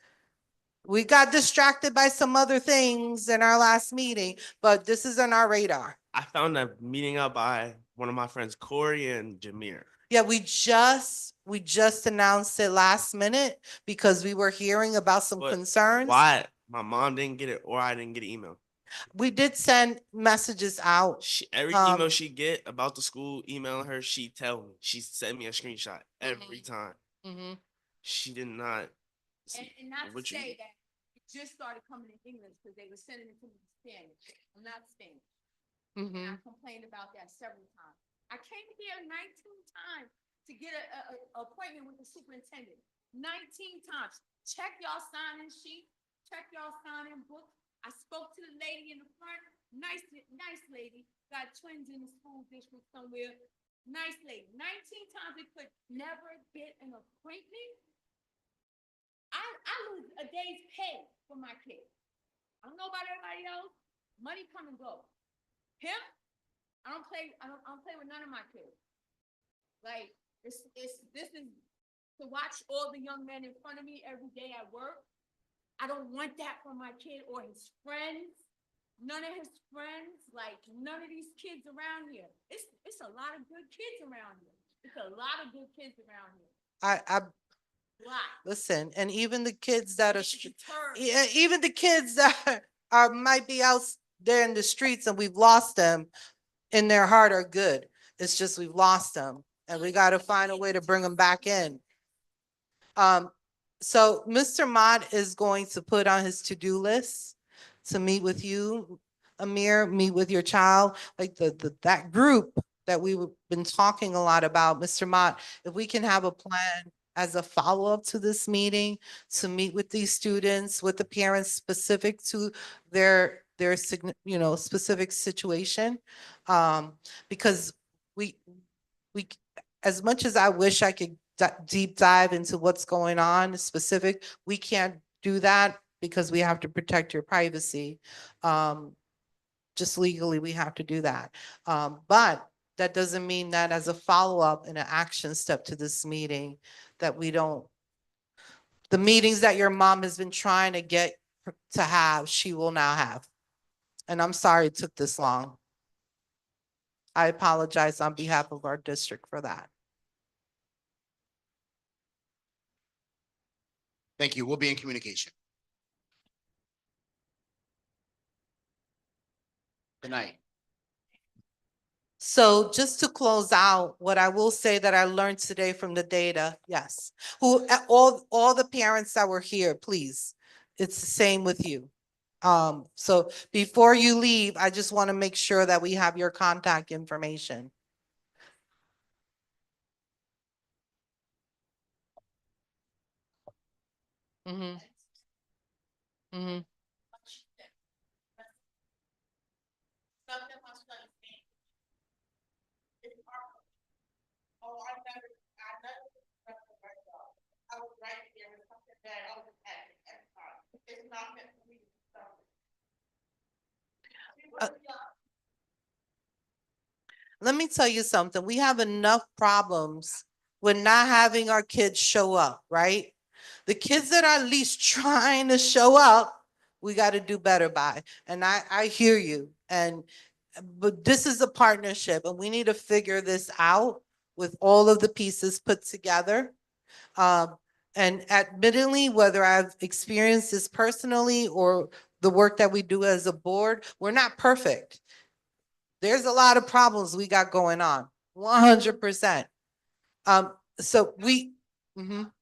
[SPEAKER 1] We got distracted by some other things in our last meeting, but this is on our radar.
[SPEAKER 15] I found that meeting out by one of my friends, Corey and Jameer.
[SPEAKER 1] Yeah, we just announced it last minute because we were hearing about some
[SPEAKER 15] But
[SPEAKER 1] concerns.
[SPEAKER 15] Why my mom didn't get it or I didn't get an email?
[SPEAKER 1] We did send messages out.
[SPEAKER 15] Every email she get about the school, emailing her, she tell me. She sent me a screenshot every time.
[SPEAKER 1] Mhm.
[SPEAKER 15] She did not.
[SPEAKER 6] And not to
[SPEAKER 15] What you-
[SPEAKER 6] say that it just started coming in English because they were sending it to me in Spanish. I'm not Spanish. And I complained about that several times. I came here 19 times to get a appointment with the superintendent. 19 times. Check y'all sign-in sheet. Check y'all sign-in book. I spoke to the lady in the front. Nice lady. Got twins in the school district somewhere. Nice lady. 19 times they could never get an appointment. I lose a day's pay for my kid. I don't know about everybody else. Money come and go. Him, I don't play with none of my kids. Like, this is to watch all the young men in front of me every day at work. I don't want that for my kid or his friends. None of his friends, like none of these kids around here. It's a lot of good kids around here. It's a lot of good kids around here. Listen, and even the kids that are, even the kids that might be out there in the streets and we've lost them, in their heart are good. It's just we've lost them.
[SPEAKER 1] and we got to find a way to bring them back in. So Mr. Mott is going to put on his to-do list to meet with you, Amir, meet with your child, like that group that we've been talking a lot about, Mr. Mott, if we can have a plan as a follow-up to this meeting, to meet with these students, with the parents specific to their specific situation. Because we, as much as I wish I could deep dive into what's going on specific, we can't do that because we have to protect your privacy. Just legally, we have to do that. But that doesn't mean that as a follow-up and an action step to this meeting, that we don't, the meetings that your mom has been trying to get to have, she will now have. And I'm sorry it took this long. I apologize on behalf of our district for that.
[SPEAKER 10] Thank you. We'll be in communication. Good night.
[SPEAKER 1] So just to close out, what I will say that I learned today from the data, yes. All the parents that were here, please, it's the same with you. So before you leave, I just want to make sure that we have your contact information. Mm-hmm. Mm-hmm. Let me tell you something. We have enough problems with not having our kids show up, right? The kids that are at least trying to show up, we got to do better by. And I hear you. But this is a partnership, and we need to figure this out with all of the pieces put together. And admittedly, whether I've experienced this personally or the work that we do as a board, we're not perfect. There's a lot of problems we got going on, 100%. So we, mhm.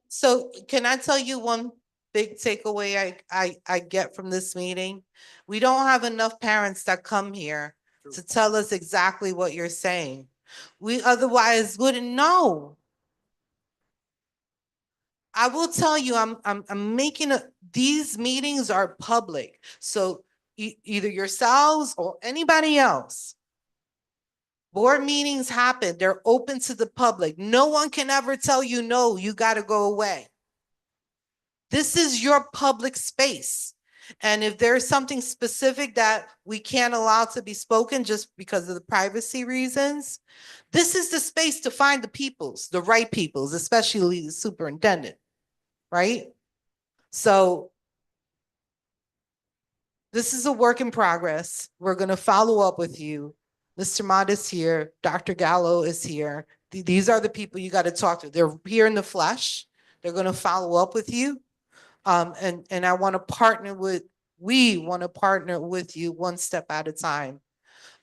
[SPEAKER 1] So can I tell you one big takeaway I get from this meeting? We don't have enough parents that come here to tell us exactly what you're saying. We otherwise wouldn't know. I will tell you, I'm making these meetings are public. So either yourselves or anybody else. Board meetings happen. They're open to the public. No one can ever tell you, no, you got to go away. This is your public space. And if there's something specific that we can't allow to be spoken just because of the privacy reasons, this is the space to find the right peoples, especially the superintendent, right? So this is a work in progress. We're going to follow up with you. Mr. Mott is here. Dr. Gallo is here. These are the people you got to talk to. They're here in the flesh. They're going to follow up with you. And I want to partner with, we want to partner with you one step at a time.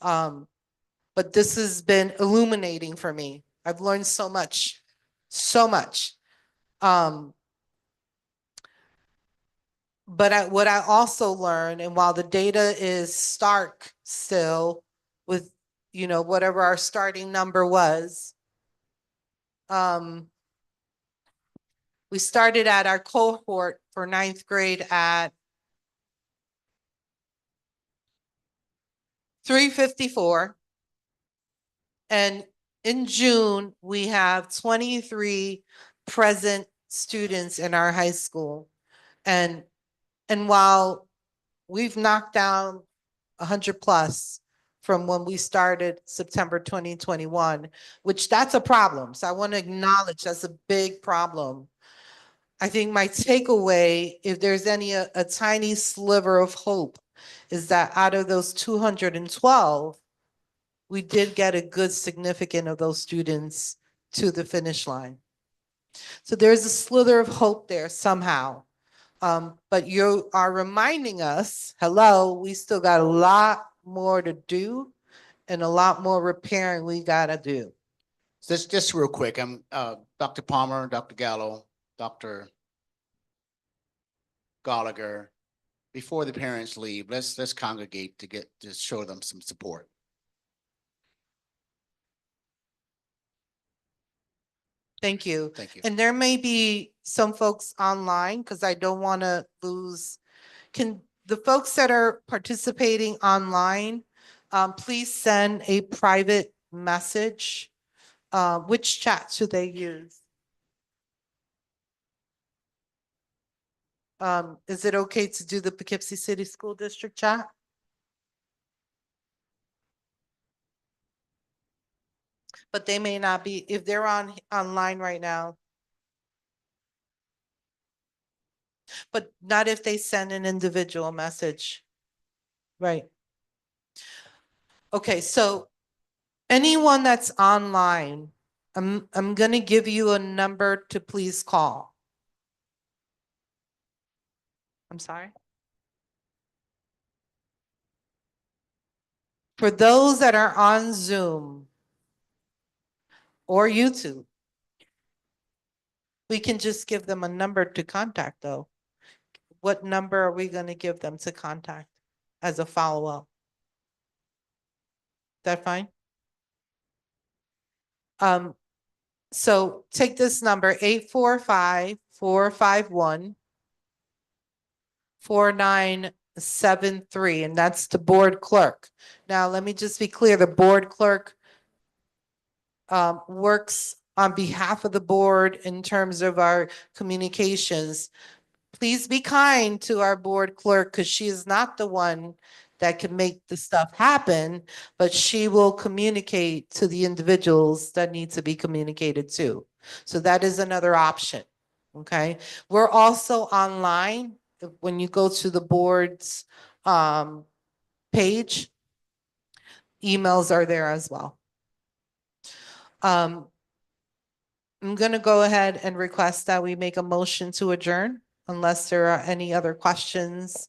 [SPEAKER 1] But this has been illuminating for me. I've learned so much, so much. But what I also learned, and while the data is stark still with, whatever our starting number was, we started at our cohort for 9th grade at 354. And in June, we have 23 present students in our high school. And while we've knocked down 100 plus from when we started September 2021, which that's a problem. So I want to acknowledge that's a big problem. I think my takeaway, if there's any a tiny sliver of hope, is that out of those 212, we did get a good significant of those students to the finish line. So there's a slither of hope there somehow. But you are reminding us, hello, we still got a lot more to do and a lot more repairing we gotta do.
[SPEAKER 10] Just real quick, I'm, Dr. Palmer, Dr. Gallo, Dr. Gallagher, before the parents leave, let's congregate to show them some support.
[SPEAKER 1] Thank you.
[SPEAKER 10] Thank you.
[SPEAKER 1] And there may be some folks online, because I don't want to lose. Can the folks that are participating online, please send a private message? Which chat should they use? Is it okay to do the Poughkeepsie City School District chat? But they may not be, if they're online right now. But not if they send an individual message. Right. Okay, so anyone that's online, I'm gonna give you a number to please call. I'm sorry. For those that are on Zoom or YouTube, we can just give them a number to contact though. What number are we gonna give them to contact as a follow-up? That fine? So take this number, 845-451-4973, and that's the board clerk. Now, let me just be clear, the board clerk works on behalf of the board in terms of our communications. Please be kind to our board clerk because she is not the one that can make the stuff happen, but she will communicate to the individuals that need to be communicated to. So that is another option, okay? We're also online. When you go to the board's page, emails are there as well. I'm gonna go ahead and request that we make a motion to adjourn unless there are any other questions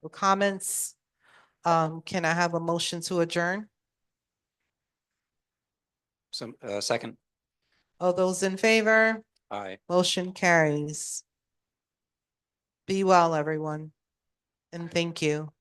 [SPEAKER 1] or comments. Can I have a motion to adjourn?
[SPEAKER 14] So, second,
[SPEAKER 1] All those in favor?
[SPEAKER 14] aye.
[SPEAKER 1] Motion carries. Be well, everyone, and thank you.